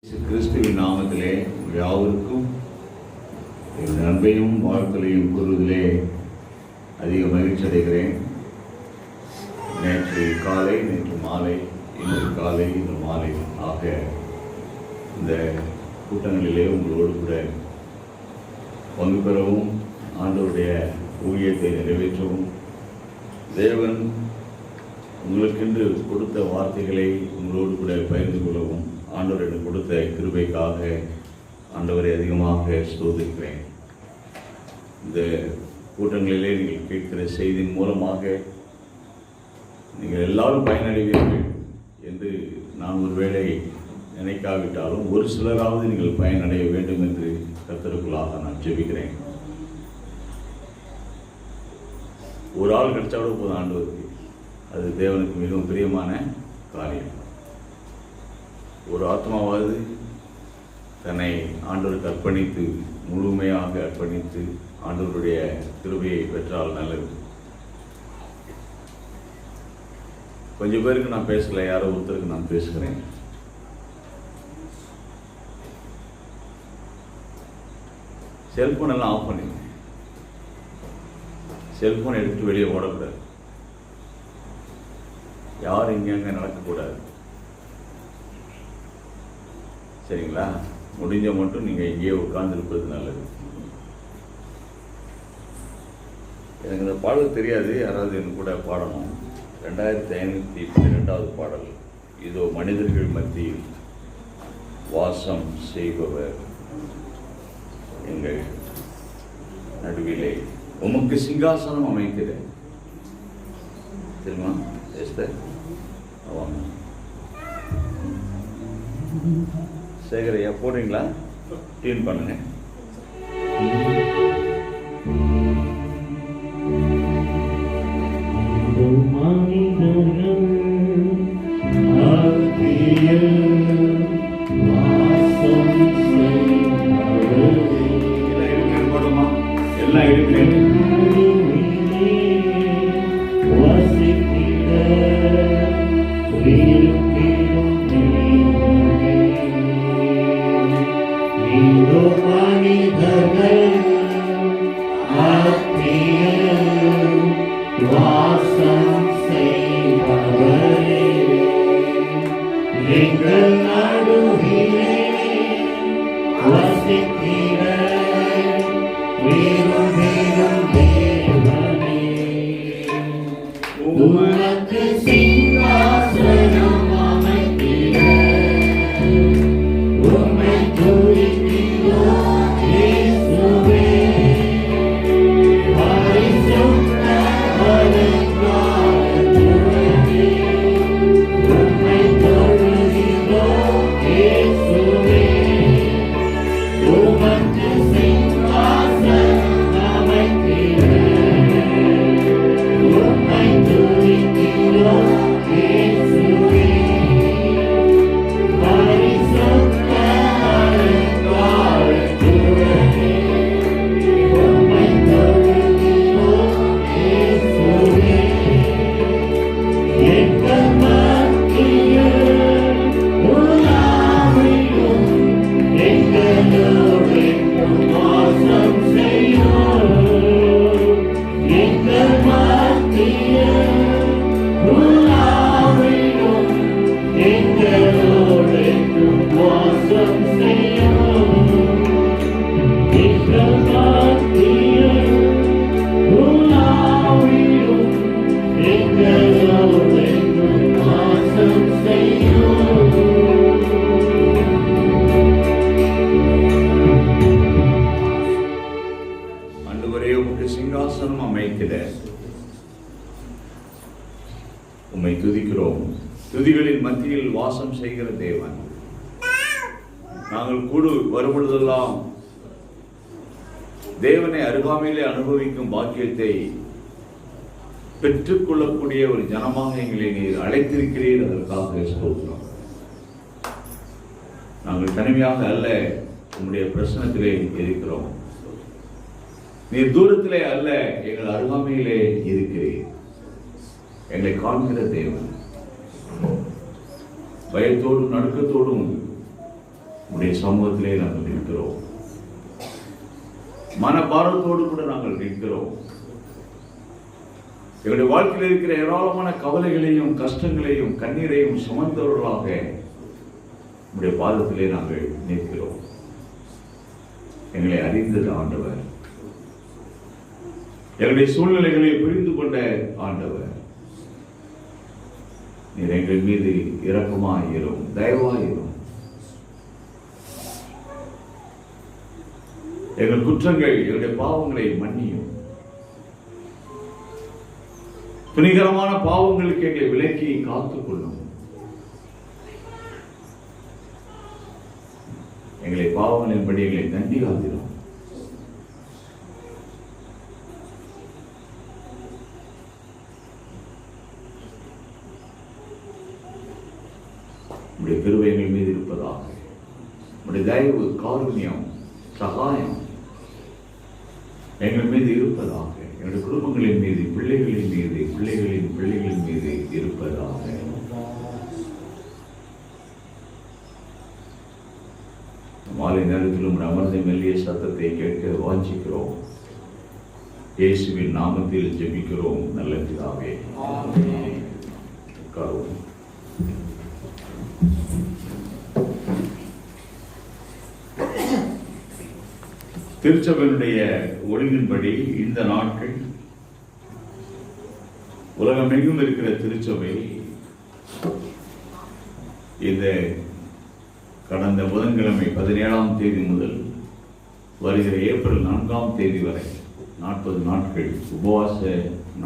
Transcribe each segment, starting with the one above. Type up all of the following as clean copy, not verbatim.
கிறிஸ்துவின் நாமத்திலே யாவருக்கும் என் அன்பையும் வாழ்த்தலையும் கூறுவதிலே அதிக மகிழ்ச்சி அடைகிறேன். நேற்று காலை, நேற்று மாலை, இன்று காலை, இன்று மாலை ஆக இந்த கூட்டங்களிலே உங்களோடு கூட பங்கு பெறவும், ஆண்டவருடைய ஊழியத்தை நிறைவேற்றவும், தேவன் உங்களுக்கென்று கொடுத்த வார்த்தைகளை உங்களோடு கூட பகிர்ந்து கொள்ளவும் ஆண்டவர் எனக்கு கொடுத்த கிருபைக்காக ஆண்டவரை அதிகமாக ஸ்தோத்திரிக்கிறேன். இந்த கூட்டங்களிலே நீங்கள் கேட்கிற செய்தியின் மூலமாக நீங்கள் எல்லாரும் பயனடைவீர்கள் என்று நான் ஒருவேளை நினைக்காவிட்டாலும் ஒரு சிலராவது நீங்கள் பயனடைய வேண்டும் என்று கர்த்தருக்குள்ளாக நான் ஜெபிக்கிறேன். ஒரு ஆள் கிடைச்சாவோட போதும் ஆண்டவருக்கு, அது தேவனுக்கு மிகவும் பிரியமான காரியம். ஒரு ஆத்மாவாவது தன்னை ஆண்டவருக்கு அர்ப்பணித்து, முழுமையாக அர்ப்பணித்து ஆண்டவருடைய கிருபையை பெற்றால் நல்லது. கொஞ்சம் பேருக்கு நான் பேசலை, யாரோ ஒருத்தருக்கு நான் பேசுகிறேன். செல்போன் எல்லாம் ஆஃப் பண்ணிடுங்க. செல்போன் எடுத்து வெளியே ஓடக்கூடாது. யாரும் இங்கே நடக்கக்கூடாது. சரிங்களா? முடிஞ்ச மட்டும் நீங்கள் இங்கேயே உட்கார்ந்துருப்பது நல்லது. எனக்கு இந்த பாடல் தெரியாது, யாராவது எனக்கு கூட பாடணும். 2512வது பாடல். இதோ மனிதர்கள் மத்தியில் வாசம் செய்பவர் எங்கள் நடுவிலே உமக்கு சிங்காசனம் அமைக்கிறேன். தெரியுமா? எஸ்தர் வாங்க. சேகரையா போடுறீங்களா? டியூன் பண்ணுங்க. எல்லாம் இருக்கிறேன். சிங்காசனம் அமைக்கிற உம்மை துதிக்கிறோம். துதிகளின் மத்தியில் வாசம் செய்கிற தேவன், நாங்கள் கூடு வரும்பொழுதெல்லாம் தேவனை அருகாமையிலே அனுபவிக்கும் பாக்கியத்தை பெற்றுக்கொள்ளக்கூடிய ஒரு ஜனமாக எங்களை நீர் அழைத்திருக்கிறீர். அதற்காக ஸ்தோத்திரம். நாங்கள் தனிமையாக அல்ல, உம்முடைய பிரசனத்திலே இருக்கிறோம். நீர் தூரத்திலே அல்ல, எங்கள் அருகாமையிலே இருக்கிறீர். எங்களை காண்கிற தேவன், பயத்தோடும் நடுக்கத்தோடும் உடைய சமூகத்திலே நாங்கள் நிற்கிறோம். மனபாரத்தோடு கூட நாங்கள் நிற்கிறோம். எங்களுடைய வாழ்க்கையில் இருக்கிற ஏராளமான கவலைகளையும் கஷ்டங்களையும் கண்ணீரையும் சுமந்தவர்களாக உடைய பாதத்திலே நாங்கள் நிற்கிறோம். எங்களை அறிந்தது ஆண்டவர், எங்களுடைய சூழ்நிலைகளை புரிந்து கொண்ட ஆண்டவர். நீர் எங்கள் மீது இரக்கமாயிரும், தயவாயிரும். எங்கள் குற்றங்கள், எங்களுடைய பாவங்களை மன்னியும். துணிகரமான பாவங்களுக்கு எங்களை விலக்கி காத்துக் கொள்ளும். எங்களை பாவங்களின்படி எங்களை தண்டிக்காதிரும். உடைய கிருபை எங்கள் மீது இருப்பதாக. உடைய தயவு, காருண்யம், சகாயம் எங்கள் மீது இருப்பதாக. என்னுடைய குடும்பங்களின் மீது, பிள்ளைகளின் மீது, பிள்ளைகளின் மீது இருப்பதாக. மாலை நேரத்திலும் அமர்ந்த மெல்லிய சத்தத்தை கேட்க வாஞ்சிக்கிறோம். இயேசுவின் நாமத்தில் ஜெபிக்கிறோம் நல்ல பிதாவே. திருச்சபையினுடைய ஒழுங்கின்படி இந்த நாட்கள் உலகமெங்கும் இருக்கிற திருச்சபை இந்த கடந்த புதன்கிழமை 17ஆம் தேதி முதல் வருகிற ஏப்ரல் 4ஆம் தேதி வரை 40 நாட்கள் உபவாச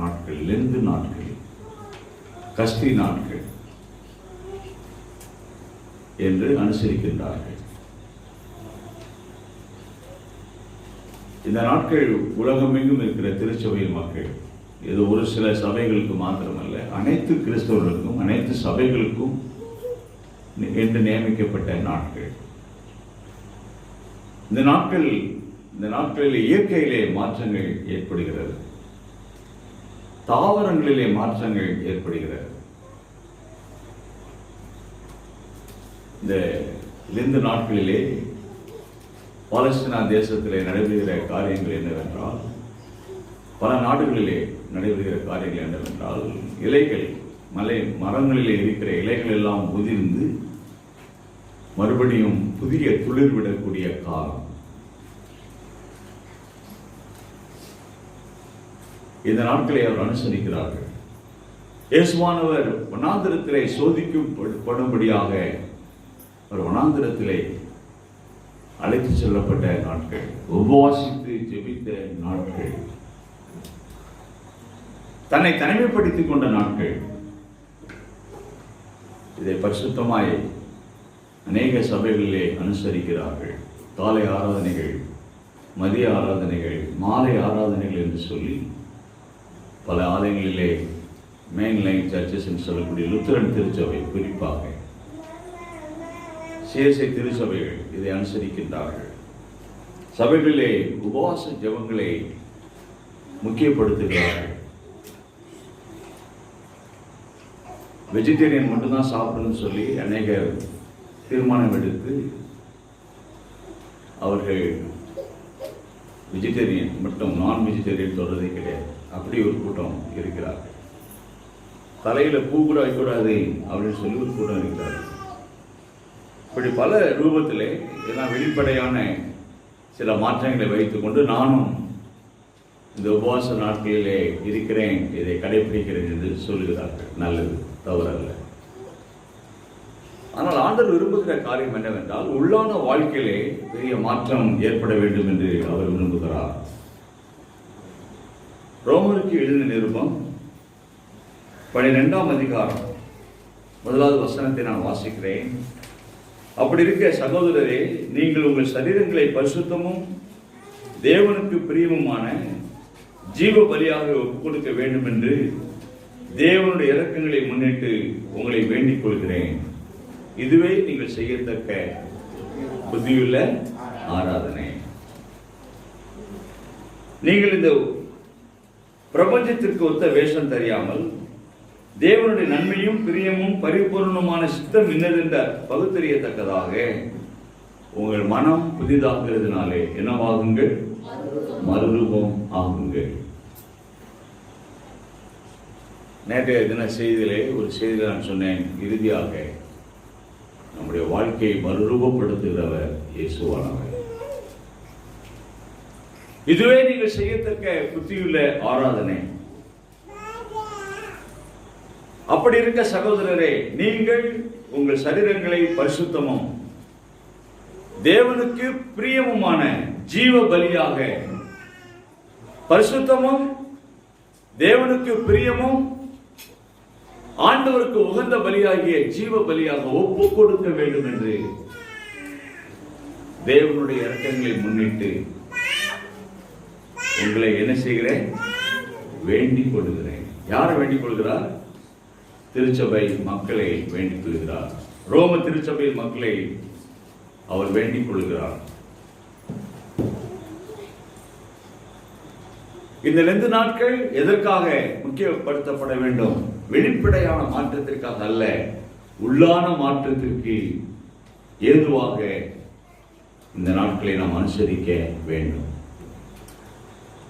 நாட்கள், லெந்து நாட்கள், கஸ்தி நாட்கள் என்று அனுசரிக்கின்றார்கள். இந்த நாட்கள் உலகமெங்கும் இருக்கிற திருச்சபை மக்கள், இது ஒரு சில சபைகளுக்கு மாத்திரமல்ல, அனைத்து கிறிஸ்தவர்களுக்கும் அனைத்து சபைகளுக்கும் என்று நியமிக்கப்பட்ட நாட்கள். இந்த நாட்களில் இயற்கையிலே மாற்றங்கள் ஏற்படுகிறது, தாவரங்களிலே மாற்றங்கள் ஏற்படுகிறது. இந்த நாட்களிலே பாலஸ்தீனா தேசத்திலே நடைபெறுகிற காரியங்கள் என்னவென்றால், பல நாடுகளிலே நடைபெறுகிற காரியங்கள் என்னவென்றால், இலைகள், மரங்களிலே இருக்கிற இலைகள் எல்லாம் உதிர்ந்து மறுபடியும் புதிய துளிர் விடக்கூடிய காலம். இந்த நாட்களை அவர் அனுசரிக்கிறார்கள். இயேசுவானவர் வனாந்திரத்திலே சோதிக்கப்படும்படியாக அவர் வனாந்திரத்திலே அழைத்து செல்லப்பட்ட நாட்கள், உபவாசித்து ஜெபித்த நாட்கள், தன்னை தனிமைப்படுத்திக் கொண்ட நாட்கள். இதை பரிசுத்தமாய் அநேக சபைகளிலே அனுசரிக்கிறார்கள். காலை ஆராதனைகள், மதிய ஆராதனைகள், மாலை ஆராதனைகள் என்று சொல்லி பல ஆலயங்களிலே மெயின்லைன் சர்ச்சஸ் என்று சொல்லக்கூடிய லுத்தரன் திருச்சபை, குறிப்பாக சிஎஸ்ஐ திருச்சபைகள் இதை அனுசரிக்கின்றார்கள். சபைகளிலே உபவாச ஜெபங்களை முக்கியப்படுத்துகிறார்கள். வெஜிடேரியன் மட்டும்தான் சாப்பிடணும்னு சொல்லி அநேக தீர்மானம் எடுத்து அவர்கள் வெஜிடேரியன் மட்டும், நான் வெஜிடேரியன் சொல்றதே கிடையாது. அப்படி ஒரு கூட்டம் இருக்கிறார்கள். தலையில பூ கூட வைக்கூடாது அப்படின்னு சொல்லி ஒரு கூட்டம் இருக்கிறார்கள். இப்படி பல ரூபத்திலே இதெல்லாம் வெளிப்படையான சில மாற்றங்களை வைத்துக்கொண்டு நானும் இந்த உபவாச நாட்களிலே இருக்கிறேன், இதை கடைபிடிக்கிறேன் என்று சொல்லுகிறார்கள். நல்லது, தவறல்ல. ஆனால் ஆண்டவர் விரும்புகிற காரியம் என்னவென்றால், உள்ளான வாழ்க்கையிலே பெரிய மாற்றம் ஏற்பட வேண்டும் என்று அவர் விரும்புகிறார். ரோமருக்கு எழுதின நிருபம் 12ஆம் அதிகாரம் 1வது வசனத்தை நான் வாசிக்கிறேன். அப்படி இருக்க சகோதரரே, நீங்கள் உங்கள் சரீரங்களை பரிசுத்தமும் தேவனுக்கு பிரியமுமான ஜீவ பலியாக ஒப்புக் கொடுக்க வேண்டும் என்று தேவனுடைய இரக்கங்களை முன்னிட்டு உங்களை வேண்டிக் கொள்கிறேன். இதுவே நீங்கள் செய்யத்தக்க புத்தியுள்ள ஆராதனை. நீங்கள் இந்த பிரபஞ்சத்திற்கு ஒத்த வேஷம் தெரியாமல் தேவனுடைய நன்மையும் பிரியமும் பரிபூர்ணமான சித்தம் இன்னதென்ற பகுத்தறியத்தக்கதாக உங்கள் மனம் புதிதாகிறதுனாலே என்னவாகுங்கள்? மறுரூபம் ஆகுங்கள். நேற்றைய தின செய்தியிலே ஒரு செய்தியில் நான் சொன்னேன், இறுதியாக நம்முடைய வாழ்க்கையை மறுரூபப்படுத்துகிறவர் இயேசுவானவர். இதுவே நீங்கள் செய்யத்தக்க புத்தியுள்ள ஆராதனை. அப்படி இருக்க சகோதரரே, நீங்கள் உங்கள் சரீரங்களை பரிசுத்தமும் தேவனுக்கு பிரியமுமான ஜீவ பலியாக, பரிசுத்தமும் தேவனுக்கு பிரியமும் ஆண்டவருக்கு உகந்த பலியாகிய ஜீவ பலியாக ஒப்பு கொடுக்க வேண்டும் என்று தேவனுடைய இரக்கங்களை முன்னிட்டு உங்களை என்ன செய்கிறேன்? வேண்டிக் கொள்கிறேன். யாரை வேண்டிக் கொள்கிறார்? திருச்சபை மக்களை வேண்டிக் கொள்கிறார். ரோம திருச்சபை மக்களை அவர் வேண்டிக் கொள்கிறார். இந்த 2 நாட்கள் எதற்காக முக்கியப்படுத்தப்பட வேண்டும்? வெளிப்படையான மாற்றத்திற்காக அல்ல, உள்ளான மாற்றத்திற்கு ஏதுவாக இந்த நாட்களை நாம் அனுசரிக்க வேண்டும்.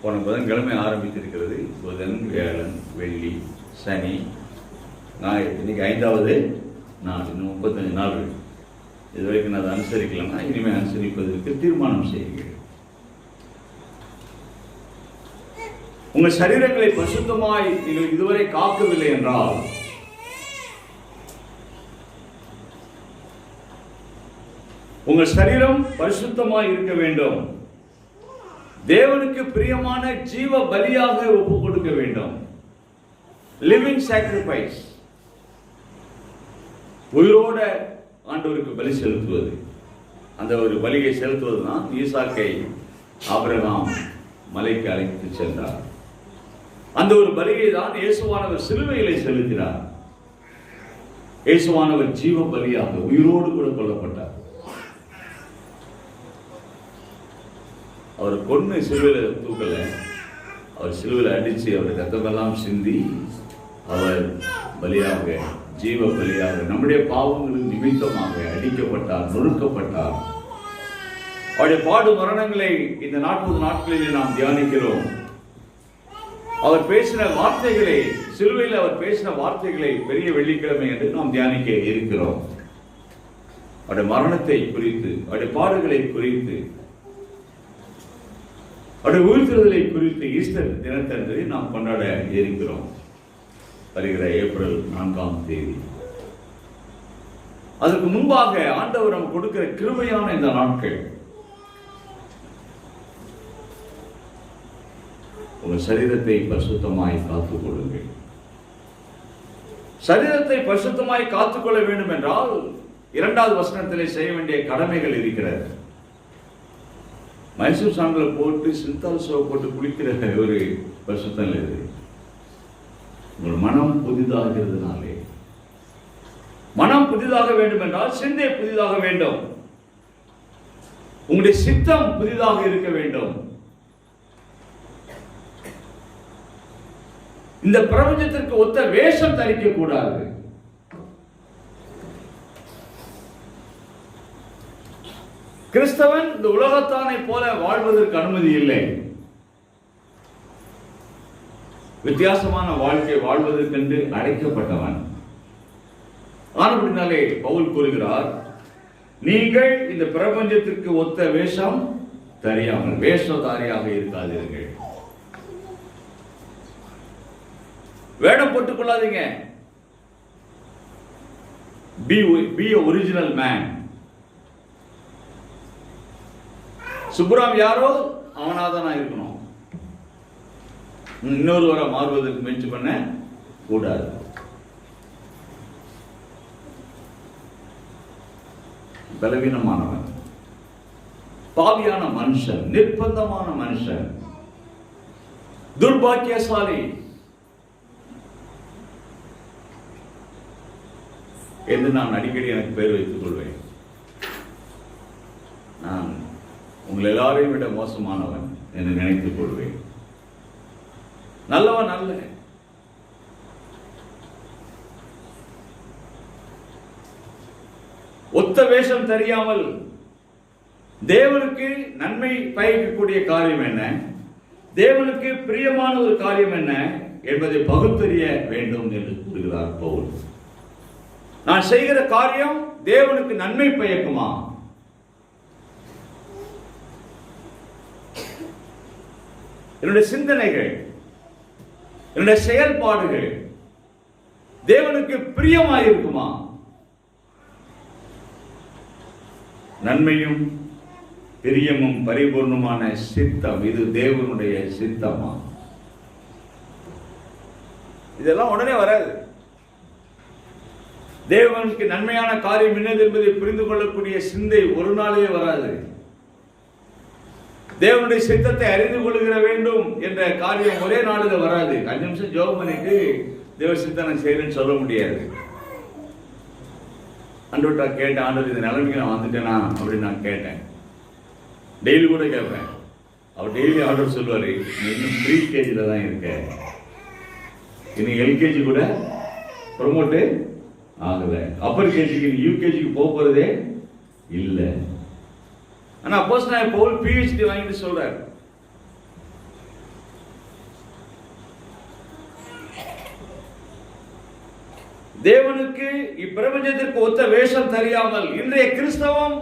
போன புதன்கிழமை ஆரம்பித்திருக்கிறது. புதன், வியாழன், வெள்ளி, சனி, ஞாயிறு. இன்னைக்கு 5வது நாள். இன்னும் 35 நாள்கள். இதுவரைக்கும் நான் அதை அனுசரிக்கலன்னா இனிமேல் அனுசரிப்பதற்கு தீர்மானம் செய்யுங்கள். உங்கள் சரீரங்களை பரிசுத்தமாய் நீங்கள் இதுவரை காக்கவில்லை என்றால், உங்கள் சரீரம் பரிசுத்தமாய் இருக்க வேண்டும். தேவனுக்கு பிரியமான ஜீவ பலியாக ஒப்பு கொடுக்க வேண்டும். Living sacrifice. உயிரோட ஆண்டவருக்கு பலி செலுத்துவது. அந்த ஒரு பலியை செலுத்துவதுதான் ஈசாக்கை ஆபிரகாம் மலைக்கு அழைத்து சென்றார். அந்த ஒரு பலியை தான் இயேசுவானவர் சிலுவையிலே செலுத்தினார். இயேசுவானவர் ஜீவ பலியாக உயிரோடு கூட கொல்லப்பட்டார். அவர் கொன்னு சிலுவையில் தூக்கல, அவர் சிலுவையில் அடிச்சு அவருடைய ரத்தமெல்லாம் சிந்தி அவர் பலியாக, ஜீவ பலியாக, நம்முடைய பாவங்களின் நிமித்தமாக அடிக்கப்பட்டார், நொறுக்கப்பட்டார். அவருடைய பாடு மரணங்களை இந்த 40 நாட்களிலே நாம் தியானிக்கிறோம். அவர் பேசின வார்த்தைகளை, சிலுவையில் அவர் பேசின வார்த்தைகளை பெரிய வெள்ளிக்கிழமை என்று நாம் தியானிக்க இருக்கிறோம். அவருடைய மரணத்தை குறித்து, அவருடைய பாடுகளை குறித்து, அவருடைய உயிர்த்தெழுதலை குறித்து ஈஸ்டர் தினத்தன்று நாம் கொண்டாட இருக்கிறோம். வருகிற ஏப்ரல் 4ஆம் தேதி. அதற்கு முன்பாக ஆண்டவர் நமக்கு கொடுக்கிற கிருபையான இந்த நாட்கள். உங்கள் சரீரத்தை பரிசுத்தமாய் காத்துக் கொள்ளுங்கள். சரீரத்தை பரிசுத்தமாய் காத்துக்கொள்ள வேண்டும் என்றால் 2வது வசனத்திலே செய்ய வேண்டிய கடமைகள் இருக்கிறது. மைசூர் சாண்டில் போட்டு சிந்தால் சோப் போட்டு குளிக்கிற ஒரு பரிசுத்தம் இல்லை. உங்கள் மனம் புதிதாகிறதுனாலே, மனம் புதிதாக வேண்டும் என்றால் சிந்தை புதிதாக வேண்டும். உங்களுடைய சித்தம் புதிதாக இருக்க வேண்டும். இந்த பிரபஞ்சத்திற்கு ஒத்த வேஷம் தரிக்க கூடாது. கிறிஸ்தவன் இந்த உலகத்தானை போல வாழ்வதற்கு அனுமதி இல்லை. வித்தியாசமான வாழ்க்கை வாழ்வதற்கென்று அழைக்கப்பட்டவன். ஆனபடினாலே பவுல் கூறுகிறார், நீங்கள் இந்த பிரபஞ்சத்திற்கு ஒத்த வேஷம் தெரியாமல் வேஷதாரியாக இருக்காதீர்கள். வேடம் போட்டுக் கொள்ளாதீங்க. Be a original man. Subram யாரோ அவனாதான் இருக்கணும். இன்னொருவரை மாறுவதற்கு முயற்சி பண்ண கூடாது. பலவீனமானவன், பாவியான மனுஷன், நிர்பந்தமான மனுஷன், துர்பாக்கியசாலி என்று நான் அடிக்கடி எனக்கு பெயர் வைத்துக் கொள்வேன். நான் உங்கள் எல்லாரையும் விட மோசமானவன் என்று நினைத்துக் கொள்வேன். நல்லவன் அல்ல. ஒத்த வேஷம் தெரியாமல் தேவனுக்கு நன்மை பயக்கக்கூடிய காரியம் என்ன, தேவனுக்கு பிரியமான ஒரு காரியம் என்ன என்பதை பகுத்தறிய வேண்டும் என்று கூறுகிறார் பவுல். நான் செய்கிற காரியம் தேவனுக்கு நன்மை பயக்குமா? என்னுடைய சிந்தனைகள், என்னுடைய செயல்பாடுகள் தேவனுக்கு பிரியமாயிருக்குமா? நன்மையும் பிரியமும் பரிபூர்ணமான சித்தம், இது தேவனுடைய சித்தமா? இதெல்லாம் உடனே வராது. தேவனுக்கு நன்மையான காரியம் என்னது என்பதை புரிந்து கொள்ளக்கூடிய சிந்தை ஒரு நாளே வராது. தேவனுடைய சித்தத்தை அறிந்து கொள்கிற வேண்டும் என்ற காரியம் ஒரே நாளில் வராது. 5 நிமிஷம் ஜெபம் பண்ணிட்டு தேவ சித்தம் நான் செய்யறேன்னு சொல்ல முடியாது. ஆண்டவர்கிட்ட கேட்டேன், ஆண்டவர் இந்த நிலைமைக்கு நான் வந்துட்டேனா அப்படின்னு நான் கேட்டேன். டெய்லி கூட கேட்பேன். அவர் டெய்லி ஆண்டவர் சொல்லுவாரு, நீ இன்னும் ப்ரீகேஜில தான் இருக்க, இன்னும் எல்கேஜி கூட ப்ரொமோட்டு ஆகல, அப்பர் கேஜிக்கு நீ யூகேஜிக்கு போறதே இல்லை. ஆனா அப்போஸ்தலனாகிய பவுல் PhD வாங்கிட்டு சொல்றார். தேவனுக்கு இப்பிரபஞ்சத்திற்கு ஒத்த வேஷம் தெரியாமல் இன்றைய கிறிஸ்தவம்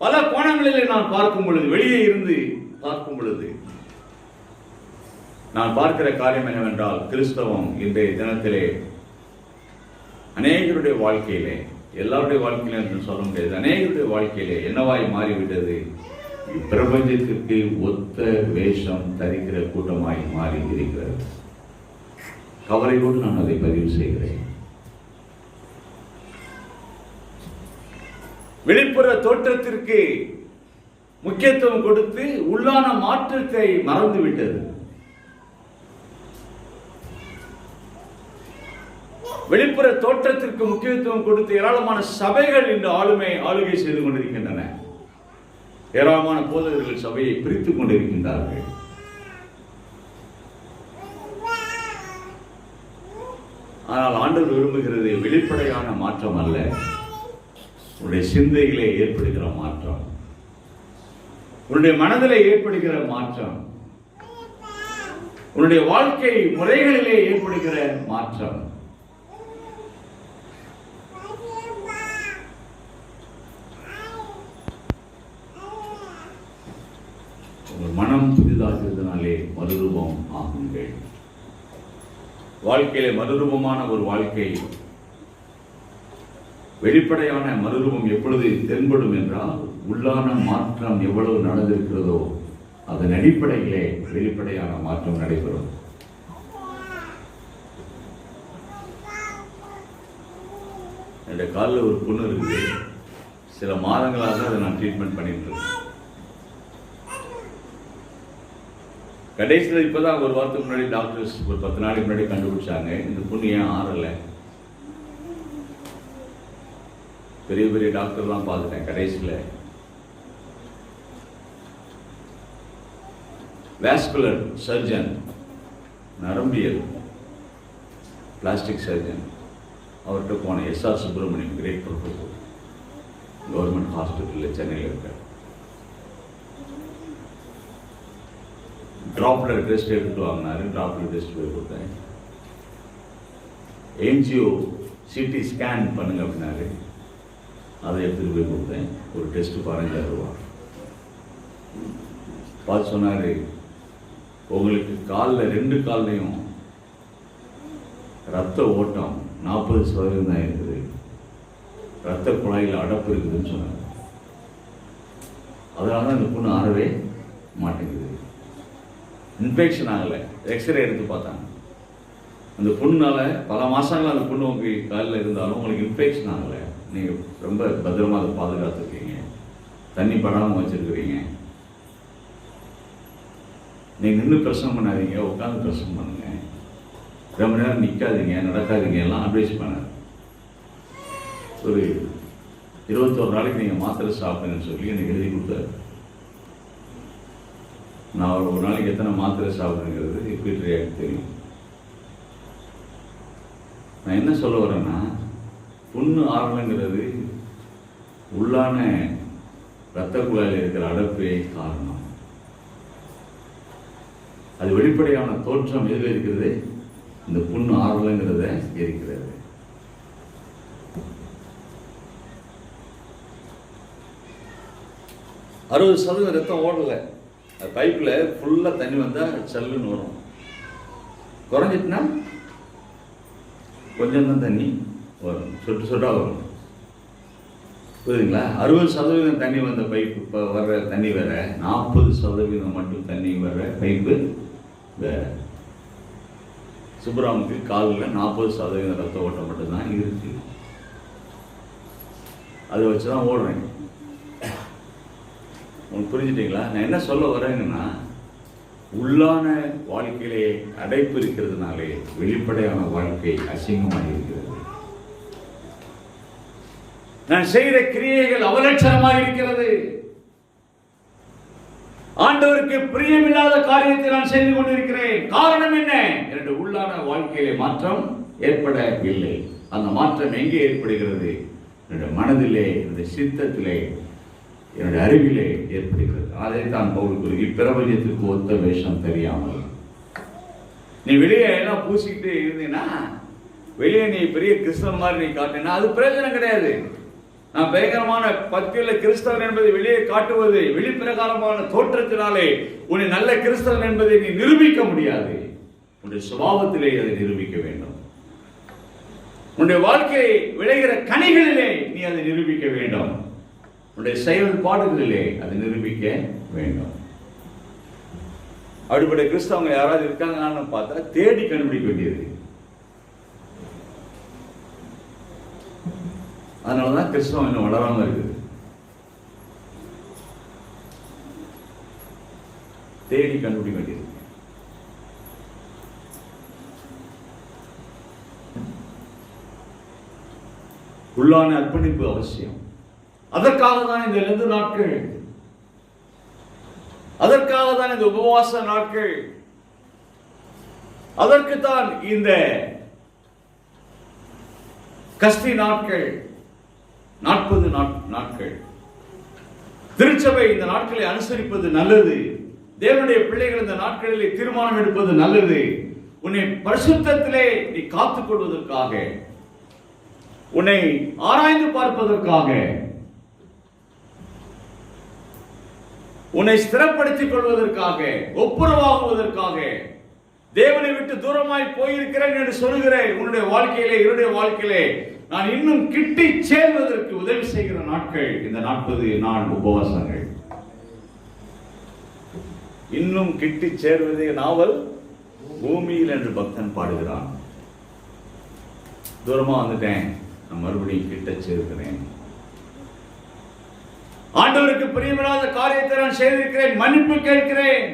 பல கோணங்களிலே நான் பார்க்கும் பொழுது, வெளியே இருந்து பார்க்கும் பொழுது நான் பார்க்கிற காரியம் என்னவென்றால், கிறிஸ்தவம் இன்றைய தினத்திலே அநேகருடைய வாழ்க்கையிலே, எல்லாருடைய வாழ்க்கையில என்று சொல்ல முடியாது, அநேகருடைய வாழ்க்கையிலே என்னவாய் மாறிவிட்டது, இப்பிரபஞ்சத்திற்கு ஒத்த வேஷம் தரிக்கிற கூட்டமாய் மாறி இருக்கிறது. கவலையோடு நான் அதை பதிவு செய்கிறேன். வெளிப்புற தோற்றத்திற்கு முக்கியத்துவம் கொடுத்து உள்ளான மாற்றத்தை மறந்துவிட்டது. வெளிப்புற தோற்றத்திற்கு முக்கியத்துவம் கொடுத்து ஏராளமான சபைகள் இன்று ஆளுகை செய்து கொண்டிருக்கின்றன. ஏராளமான போதகர்கள் சபையை பிரித்துக் கொண்டிருக்கின்றார்கள். ஆனால் ஆண்டவர் விரும்புகிறது வெளிப்படையான மாற்றம் அல்ல, உன்னுடைய சிந்தையிலே ஏற்படுகிற மாற்றம், உன்னுடைய மனதிலே ஏற்படுகிற மாற்றம், உன்னுடைய வாழ்க்கை முறைகளிலே ஏற்படுகிற மாற்றம். உங்கள் மனம் புதிதாகிறதுனாலே மறுரூபம் ஆகுங்கள். வாழ்க்கையிலே மறுரூபமான ஒரு வாழ்க்கை, வெளிப்படையான மறுரூபம் எப்பொழுது தென்படும் என்றால், உள்ளான மாற்றம் எவ்வளவு நடந்திருக்கிறதோ அதன் அடிப்படையிலே வெளிப்படையான மாற்றம் நடைபெறும். என்னுடைய காலில் ஒரு புண்ணு இருக்குது. சில மாதங்களாக அதை நான் ட்ரீட்மெண்ட் பண்ணிட்டு இருக்கேன். கடைசியில் இப்போதான் ஒரு வாரத்துக்கு முன்னாடி டாக்டர்ஸ் ஒரு 10 நாளைக்கு முன்னாடி கண்டுபிடிச்சாங்க, இந்த புண்ணு ஏன் ஆறலை. பெரிய பெரிய டாக்டர்லாம் பார்த்துட்டேன். கடைசியில் வாஸ்குலர் சர்ஜன், நரம்பியல் பிளாஸ்டிக் சர்ஜன், அவர்கிட்ட போனேன். SR Subramaniam, great professor, government ஹாஸ்பிட்டலில் சென்னையில் இருக்கார். டிராப்லர் டெஸ்ட் எடுத்துட்டு வாங்கினாரு. டிராப்லர் டெஸ்ட் போய் கொடுத்தேன். என்ஜிஓ சிடி ஸ்கேன் பண்ணுங்க அப்படின்னாரு. அதை எடுத்துட்டு போய் கொடுத்தேன். ஒரு டெஸ்ட் 15,000 ரூபா. பார்த்து சொன்னாரு, உங்களுக்கு காலில் 2 கால்லையும் ரத்த ஓட்டம் 40% தான் இருக்குது, ரத்த குழாயில் அடப்பு இருக்குதுன்னு சொன்னாங்க. அதனால தான் இந்த புண்ணு ஆறவே மாட்டேங்குது. இன்ஃபெக்ஷன் ஆகலை. எக்ஸ்ரே எடுத்து பார்த்தாங்க. அந்த புண்ணால் பல மாதங்கள் அந்த புண்ணு உங்கள் காலில் இருந்தாலும் உங்களுக்கு இன்ஃபெக்ஷன் ஆகலை. நீங்கள் ரொம்ப பத்திரமாக அதை பாதுகாத்துருக்கீங்க, தண்ணி படாமல் வச்சுருக்கிறீங்க. நீங்கள் நின்று பிரசனம் பண்ணாதீங்க, உட்காந்து பிரசனம் பண்ணுங்க, ரொம்ப நேரம் நிற்காதீங்க, நடக்காதீங்க, எல்லாம் அட்வைஸ் பண்ணார். ஒரு 21 நாளைக்கு நீங்கள் மாத்திரை சாப்பிடுங்கன்னு சொல்லி எனக்கு எழுதி கொடுத்தாரு. நான் ஒரு நாளைக்கு எத்தனை மாத்திரை சாப்பிடுங்கிறது எப்படி எனக்கு தெரியும். நான் என்ன சொல்ல வரேன்னா, புண்ணு ஆறலைங்கிறது உள்ளான இரத்த குழாயில் இருக்கிற அடைப்பே காரணம். அது வெளிப்படையான தோற்றம் எதில் இருக்கிறது? இந்த புண்ணு ஆறலைங்கிறத இருக்கிறது. %60 ரத்தம் ஓடலை. அது பைப்பில் ஃபுல்லாக தண்ணி வந்தால் சல்லுன்னு வரும். குறைஞ்சிட்டுனா கொஞ்சம் தான் தண்ணி வரும், சொட்டு சொட்டாக வரும். புரியுதுங்களா? 60% தண்ணி வந்த பைப்பு இப்போ வர்ற தண்ணி வேற, 40% மட்டும் தண்ணி வர்ற பைப்பு வேற. சுப்பராமுக்கு காலில் 40% ரத்த ஓட்டம் மட்டும்தான் இருக்கு. அதை வச்சு தான் ஓடுறேன். உங்களுக்கு புரிஞ்சுட்டீங்களா? நான் என்ன சொல்ல வரேங்கன்னா, உள்ளான வாழ்க்கையிலே அடைப்பு இருக்கிறதுனாலே வெளிப்படையான வாழ்க்கை அசிங்கமாக இருக்கிறது. நான் செய்கிற கிரியைகள் அவலட்சணமாக இருக்கிறது. ஆண்டவருக்கு பிரியமில்லாத காரியத்தை நான் செய்து கொண்டிருக்கிறேன். காரணம் என்ன? என்னுடைய உள்ளான வாழ்க்கையிலே மாற்றம் ஏற்படவில்லை. அந்த மாற்றம் எங்கே ஏற்படுகிறது? என்னுடைய மனதிலே, என்னுடைய சித்தத்திலே, என்னுடைய அறிவிலே ஏற்படுகிறது. அதை தான் பவுல் கூறி, இப்பிரபஞ்சத்திற்கு ஒத்த வேஷம் தெரியாமல். நீ வெளியே எல்லாம் பூசிக்கிட்டு இருந்தீங்கன்னா, வெளியே நீ பெரிய கிறிஸ்தவன் மாதிரி நீ காட்டினா அது பிரயோஜனம் கிடையாது. நான் பயங்கரமான பக்தியுள்ள கிறிஸ்தவன் என்பதை வெளியே காட்டுவது வெளிப்பிரகாரமான தோற்றத்தினாலே உன்னை நல்ல கிறிஸ்தவன் என்பதை நீ நிரூபிக்க முடியாது. உன்னுடைய சுபாவத்திலே அதை நிரூபிக்க வேண்டும். உன்னுடைய வாழ்க்கையை விளைகிற கனிகளிலே நீ அதை நிரூபிக்க வேண்டும். உன்னுடைய செயல்பாடுகளிலே அதை நிரூபிக்க வேண்டும். அப்படிப்பட்ட கிறிஸ்தவங்க யாராவது இருக்காங்கன்னு பார்த்தா தேடி கண்டுபிடிக்க வேண்டியது. அதனாலதான் கிறிஸ்தவம் இன்னும் வளராம இருக்குது. தேடி கண்டுபிடிக்க வேண்டியது. உள்ளான அர்ப்பணிப்பு அவசியம். அதற்காக தான் இந்த 2 நாட்கள், அதற்காக தான் இந்த உபவாச நாட்கள், அதற்குத்தான் இந்த கஸ்தி நாட்கள், 40 நாட்கள். திருச்சபை இந்த நாட்களை அனுசரிப்பது நல்லது. தேவனுடைய பிள்ளைகள் இந்த நாட்களிலே தீர்மானம் எடுப்பது நல்லது. உன்னை பரிசுத்தத்திலே நீ காத்துக் கொள்வதற்காக, உன்னை ஆராய்ந்து பார்ப்பதற்காக, உன்னை ஸ்திரப்படுத்திக் கொள்வதற்காக, ஒப்புரவாகுவதற்காக, தேவனை விட்டு தூரமாய் போயிருக்கிறேன் என்று சொல்கிறேன். உன்னுடைய வாழ்க்கையிலே, என்னுடைய வாழ்க்கையிலே நான் இன்னும் கிட்டி சேர்வதற்கு உதவி செய்கிற நாட்கள் இந்த 40 நாள் உபவாசங்கள். இன்னும் கிட்டி சேர்வதே நாவல் பூமியில் என்று பக்தன் பாடுகிறான். தூரமா வந்துட்டேன், நான் மறுபடியும் கிட்ட சேர்க்கிறேன். ஆண்டவருக்கு பிரியமில்லாத காரியத்தை நான் செய்திருக்கிறேன், மன்னிப்பு கேட்கிறேன்.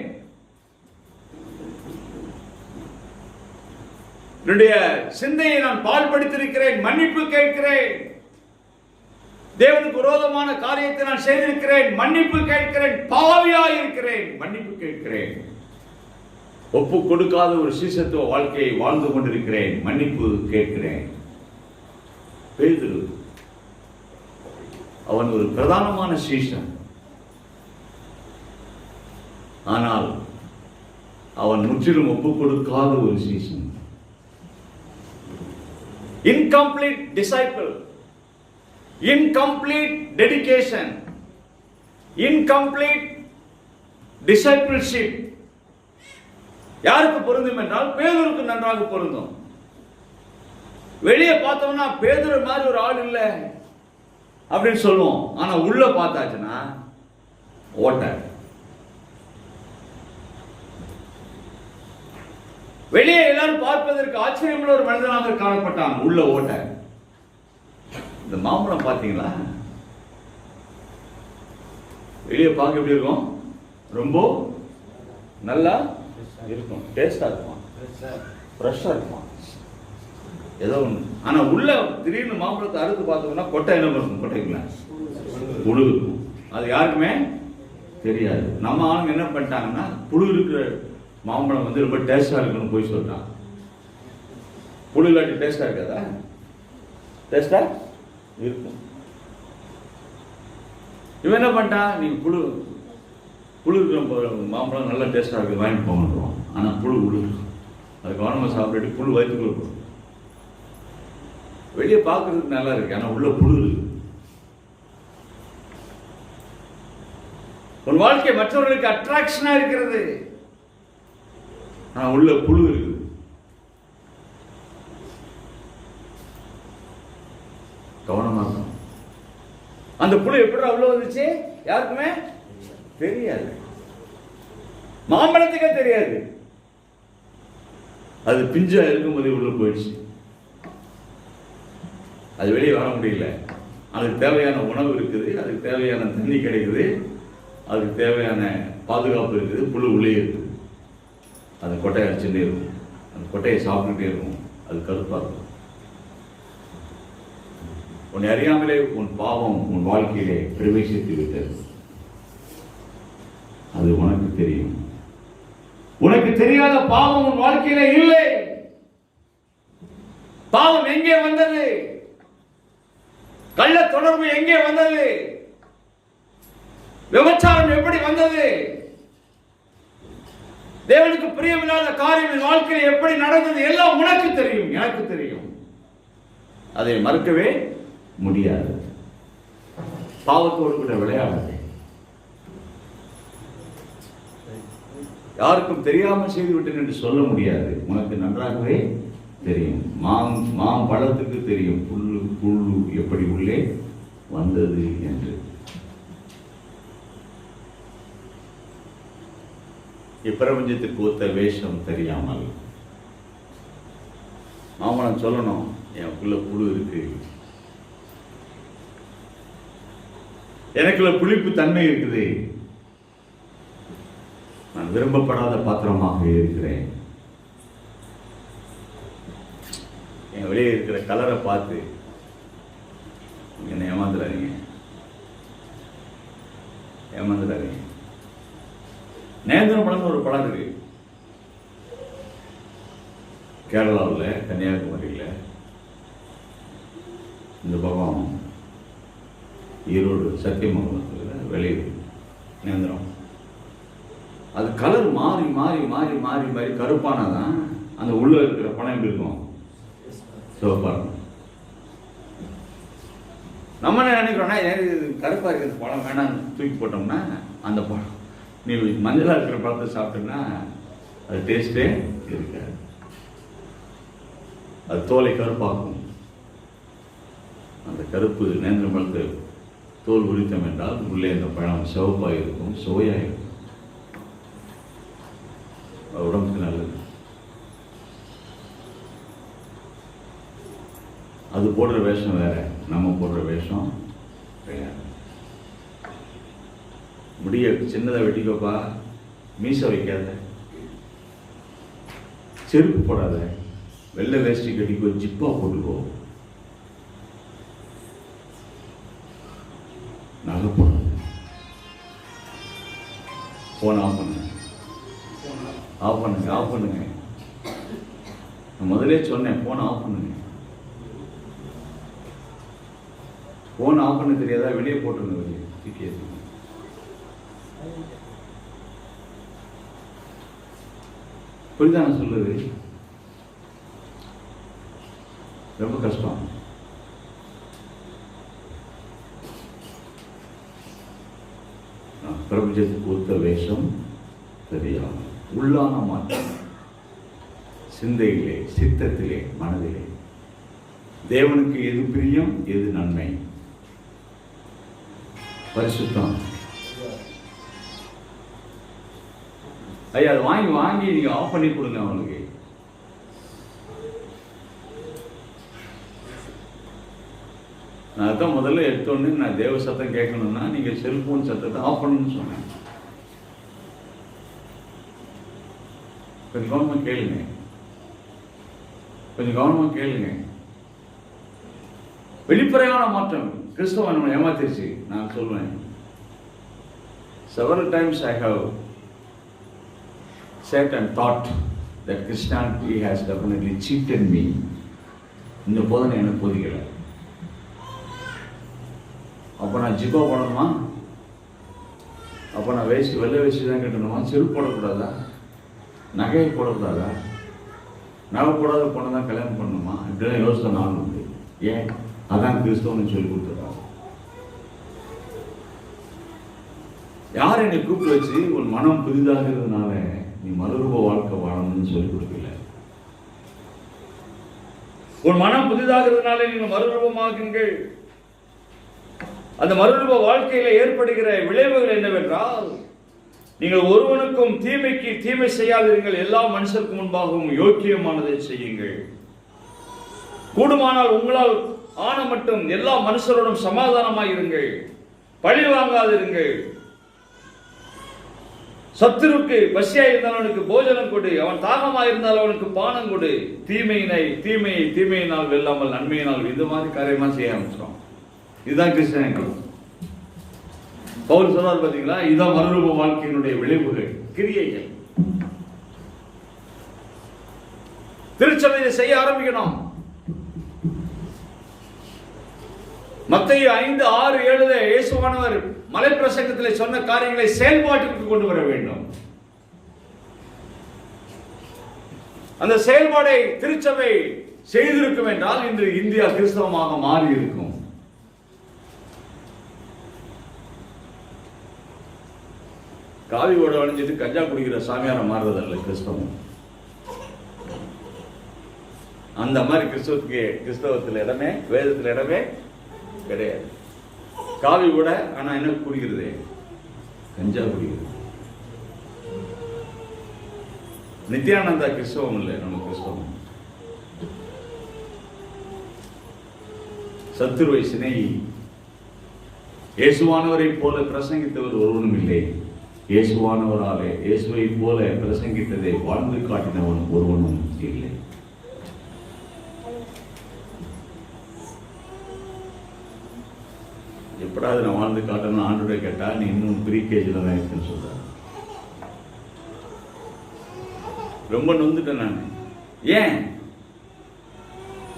என்னுடைய சிந்தையை நான் பாழ்படுத்தியிருக்கிறேன், மன்னிப்பு கேட்கிறேன். தேவனுக்கு விரோதமான காரியத்தை நான் செய்திருக்கிறேன், மன்னிப்பு கேட்கிறேன். பாவியாய் இருக்கிறேன், மன்னிப்பு கேட்கிறேன். ஒப்பு கொடுக்காத ஒரு சீசத்துவ வாழ்க்கையை வாழ்ந்து கொண்டிருக்கிறேன், மன்னிப்பு கேட்கிறேன். பேதுரு அவன் ஒரு பிரதானமான சீசன். ஆனால் அவன் முற்றிலும் ஒப்பு கொடுக்காத ஒரு season. Incomplete disciple, incomplete dedication, incomplete discipleship. யாருக்கு பொருந்தும் என்றால் பேதுருக்கு நன்றாக பொருந்தும். வெளியே பார்த்தோம்னா பேதுரு மாதிரி ஒரு ஆள் இல்லை அப்படின்னு சொல்லுவோம். ஆனா உள்ள பார்த்தாச்சுன்னா ஓட்ட. வெளியே எல்லாரும் பார்ப்பதற்கு ஆச்சரியமுள்ள ஒரு மனிதனாக காணப்பட்டான், உள்ள ஓட்ட. இந்த மாம்பழம் பார்த்தீங்களா? வெளியே பார்க்க எப்படி இருக்கும்? ரொம்ப நல்லா இருக்கும், டேஸ்டா இருக்குமா, ஃப்ரெஷ்ஷா இருக்குமா, ஏதோ ஒன்று. ஆனா உள்ள திடீர்னு மாம்பழத்தை அறுத்து பார்த்தோம்னா கொட்டை என்ன இருக்கும்? கொட்டைக்குள்ள புழு இருக்கும். அது யாருக்குமே தெரியாது. நம்ம ஆளுங்க என்ன பண்ணிட்டாங்கன்னா, புழு இருக்கிற மாம்பழம் வந்து ரொம்ப டேஸ்டா இருக்குன்னு போய் சொல்றான். புழு இல்லாட்டி டேஸ்டா இருக்காதா? டேஸ்டா இருக்கும். இவன் என்ன பண்ணிட்டான், நீ புழு இருக்கிற மாம்பழம் நல்லா டேஸ்டாக இருக்குது வாங்கிட்டு போகணுன்றோம். ஆனால் புழு இருக்கும், அது கவனமாக சாப்பிட்டு புழு வயிற்றுக்குள்ள இருக்கும். வெளியே பார்க்கறதுக்கு நல்லா இருக்கு, ஆனால் உள்ள புழு இருக்கு. உன் வாழ்க்கை மற்றவர்களுக்கு அட்ராக்ஷனா இருக்கிறது, ஆனால் உள்ள புழு இருக்குது. கவனமா இருக்கும். அந்த புழு எப்படி அவ்வளவு வந்துச்சு யாருக்குமே தெரியாது, மாம்பழத்துக்கே தெரியாது. அது பிஞ்சா இருக்கும்போது உள்ள போயிடுச்சு, அது வெளியே வர முடியல. அதுக்கு தேவையான உணவு இருக்குது, அதுக்கு தேவையான தண்ணி கிடைக்குது, அதுக்கு தேவையான பாதுகாப்பு இருக்குது. புழு உள்ளே இருக்குது, அது கொட்டையை அடிச்சுட்டே இருக்கும், அந்த கொட்டையை சாப்பிட்டுட்டே இருக்கும், அது கருப்பாக இருக்கும். உன்னை அறியாமலே உன் பாவம் உன் வாழ்க்கையிலே பிரவேசித்து விட்டது. அது உனக்கு தெரியும். உனக்கு தெரியாத பாவம் உன் வாழ்க்கையிலே இல்லை. பாவம் எங்கே வந்தது? கள்ள தொடர்பு எங்கே வந்தது? விபச்சாரம் எப்படி வந்தது? தேவனுக்கு பிரியமில்லாத காரியம் வாழ்க்கையில் எப்படி நடந்தது? எல்லாம் உனக்கு தெரியும், எனக்கு தெரியும். அதை மறுக்கவே முடியாது. பாவத்தோடு கூட விளையாடாது. யாருக்கும் தெரியாமல் செய்துவிட்டேன் என்று சொல்ல முடியாது. உனக்கு நன்றாகவே தெரியும். மாம்பழத்துக்கு தெரியும் புல்லு எப்படி உள்ளே வந்தது என்று. இப்பிரபஞ்சத்திற்கு ஒத்த வேஷம் தெரியாமல் மாம்பழம் சொல்லணும், எனக்குள்ள புழு இருக்கு, எனக்குள்ள புளிப்பு தன்மை இருக்குது, நான் விரும்பப்படாத பாத்திரமாக இருக்கிறேன். என் வெளியே இருக்கிற கலரை பார்த்து என்னை ஏமாந்துடாதீங்க. நேந்திரம் பழம்னு ஒரு பழம் இருக்கு கேரளாவில், கன்னியாகுமரியில், இந்த பக்கம் ஈரோடு சத்தியமங்கலத்தில் விளையுது நேந்திரம். அது கலர் மாறி மாறி மாறி மாறி மாறி கருப்பானதான் அந்த உள்ள இருக்கிற பழம் எப்படி இருக்கும், சிவப்பா இருக்கும். நம்ம என்ன நினைக்கிறோம்னா, கருப்பா இருக்கிற பழம் வேணாம் தூக்கி போட்டோம்னா, அந்த பழம் நீ மஞ்சளாக இருக்கிற பழத்தை சாப்பிட்டோம்னா அது டேஸ்டே இருக்காது. அது தோலை கருப்பாக்கும். அந்த கருப்பு நேந்திர பழத்தை தோல் உரித்தம் என்றால் உள்ளே அந்த பழம் சிவப்பாக இருக்கும், சுவையாக இருக்கும், உடம்புக்கு நல்லது. அது போடுற வேஷம் வேற, நம்ம போடுற வேஷம் வேற. முடிய சின்னதாக வெட்டிக்கோப்பா, மீசை வைக்காத, செருப்பு போடாத, வெள்ளை வேஷ்டி கட்டிக்கோ, ஜிப்பா போட்டுக்கோ, நகை போடாத, போன் ஆஃப் பண்ணுங்க, ஆஃப் பண்ணுங்க. நான் முதலே சொன்னேன், போன் ஆஃப் பண்ணுங்க. போன் ஆஃப் பண்ண தெரியாதா? வெளியே போட்டுருங்க, வெளியே தூக்கி. புரியுதா நான் சொல்லுது? ரொம்ப கஷ்டம். பிரபஞ்சத்துக்கு ஒத்த வேஷம் தெரியாமல் உள்ளான மாற்றம், சிந்தையிலே, சித்தத்திலே, மனதிலே தேவனுக்கு எது பிரியம், எது நன்மை, பரிசுத்தம். ஐயா அதை வாங்கி நீங்க ஆஃப் பண்ணி கொடுங்க அவனுக்கு. நான் அதான் முதல்ல எடுத்தோன்னு, நான் தேவ சத்தம் கேட்கணும்னா நீங்க செல்போன் சத்தத்தை ஆஃப் பண்ணணும்னு சொன்னேன். கொஞ்சம் கவனமா கேளுங்க, கொஞ்சம் கவனமா கேளுங்க. வெளிப்படையான மாற்றம் கிறிஸ்தவ நம்ம ஏமாத்திருச்சு. நான் சொல்வேன், several times I have said and thought that Christianity has definitely cheated me. இந்த போதனை எனக்கு போதிக்கல. அப்போ நான் ஜிப்பா போடணுமா? அப்போ நான் வெள்ளை வேஷ்டி தான் கட்டணுமா? செருப்பு போடக்கூடாதா? நகையை போடக்கூடாதா? நகை போடாத பொண்ணை தான் கல்யாணம் பண்ணணுமா? இப்படிலாம் யோசனை நான் உண்டு. ஏன்? அதான் கிறிஸ்தவன்னு சொல்லி கொடுத்துருக்காங்க. யார் என்னை கூப்பிட்டு வச்சு உன் மனம் புதிதாகிறதுனால நீ மறுரூப வாழ்க்கை வாழணும்னு சொல்லி கொடுக்கல. உன் மனம் புதிதாகிறதுனால நீங்கள் மறுரூபமாகுங்கள். அந்த மறுரூப வாழ்க்கையில ஏற்படுகிற விளைவுகள் என்னவென்றால், நீங்கள் ஒருவனுக்கும் தீமைக்கு தீமை செய்யாதீர்கள், எல்லா மனுஷருக்கு முன்பாகவும் யோக்கியமானதை செய்யுங்கள். கூடுமானால் உங்களால் ஆன மட்டும் எல்லா மனுஷரோடும் சமாதானமாய் இருங்கள், பழி வாங்காதிருங்கள். சத்துருக்கு பசியா இருந்தால் அவனுக்கு போஜனம் கொடு, அவன் தாகமாக இருந்தால் அவனுக்கு பானம் கொடு. தீமையினால் வெல்லாமல் நன்மையினால் இந்த மாதிரி காரியமா செய்ய ஆரம்பிச்சோம். இதுதான் கிறிஸ்தவம். பவுல் சொன்னார் பாத்தீங்களா, இதுதான் மறுரூப வாழ்க்கையினுடைய விளைவுகள், கிரியைகள். திருச்சபையை செய்ய ஆரம்பிக்கணும். மத்தேயு 5:6-7 இயேசுவானவர் மலை பிரசங்கத்தில் சொன்ன காரியங்களை செயல்பாட்டுக்கு கொண்டு வர வேண்டும். அந்த செயல்பாடை திருச்சபை செய்திருக்கும் என்றால் இன்று இந்தியா கிறிஸ்தவமாக மாறி இருக்கும். காவி ஓட அணிஞ்சிட்டு கஞ்சா குடிக்கிற சாமியார மாறுறதல்ல கிறிஸ்தவம். அந்த மாதிரி கிறிஸ்தவத்தில் இடமே, வேதத்தில் இடமே கிடையாது. காவி கூட ஆனா என்ன குடிக்கிறது? கஞ்சா குடிக்கிறது. நித்யானந்தா கிறிஸ்தவம் இல்லை, நம்ம கிறிஸ்தவம். சத்துருவை சிநேகி. இயேசுவானவரை போல பிரசங்கித்தவர் ஒருவனும் இல்லை. இயேசுவானவராலே இயேசுவை போல பிரசங்கித்ததை வாழ்ந்து காட்டினவன் ஒருவனும் இல்லை. எப்படாது நான் வாழ்ந்து காட்டணும் ஆண்டோட கேட்டா, நீ இன்னும் ப்ரீகேஜில் தான் இருக்குன்னு சொல்ற. ரொம்ப நொந்துட்டேன் நான். ஏன்?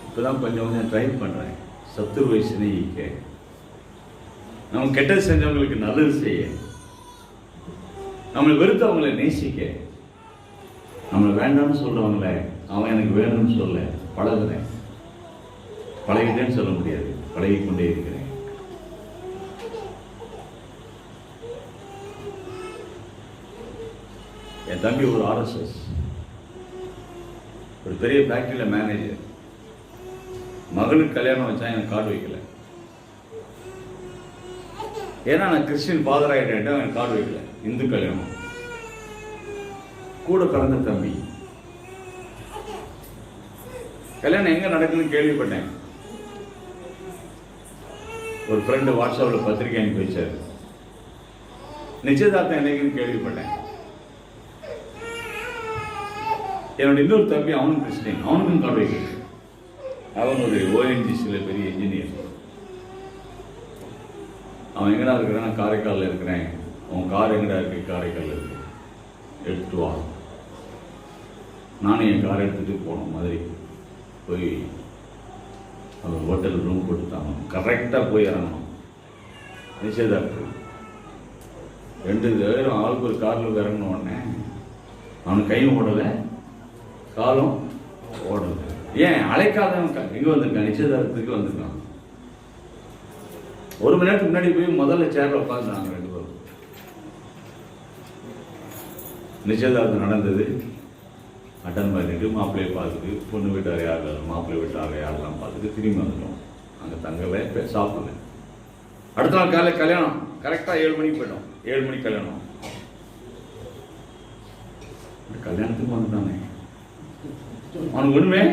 இப்பதான் கொஞ்சம் ட்ரை பண்றேன். சத்துருவை சிநேகிக்க, நம்ம கெட்டது செஞ்சவங்களுக்கு நல்லது செய்ய, நம்மளை வெறுத்தவங்களை நேசிக்க, நம்மளை வேண்டாம்னு சொல்றவங்கள அவன் எனக்கு வேணும்னு சொல்ல பழகுறேன். பழகிட்டேன்னு சொல்ல முடியாது, பழகி கொண்டே இருக்கிறேன். என் தம்பி ஒரு RSS, ஒரு பெரிய ஃபேக்டரியில் மேனேஜர். மகளுக்கு கல்யாணம் வச்சா எனக்கு கார்டு வைக்கல. ஏன்னா நான் கிறிஸ்டின் ஃபாதர் ஆகிட்டேன், எனக்கு கார்டு வைக்கல. இந்து கல்யாணம். கூட பிறந்த தம்பி கல்யாணம் எங்க நடக்குதுன்னு கேள்விப்பட்டேன். ஒரு ஃப்ரெண்டு வாட்ஸ்அப்பில் பத்திரிக்கை அனுப்பி வச்சாரு. நிச்சயதார்த்தம் என்னைக்குன்னு கேள்விப்பட்டேன். என்னோட இன்னொரு தம்பி, அவனும் கிறிஸ்டின், அவனுக்கும் கார்டு வைக்கல. அவன் ஒரு ONGCல பெரிய இன்ஜினியர். அவன் எங்கடா இருக்கிறான்? காரைக்காலில் இருக்கிறேன். அவன் கார் எங்கடா இருக்கு? காரைக்காலில் இருக்கு, எடுத்துட்டு வா. நானும் என் காரை எடுத்துட்டு போனோம் மதுரைக்கு. போய் அவன் ஹோட்டல் ரூம் கொடுத்தாங்க. கரெக்டாக போய் இறங்கணும். நிச்சயதார்த்தம் 2 பேரும் ஆளுக்கு ஒரு காரில் இறங்கின உடனே அவனுக்கு கையும் ஓடலை, காலம் ஓடலை. ஏன்? அழைக்காதவன் எங்கே வந்திருக்கான்? நிச்சயதார்த்தத்துக்கு வந்திருக்கான். 1 மணி நேரத்துக்கு முன்னாடி போய் முதல்ல சேர்ல உட்காந்துட்டாங்க 2 பேரும். நிச்சயதார்த்தம் நடந்தது. அட்டன் பண்ணிட்டு மாப்பிள்ளையை பார்த்துட்டு, பொண்ணு வீட்டார் யாரெல்லாம், மாப்பிள்ளை வீட்டார் யாரெல்லாம் பார்த்துட்டு திரும்பி வந்துட்டோம். அங்கே தங்கவே சாப்பிடல. அடுத்த நாள் காலையில் கல்யாணம். கரெக்டாக 7 மணிக்கு போயிட்டோம். 7 மணிக்கு கல்யாணம். கல்யாணத்துக்கு வந்துட்டானே, அவனுக்கு ஒண்ணுமே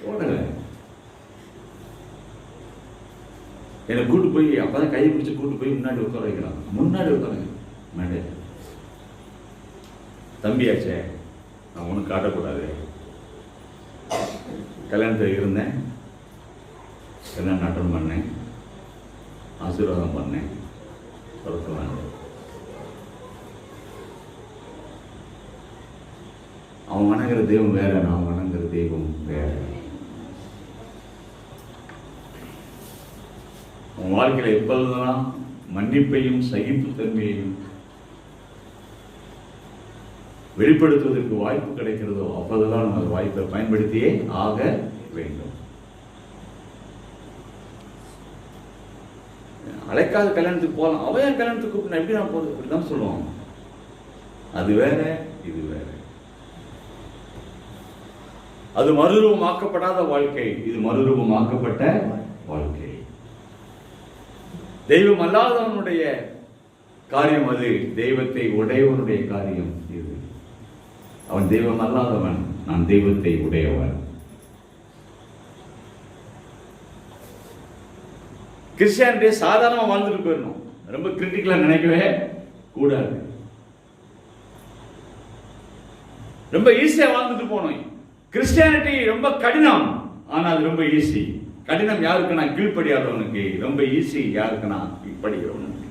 ஓடல. என்னை கூட்டு போய் அப்பதான் கையை பிடிச்சி கூட்டு போய் முன்னாடி உட்கார வைக்கிறான். முன்னாடி உட்காருங்க மேடை. தம்பியாச்சே, நான் ஒன்றும் காட்டக்கூடாது. கல்யாணத்தில் இருந்தேன், கல்யாணம் அட்டன் பண்ணேன், ஆசீர்வாதம் பண்ணேன், சொல்லுவாங்க. அவன் வணங்குற தெய்வம் வேற, நான் வணங்குற தெய்வம் வேற. உன் வாழ்க்கையில எப்பொழுதுதான் மன்னிப்பையும் சகிப்புத்தன்மையையும் வெளிப்படுத்துவதற்கு வாய்ப்பு கிடைக்கிறதோ அப்போதெல்லாம் நம்ம அந்த வாய்ப்பை பயன்படுத்தியே ஆக வேண்டும். அழைக்காத கல்யாணத்துக்கு போகலாம், அவன் கல்யாணத்துக்கு கூப்பிட்டு எப்படி நான் போறது, இப்படிதான் சொல்லுவாங்க. அது வேற, இது வேற. அது மறுரூபமாக்கப்படாத வாழ்க்கை, இது மறுரூபமாக்கப்பட்ட வாழ்க்கை. தெய்வம் அல்லாதவனுடைய காரியம் அது, தெய்வத்தை உடையவனுடைய காரியம் இது. அவன் தெய்வம் அல்லாதவன், நான் தெய்வத்தை உடையவன். கிறிஸ்டியானிட்டி சாதாரணமா வாழ்ந்துட்டு போயிடணும், ரொம்ப கிரிட்டிக்கலா நினைக்கவே கூடாது. ரொம்ப ஈஸியா வாழ்ந்துட்டு போனோம். கிறிஸ்டியானிட்டி ரொம்ப கடினம், ஆனா அது ரொம்ப ஈஸி. கடினம் யாருக்குன்னா கீழ்ப்படியாதவனுக்கு, ரொம்ப ஈஸி யாருக்குன்னா கீழ்ப்படுகிறவனுக்கு.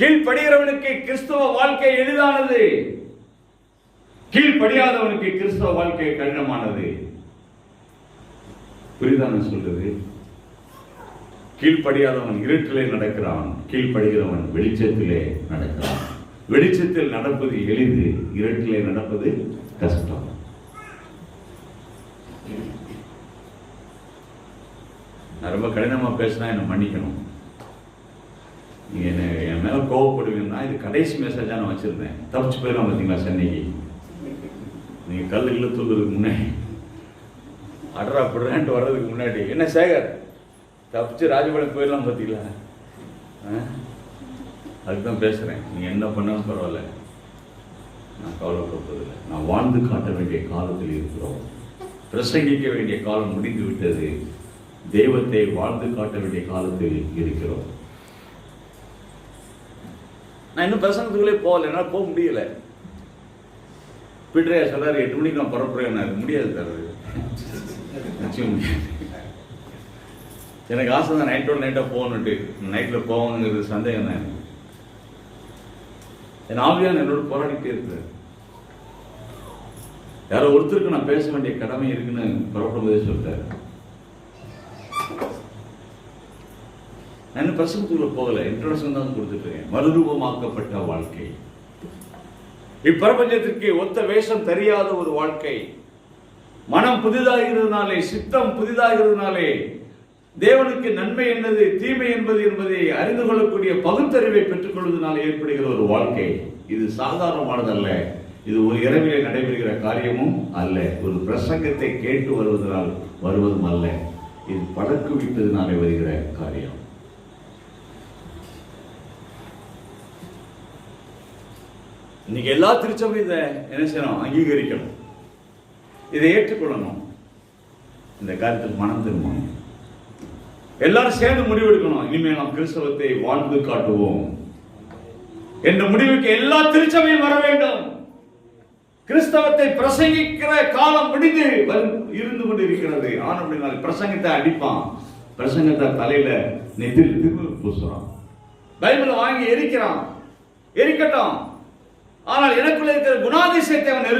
கீழ்ப்படுகிறவனுக்கு கிறிஸ்தவ வாழ்க்கை எளிதானது, கீழ்ப்படியாதவனுக்கு கிறிஸ்தவ வாழ்க்கை கடினமானது. புரியுதான சொல்றது? கீழ்ப்படியாதவன் இருட்டிலே நடக்கிறான், கீழ்ப்படுகிறவன் வெளிச்சத்திலே நடக்கிறான். வெளிச்சத்தில் நடப்பது எளிது, இருட்டிலே நடப்பது கஷ்டம். நான் ரொம்ப கடினமா பேசினா என்ன மன்னிக்கணும். நீங்க என்ன என் மேல கோவப்படுவீங்கன்னா, இது கடைசி மெசேஜா நான் வச்சிருந்தேன். தப்பிச்சு போயிடலாம் பார்த்தீங்களா சென்னைக்கு. நீங்க கல்லுக்குள்ள தூக்குறதுக்கு முன்னாடி அடரா படுறான்ட்டு வர்றதுக்கு முன்னாடி, என்ன சேகர் தப்பிச்சு ராஜபாளையம் போயிடலாம் பார்த்தீங்களா? அதுதான் பேசுறேன். நீ என்ன பண்ணாலும் பரவாயில்ல, நான் கவலைப்படுவதில்லை. நான் வாழ்ந்து காட்ட வேண்டிய காலத்தில் இருக்கிறோம். பிரசங்கிக்க வேண்டிய காலம் முடிந்து விட்டது. தெய்வத்தை வாழ்ந்து காட்ட வேண்டிய காலத்தில் இருக்கிறோம். நான் இன்னும் பிரசங்கத்துக்குள்ளே போகல, என்னால் போக முடியல. பீட்டரையா சொல்றாரு 8 மணிக்கு நான் புறப்படுறேன். முடியாது தர்றது, நிச்சயம் முடியாது. எனக்கு ஆசை தான் நைட்டா போகணுன்ட்டு. நைட்டில் போகணுங்கிறது சந்தேகம் தான். என் ஆவியான என்னோட போராடிட்டே இருக்கிறார். யாரோ ஒருத்தருக்கு நான் பேச வேண்டிய கடமை இருக்குன்னு புறப்படும் போதே சொல்லிட்டாரு. நான் இன்னும் பிரசங்கத்துக்குள்ள போகல, இன்ட்ரோடக்ஷன் தான் கொடுத்துட்டு இருக்கேன். மறுரூபமாக்கப்பட்ட வாழ்க்கை, இப்பிரபஞ்சத்திற்கு ஒத்த வேஷம் தெரியாத ஒரு வாழ்க்கை. மனம் புதிதாகிறதுனாலே, சித்தம் புதிதாகிறதுனாலே, தேவனுக்கு நன்மை என்னது தீமை என்பதை அறிந்து கொள்ளக்கூடிய பகுத்தறிவை பெற்றுக் கொள்வதனால் ஏற்படுகிற ஒரு வாழ்க்கை. இது சாதாரணமானதல்ல. இது ஒரு இரவிலே நடைபெறுகிற காரியமும் அல்ல. ஒரு பிரசங்கத்தை கேட்டு வருவதும் அல்ல. இது பழக்குவிப்பதனாலே வருகிற காரியம். இன்னைக்கு எல்லா திருச்சபையும் இதை என்ன செய்யணும்? அங்கீகரிக்கணும், இதை ஏற்றுக்கொள்ளணும். இந்த காரியத்தில் மனம் திரும்பணும். எல்லாரும் சேர்ந்து முடிவெடுக்கணும். இனிமேல் நாம் கிறிஸ்தவத்தை வாழ்ந்து காட்டுவோம் என்ற முடிவுக்கு எல்லா திருச்சபையும் வர வேண்டும். கிறிஸ்தவத்தை பிரசங்கிக்கிற காலம் முடிந்து இருந்து கொண்டிருக்கிறது. ஆனால் பிரசங்கத்தை அடிப்பான், பிரசங்கத்தை தலையில நெத்தியில் திரும்ப பூசுறான், பைபிளை வாங்கி எரிக்கிறான். எரிக்கட்டும், ஆனால் எனக்குள்ள இருக்கிற குணாதிசயத்தை அவன்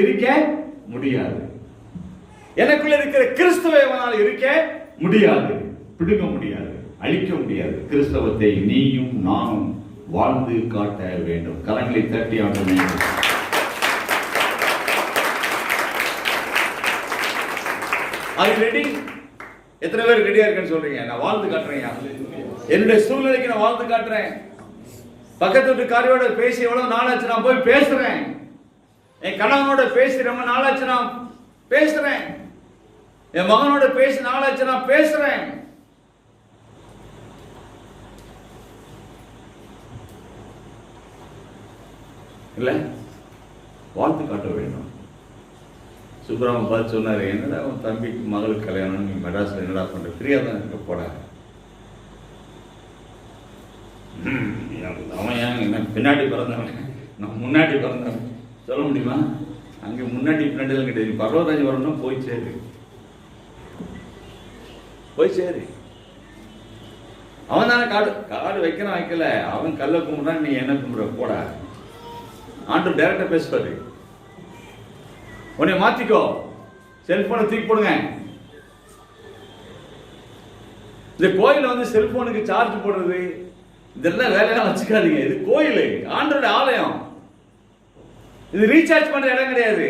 எரிக்க முடியாது. எனக்குள்ள இருக்கிற கிறிஸ்தவை அவனால் இருக்க முடியாது, பிடுங்க முடியாது, அழிக்க முடியாது. கிறிஸ்தவத்தை நீயும் நானும் வாழ்ந்து காட்ட வேண்டும். கரங்களை தட்டி ஆட வேண்டும். ரெடி? எத்தனை பேர் ரெடியா இருக்குன்னு சொல்றீங்க? நான் வாழ்ந்து காட்டுறேன், என்னுடைய சூழ்நிலைக்கு நான் வாழ்ந்து காட்டுறேன். பக்கத்து வீட்டுக்காரியோட பேசி எவ்வளவு நாளாச்சு நான் போய் பேசுறேன். என் கணவனோட பேசி ரொம்ப நாளாச்சு நான் பேசுறேன். என் மகனோட பேசி நாளாச்சு நான் பேசுறேன். இல்ல, வாழ்த்து காட்ட வேண்டும். சுப்ராம பார்த்து சொன்னாரு, என்னடா உன் தம்பிக்கு மகளுக்கு கல்யாணம், நீ மெட்ராஸ்ல என்னடா பண்ற, ஃப்ரீயா தான் இருக்க போட. அவன் என்ன பின்னாடி பிறந்தவன், நான் முன்னாடி பிறந்தவன் சொல்ல முடியுமா? அங்கே முன்னாடி பின்னாடி எல்லாம் கிடையாது. பர்வராஜ் வரணும், போய் சேரு, போய் சேரு. அவன் தானே காடு வைக்கிறான், வைக்கல. அவன் கல்ல கும்பிட்றான், நீ என்ன கும்பிட்ற போட. ஆண்டு டைரக்டா பேசுவாரு. உன்னை மாத்திக்கோ, செல்போனை தூக்கி போடுங்க. இந்த கோயில வந்து செல்போனுக்கு சார்ஜ் போடுறது இதெல்லாம் வேலையெல்லாம் வச்சுக்காதீங்க. இது கோயில், ஆண்டவருடைய ஆலயம். இது ரீசார்ஜ் பண்ற இடம் கிடையாது.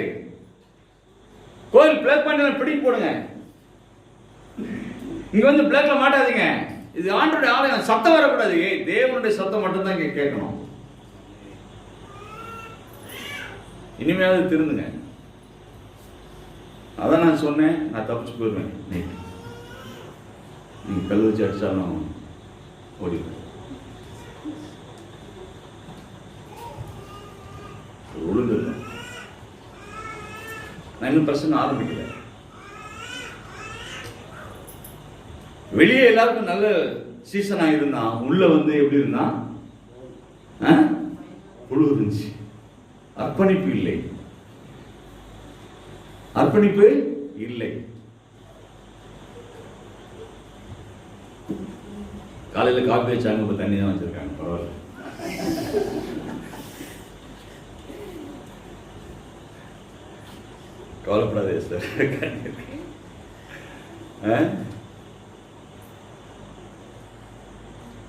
கோயில் பிளக் பண்ணி பிடிக்க போடுங்க. இங்க வந்து பிளக்ல மாட்டாதீங்க. இது ஆண்டவருடைய ஆலயம். சத்தம் வரக்கூடாது. தேவனுடைய சத்தம் மட்டும்தான் இங்க கேட்கணும். இனிமையாவது திருந்துங்க. அதான் நான் சொன்னேன், நான் தப்பிச்சு போயிடுவேன். நைட்டு நீங்க கல் வச்சு அடிச்சாலும் ஓடிடுவேன். ஒழுங்கு நான் இன்னும் பிரச்சனை ஆரம்பிக்கல. வெளியே எல்லாருக்கும் நல்ல சீசனா இருந்தா, உள்ள வந்து எப்படி இருந்தா புழு இருந்துச்சு. அர்ப்பணிப்பு இல்லை, அர்ப்பணிப்பு இல்லை. காலையில் காப்பி வச்சாங்க, இப்போ தண்ணி தான் வச்சிருக்காங்க. பரவாயில்ல. கவலைப்படாதே சார்.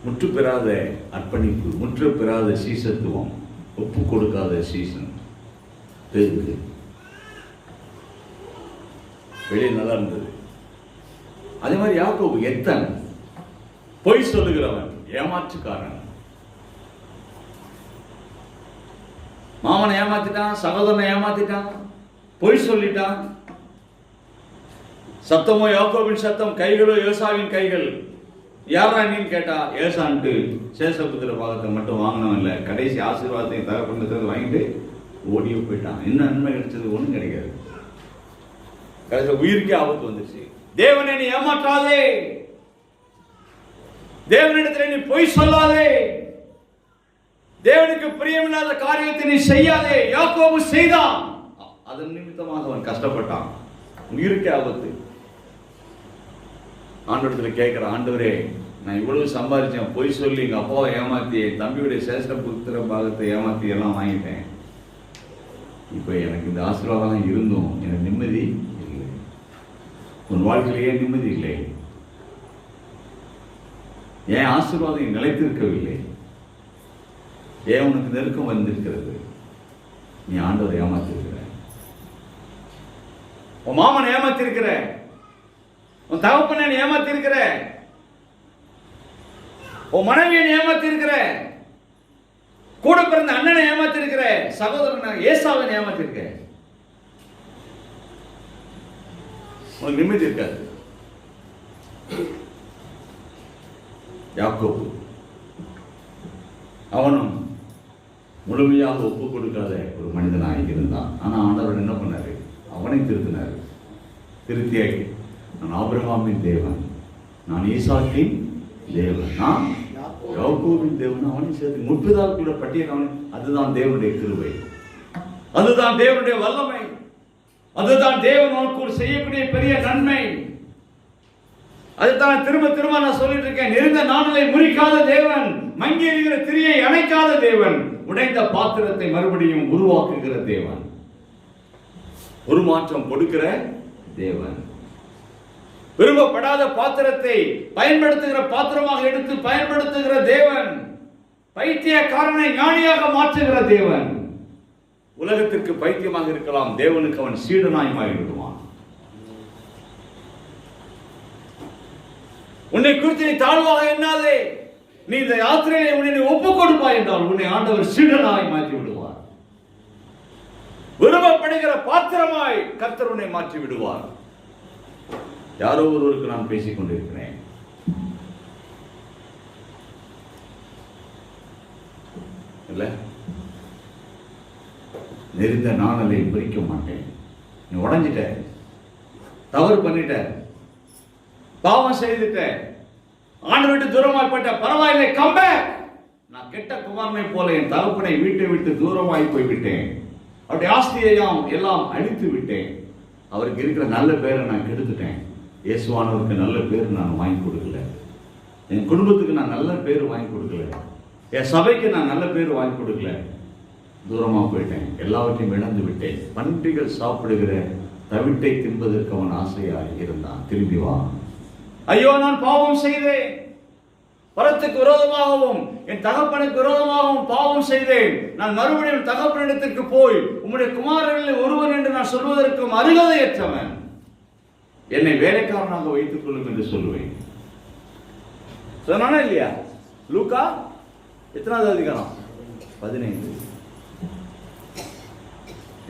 முற்று பெறாத அர்ப்பணிப்பு, முற்று பெறாத சீசத்துவம், ஒப்பு கொடுக்காத சீசன் தெரியுது. வெளியே நல்லா இருந்தது. அதே மாதிரி யாக்கோபு எத்தன், பொய் சொல்லுகிறவன், ஏமாற்றுக்காரன். மாமனை ஏமாத்திட்டான், சகோதரனை ஏமாத்திட்டான், பொய் சொல்லிட்டான். சத்தமோ யாக்கோபின் சத்தம், கைகளோ ஏசாவின் கைகள். யாரா நீன்னு கேட்டா ஏசான்ட்டு சேஷபுத்திர பாகத்தை மட்டும் வாங்கினவன் இல்லை, கடைசி ஆசீர்வாதத்தையும் தகப்பனத்தை வாங்கிட்டு ஓடியே போயிட்டான். இன்னும் நன்மை கிடைச்சது ஒன்றும் கிடைக்காது. கடைசியில் உயிருக்கே ஆபத்து வந்துச்சு. தேவனை நீ ஏமாற்றாதே, தேவனிடத்தில் நீ பொய் சொல்லாதே, தேவனுக்கு பிரியமில்லாத காரியத்தை நீ செய்யாதே. யாக்கோபு செய்தான். அதன் நிமித்தமாக அவன் கஷ்டப்பட்டான். உயிருக்கே ஆபத்து. ஆண்டவரத்தில் கேட்கிற, ஆண்டவரே நான் இவ்வளவு சம்பாதிச்சேன், பொய் சொல்லி எங்க அப்பாவை ஏமாத்தி, தம்பியுடைய சேஷ்ட புத்திர பாகத்தை ஏமாத்தி எல்லாம் வாங்கிட்டேன். இப்ப எனக்கு இந்த ஆசீர்வாதம் இருந்தும் எனக்கு நிம்மதி இல்லை. உன் வாழ்க்கையிலேயே நிம்மதி இல்லை. ஏன் ஆசீர்வாதம் நிலைத்திருக்கவில்லை? ஏன் உனக்கு நெருக்கம் வந்திருக்கிறது? நீ ஆண்டவரை ஏமாத்திருக்கிற, உன் மாமனை ஏமாத்திருக்கிற, உன் தகப்பனை ஏமாத்திருக்கிற, உன் மனைவியை ஏமாத்திருக்கிற, கூட பிறந்த அண்ணனை ஏமாத்திருக்கிற, சகோதரன் ஏசாவை ஏமாத்திருக்க. உனக்கு நிம்மதி இருக்காது. யாக்கோபு அவனும் முழுமையாக ஒப்பு கொடுக்காத ஒரு மனிதனாக இருந்தான். ஆனா ஆண்டவர் என்ன பண்ணாரு? அவனை திருத்தினாரு. திருத்தியாகி, நான் ஆபிரகாமின் தேவன், நான் ஈசாக்கின் தேவன், நான் யாக்கோபின் தேவன், அவனை சேர்த்து முற்பிதாக்களோட பட்டியல் அவன். அதுதான் தேவனுடைய கிருபை, அதுதான் தேவனுடைய வல்லமை, அதுதான் தேவன் உனக்கு செய்யக்கூடிய பெரிய நன்மை. அதுதான் திரும்ப திரும்ப நான் சொல்லிட்டு இருக்கேன். நெருங்க நாணலை முறிக்காத தேவன், மங்கி எறிகிற திரியை அணைக்காத தேவன், உடைந்த பாத்திரத்தை மறுபடியும் உருவாக்குகிற தேவன், உருமாற்றம் கொடுக்கிற தேவன், விரும்பப்படாத பாத்திரத்தை பயன்படுத்துகிற பாத்திரமாக எடுத்து பயன்படுத்துகிற தேவன், பைத்தியக்காரனை ஞானியாக மாற்றுகிற தேவன். உலகத்திற்கு பைத்தியமாக இருக்கலாம், தேவனுக்கு அவன் சீடனாய் மாறிவிடுவான். உன்னை குறித்து நீ தாழ்வாக எண்ணாதே. நீ இந்த யாத்திரையை உன்னை ஒப்பு கொடுப்பாய் என்றால் உன்னை ஆண்டவர் சீடனாய் மாற்றி விடுவார். விரும்பப்படுகிற பாத்திரமாய் கர்த்தர் உன்னை மாற்றி விடுவார். யாரோ ஒருவருக்கு நான் பேசிக் கொண்டிருக்கிறேன். இல்ல, நெருந்த நாணலை பிரிக்க மாட்டேன். நீ உடைஞ்சிட்ட, தவறு பண்ணிட்ட, பாவம் செய்துட்ட, ஆண்டு விட்டு தூரமாய் போட்ட, பரவாயில்லை, கம் பேக். நான் கெட்ட குமாரனை போல என் தகப்பனை வீட்டை விட்டு தூரமாய் போய்விட்டேன். அவருடைய ஆஸ்தியையும் எல்லாம் அழித்து விட்டேன். அவருக்கு இருக்கிற நல்ல பேரை நான் கெடுத்துட்டேன். இயேசுவானவருக்கு நல்ல பேர் நான் வாங்கி கொடுக்கல. என் குடும்பத்துக்கு நான் நல்ல பேர் வாங்கி கொடுக்கல. என் சபைக்கு நான் நல்ல பேர் வாங்கி கொடுக்கல. தூரமா போயிட்டேன், எல்லாவற்றையும் இழந்து விட்டேன். பன்றிகள் சாப்பிடுகிற தவிட்டை தின்பதற்கு அவன் ஆசையாக இருந்தான். திரும்பி வா, ஐயோ நான் பாவம் செய்தேன், பரத்துக்கு விரோதமாகவும் என் தகப்பனுக்கு விரோதமாகவும் பாவம் செய்தேன். நான் மறுபடியும் தகப்பனிடத்திற்கு போய் உம்முடைய குமாரர்களில் ஒருவன் என்று நான் சொல்வதற்கும் அருகதையற்றவன். என்னை வேலைக்காரனாக வைத்துக் கொள்ளும் என்று சொல்லுவேன். சொன்னானா இல்லையா? லூக்கா எத்தனாவது அதிகாரம்? 15.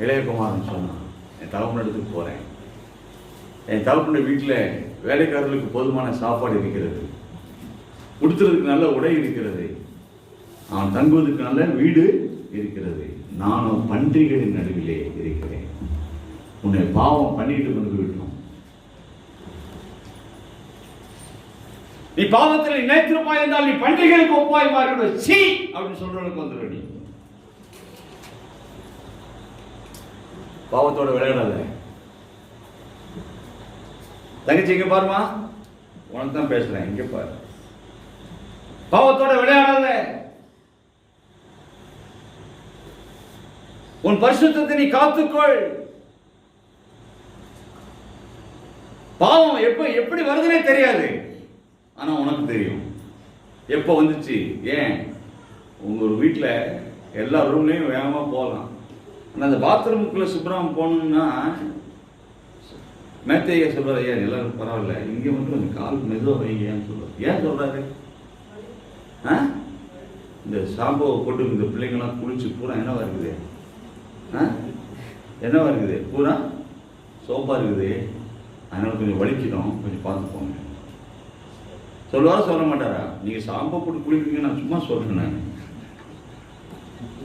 இளையகுமாரன் சொன்னான், என் தகப்பனிடத்துக்கு போறேன், என் தகப்பனுடைய வீட்டில் வேலைக்காரர்களுக்கு போதுமான சாப்பாடு இருக்கிறது, உடுத்துறதுக்கு நல்ல உடை இருக்கிறது, அவன் தங்குவதற்கு நல்ல வீடு இருக்கிறது, நானும் பன்றிகளின் நடுவிலே இருக்கிறேன். உன்னை பாவம் பண்ணிட்டு கொண்டு விட்டோம், நீ பாவத்தில் நினைத்திருப்பாய் என்றால் நீ பன்றிகளுக்கு ஒப்பாய் மாறிவிட சீ அப்படின்னு சொல்றவனுக்கு வந்துடும். நீ பாவத்தோட விளையாடாத. தங்கச்சி இங்க பாருமா, உனக்கு தான் பேசுறேன், இங்க பாரு. பாவத்தோட விளையாடாத. உன் பரிசுத்தத்தை நீ காத்துக்கொள். பாவம் எப்படி வருதுன்னே தெரியாது, ஆனா உனக்கு தெரியும் எப்ப வந்துச்சு. ஏன் உங்க ஒரு வீட்டுல எல்லா ரூம்லயும் வேகமா போகலாம், ஆனா அந்த பாத்ரூமுக்குள்ள சுப்ராம போகணும்னா மேத்தையா சொல்றாரு, ஏன் எல்லாரும் பரவாயில்ல, இங்க மட்டும் அந்த கால் மெதுவா வைங்கன்னு சொல்றாரு. ஏன் சொல்றாரு? இந்த ஷாம்புவை போட்டு இந்த பிள்ளைங்களாம் குளிச்சு பூரா என்னவா இருக்குது, என்னவா இருக்குது, பூரா சோப்பா இருக்குது, அதனால கொஞ்சம் வலிக்கணும், கொஞ்சம் பார்த்துக்கோங்க சொல்லுவாரா சொல்ல மாட்டாரா? நீங்க ஷாம்பு போட்டு குளிப்பீங்க, நான் சும்மா சொல்றேன்.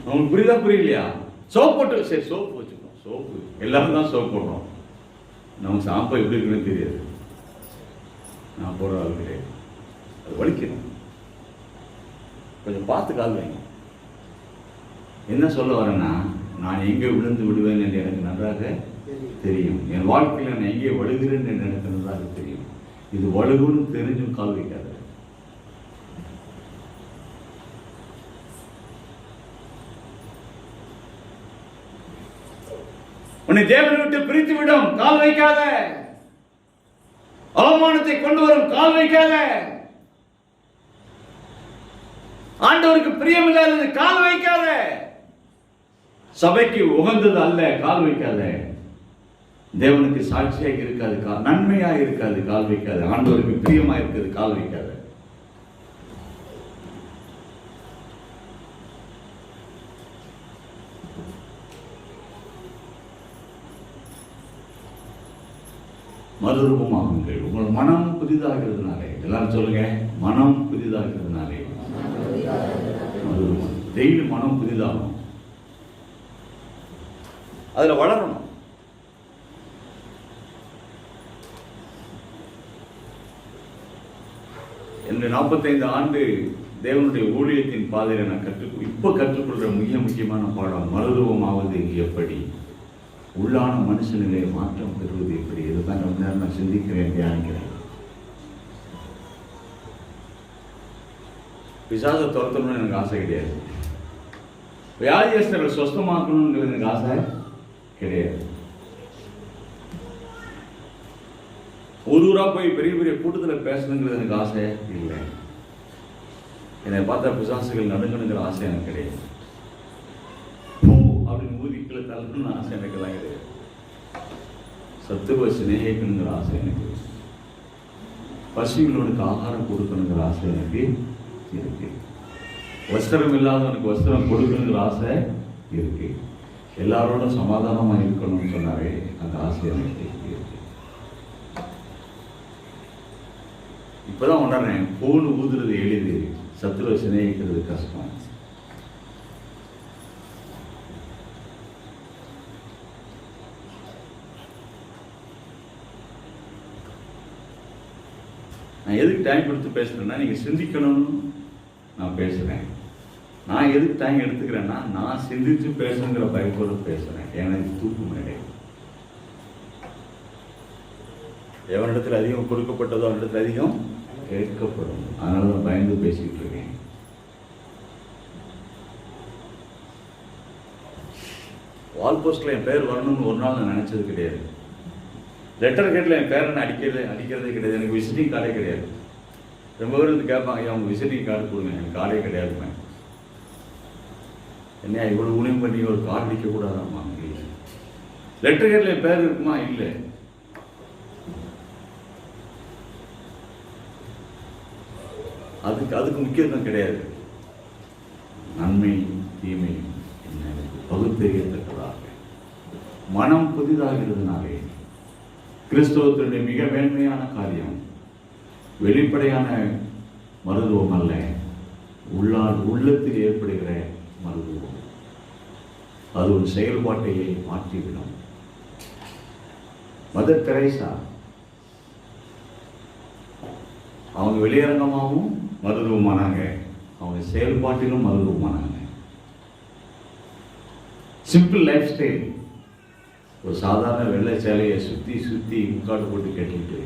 நான் உங்களுக்கு புரியுதா புரியலையா? சோப் போட்டு, சரி சோப்பு வச்சுக்கணும், சோப்பு எல்லாரும் தான் சோப் போடுறோம், நமக்கு ஷாம்பு எப்படி இருக்குன்னு தெரியாது. நான் போடுற ஆள் கிடையாது, அது வலிக்கணும், கொஞ்சம் பார்த்து கால் வைங்க. என்ன சொல்ல வரேன்னா, நான் எங்கே விழுந்து விடுவேன் என்று எனக்கு நன்றாக தெரியும், என் வாழ்க்கையில் நான் எங்கே வழுகிறேன் என்று எனக்கு நன்றாக தெரியும். இது வழுகுன்னு தெரிஞ்சும் கால் வைக்காத. உன்னை தேவனை விட்டு பிரித்து விடும், கால் வைக்காத. அவமானத்தை கொண்டு வரும், கால் வைக்காத. ஆண்டவருக்கு பிரியமில்லாதது, கால் வைக்காத. சபைக்கு உகந்தது அல்ல, கால் வைக்காத. தேவனுக்கு சாட்சியாக இருக்காது, நன்மையா இருக்காது, கால் வைக்காது. ஆண்டவருக்கு பிரியமா இருக்கிறது, கால் வைக்காத. மறுரூபமாகுங்கள், உங்கள் மனம் புதிதாகிறதுனாலே. எல்லாரும் சொல்லுங்க, மனம் புதிதாகிறதுனாலே. டெய்லி மனம் புதிதாகும், அதுல வளரணும். என்னுடைய 45 ஆண்டு தேவனுடைய ஊழியத்தின் பாதையில நான் கற்றுக்கொள்ற மிக முக்கியமான பாடம், மறுரூபமாவது எப்படி, உள்ளான மனுஷனிலே மாற்றம் பெறுவது எப்படி. இதுதான் ரொம்ப நேரம் நான் சிந்திக்கிறேன், தியானிக்கிறேன். பிசாசை துரத்தணும்னு எனக்கு ஆசை கிடையாது, வியாதியஸ்தர்களை சொஸ்தமாக்கணுங்கிறது எனக்கு ஆசை கிடையாது. ஒரு ஊரா போய் பெரிய பெரிய கூட்டத்தில் பேசணுங்கிறது எனக்கு ஆசை இல்லை. என்னை பார்த்தா பிசாசுகள் நடுங்கணுங்கிற ஆசை எனக்கு கிடையாது. அப்படின்னு ஊதிக்கல தள்ளணும்னு ஆசை எனக்கெல்லாம் கிடையாது. சத்துவ சிநேகிக்கணுங்கிற ஆசை எனக்கு, பசிகளோனுக்கு ஆகாரம் கொடுக்கணுங்கிற ஆசை எனக்கு இருக்கு, வஸ்திரம் இல்லாதவனுக்கு வஸ்திரம் கொடுக்கணுங்கிற ஆசை இருக்கு, எல்லாரோட சமாதானமா இருக்கணும்னு சொன்னாவே அந்த ஆசை எனக்கு இருக்கு. இப்பதான் உணர்றேன், போன் ஊதுறது எளிது, சத்துருவை சிநேகிக்கிறது கஷ்டம். நான் எதுக்கு டைம் கொடுத்து பேசுறேன்னா, நீங்க சிந்திக்கணும்னு நான் பேசுறேன். நான் எதுக்கு டைம் எடுத்துக்கிறேன்னா, நான் சிந்திச்சு பேசுங்கிற பயப்போடு பேசுறேன். எனக்கு தூக்கம் கிடையாது. எவனிடத்தில் அதிகம் கொடுக்கப்பட்டதோ அவனிடத்தில் அதிகம் கேட்கப்படும். அதனாலதான் பயந்து பேசிட்டு இருக்கேன். வால் போஸ்ட்ல என் பேர் வரணும்னு ஒரு நாள் நான் நினைச்சது கிடையாது. லெட்டர் கேட்டில் என் பேரனை அடிக்கிறதே கிடையாது. எனக்கு விசிட்டிங் கார்டே கிடையாது. ரொம்ப பேர் வந்து கேட்பாங்க, ஐயா அவங்க விசிட்டிங் கார்டு கொடுங்க, எனக்கு கார்டே கிடையாதுமே. என்ன இவ்வளோ ஊழியம் பண்ணி ஒரு கார்டு அடிக்கக்கூடாதாம்மா? இல்லை. லெட்டர் கேட்டில் என் பேர் இருக்குமா? இல்லை. அதுக்கு முக்கியத்துவம் கிடையாது. நன்மை தீமை என்ன பகுத்தறியத்தக்கதாக மனம் புதிதாகிறதுனாலே கிறிஸ்தவத்தினுடைய மிக மேன்மையான காரியம் வெளிப்படையான மருத்துவம் அல்ல, உள்ளத்தில் ஏற்படுகிற மருத்துவம். அது ஒரு செயல்பாட்டையே மாற்றிவிடும். மதர் தெரேசா அவங்க வெளியரங்கமாகவும் மருத்துவமானாங்க, அவங்க செயல்பாட்டிலும் மருத்துவமானாங்க. Simple life style. ஒரு சாதாரண வெள்ளை சேலையை சுற்றி முக்காடு போட்டு கட்டிட்டு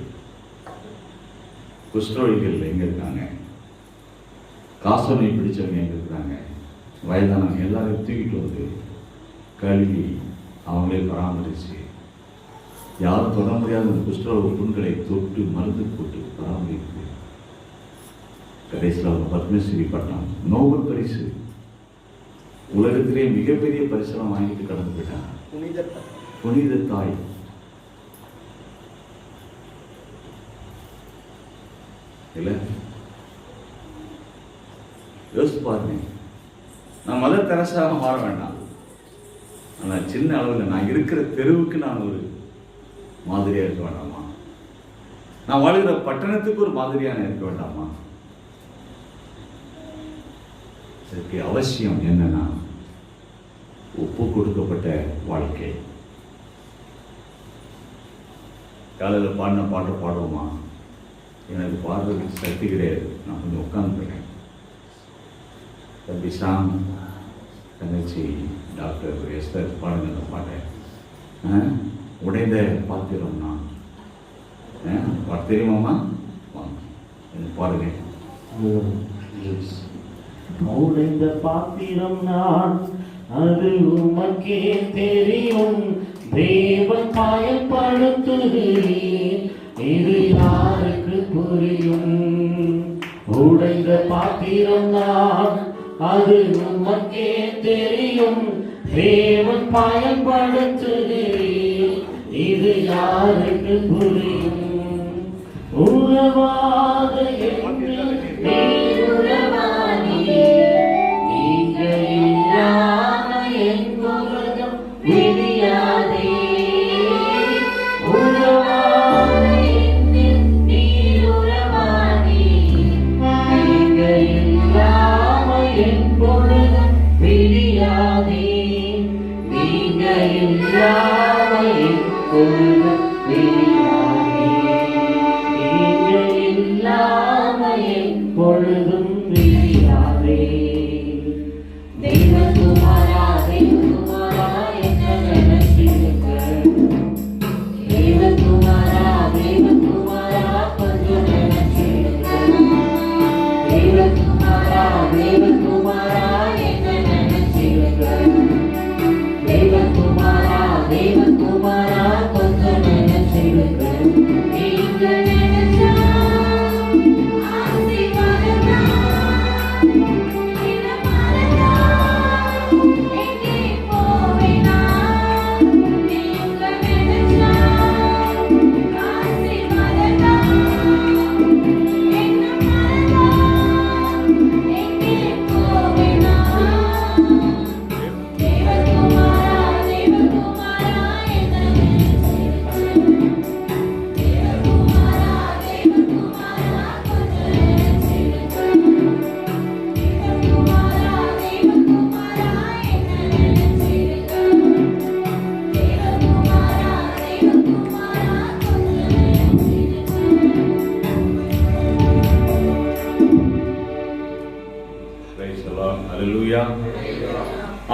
குஷ்டரோகிகள் எங்கே இருக்காங்க, காசனை பிடிச்சவங்க எங்கே இருக்கிறாங்க, வயதானவங்க எல்லாரும் தூக்கிட்டு வந்து கழுவி அவங்களே பராமரித்து யாரும் தொட முடியாத குஷ்டரோக புண்களை தொட்டு மருந்து போட்டு பராமரித்து கடைசியில் அவங்க பத்மஸ்ரீ பட்டம், நோபல் பரிசு, உலகத்திலே மிகப்பெரிய பரிசெல்லாம் வாங்கிட்டு கடந்து போயிட்டாங்க. புனித தாய். இல்லை யோசித்து பாருங்க. நான் மதர் தெரசாக மாற வேண்டாம், ஆனால் சின்ன அளவில் நான் இருக்கிற தெருவுக்கு நான் ஒரு மாதிரியாக இருக்க வேண்டாமா? நான் வாழ்கிற பட்டணத்துக்கு ஒரு மாதிரியான இருக்க வேண்டாமா? இதற்கு அவசியம் என்னன்னா ஒப்பு கொடுக்கப்பட்ட வாழ்க்கை. காலையில் பாடின பாட்டை பாடுவோமா? எனக்கு பாடுறதுக்கு சக்தி கிடையாது, நான் கொஞ்சம் உட்காந்துருக்கேன். தம்பி சாங், தங்கச்சி டாக்டர் எஸ்தர் பாடுங்க அந்த பாட்டை. உடைந்த பாத்திரம் நான் பாட்டு தெரியுமாம்மா? வாங்க எனக்கு பாடுங்க. உடைந்த பாத்திரம் நான், அது உமக்கே தெரியும். தேவன் பயன்படுத்துகிறேன், இது யாருக்கு புரியும்? உடைந்த பாத்திரம் நான், அது உமக்கே தெரியும். தேவன் பயன்படுத்துகிறேன், இது யாருக்கு புரியும்? உறவாத என்று பொழுதும் விரியாதே. தெய்வகுமாரா தெய்வகுமாரா என்ன நினைச்சிருக்க? தெய்வகுமாரா தெய்வகுமாரா கொஞ்சம் நினைச்சிருக்க. தெய்வகுமாரா தெய்வகுமாரா என்ன நினைச்சிருக்க? தெய்வகுமாரா தெய்வகுமாரா கொஞ்சம் நினைச்சிருக்க. நீங்க நினைச்சா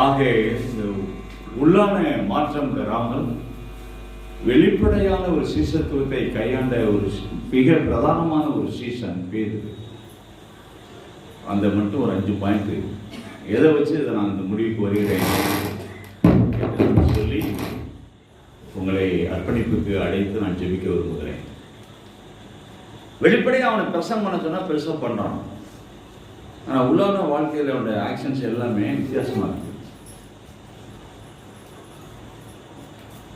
ஆக உள்ளான மாற்றம் பெறாமல் வெளிப்படையான ஒரு சீசத்துவத்தை கையாண்ட ஒரு மிக பிரதானமான ஒரு சீசன் பேர். அந்த மட்டும் ஒரு 5 பாயிண்ட் எதை வச்சு இதை நான் இந்த முடிவுக்கு வருகிறேன் சொல்லி உங்களை அர்ப்பணிப்புக்கு அழைத்து நான் ஜெபிக்க விரும்புகிறேன். வெளிப்படையாக அவனை பிரசங்கம் பண்ண சொன்னால் பெருசாக பண்ணுறான். ஆனால் உள்ளான வாழ்க்கையில் அவனுடைய ஆக்ஷன்ஸ் எல்லாமே வித்தியாசமாக இருக்கு.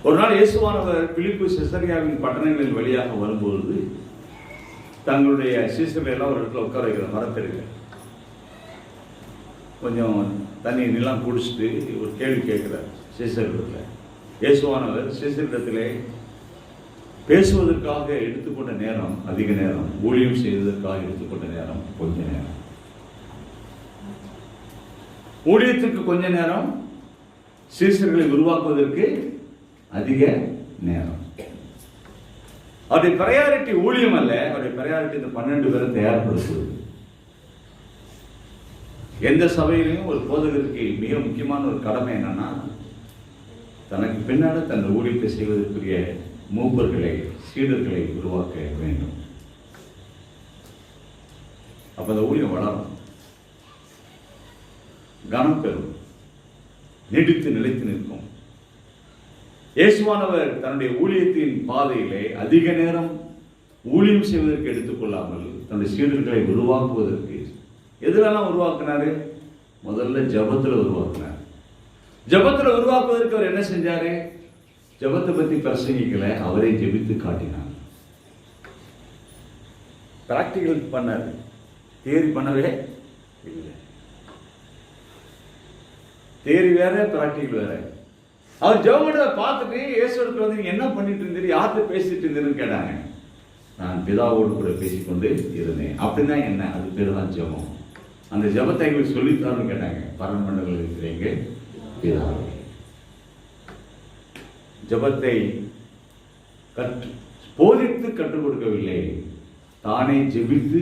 ஒரு நாள் இயேசுவானவர் பிலிப்பு செசரியாவின் பட்டணங்களின் வழியாக வரும்பொழுது தங்களுடைய சீசர்கள் எல்லாம் ஒரு இடத்துல உட்கார வைக்கிற மரத்திற்கு கொஞ்சம் தண்ணி எல்லாம் குடிச்சிட்டு ஒரு கேள்வி கேட்கிறார் சீசர்களிடத்தில். இயேசுவானவர் சீசரிடத்திலே பேசுவதற்காக எடுத்துக்கொண்ட நேரம் அதிக நேரம், ஊழியம் செய்வதற்காக எடுத்துக்கொண்ட நேரம் கொஞ்ச நேரம். ஊழியத்திற்கு கொஞ்ச நேரம், சீசர்களை உருவாக்குவதற்கு அதிக நேரம். அவருடைய பிரையாரிட்டி ஊழியம் அல்ல, அவருடைய பிரையாரிட்டி இந்த 12 பேரை தயார்படுத்துவது. எந்த சபையிலையும் ஒரு போதகருக்கு மிக முக்கியமான ஒரு கடமை என்னன்னா, தனக்கு பின்னாடி தன் ஊழியத்தை செய்வதற்குரிய மூப்பர்களை, சீடர்களை உருவாக்க வேண்டும். அப்ப அந்த ஊழியம் வளரும், கனம் பெறும், நீடித்து நிலைத்து நிற்கும். இயேசுவானவர் தன்னுடைய ஊழியத்தின் பாதையிலே அதிக நேரம் ஊழியம் செய்வதற்கு எடுத்துக்கொள்ளாமல் தன்னுடைய சீடர்களை உருவாக்குவதற்கு எதுலெல்லாம் உருவாக்குனாரு? முதல்ல ஜபத்துல உருவாக்குனார். ஜபத்துல உருவாக்குவதற்கு அவர் என்ன செஞ்சாரு? ஜபத்தை பத்தி பிரசங்கிக்கல, அவரை ஜெபித்து காட்டினார். பிராக்டிகல் பண்ணாரு, தியரி பண்ணவே இல்லை. தியரி வேற, பிராக்டிகல் வேற. அவர் ஜெபத்தை பார்த்துட்டு இயேசுவுக்கு வந்து நீங்க என்ன பண்ணிட்டு இருந்தீங்க, யார்கிட்ட பேசிட்டு இருந்தீங்கன்னு கேட்டாங்க. நான் பிதாவோடு கூட பேசிக்கொண்டு இருந்தேன். அப்படின்னா என்ன? அது பேர் தான் ஜெபம். அந்த ஜெபத்தை எங்களுக்கு சொல்லித்தாருன்னு கேட்டாங்க. பரமண்டலத்தில் இருக்கிறீங்க பிதாவே. ஜெபத்தை போதித்து கற்றுக் கொடுக்கவில்லை, தானே ஜெபித்து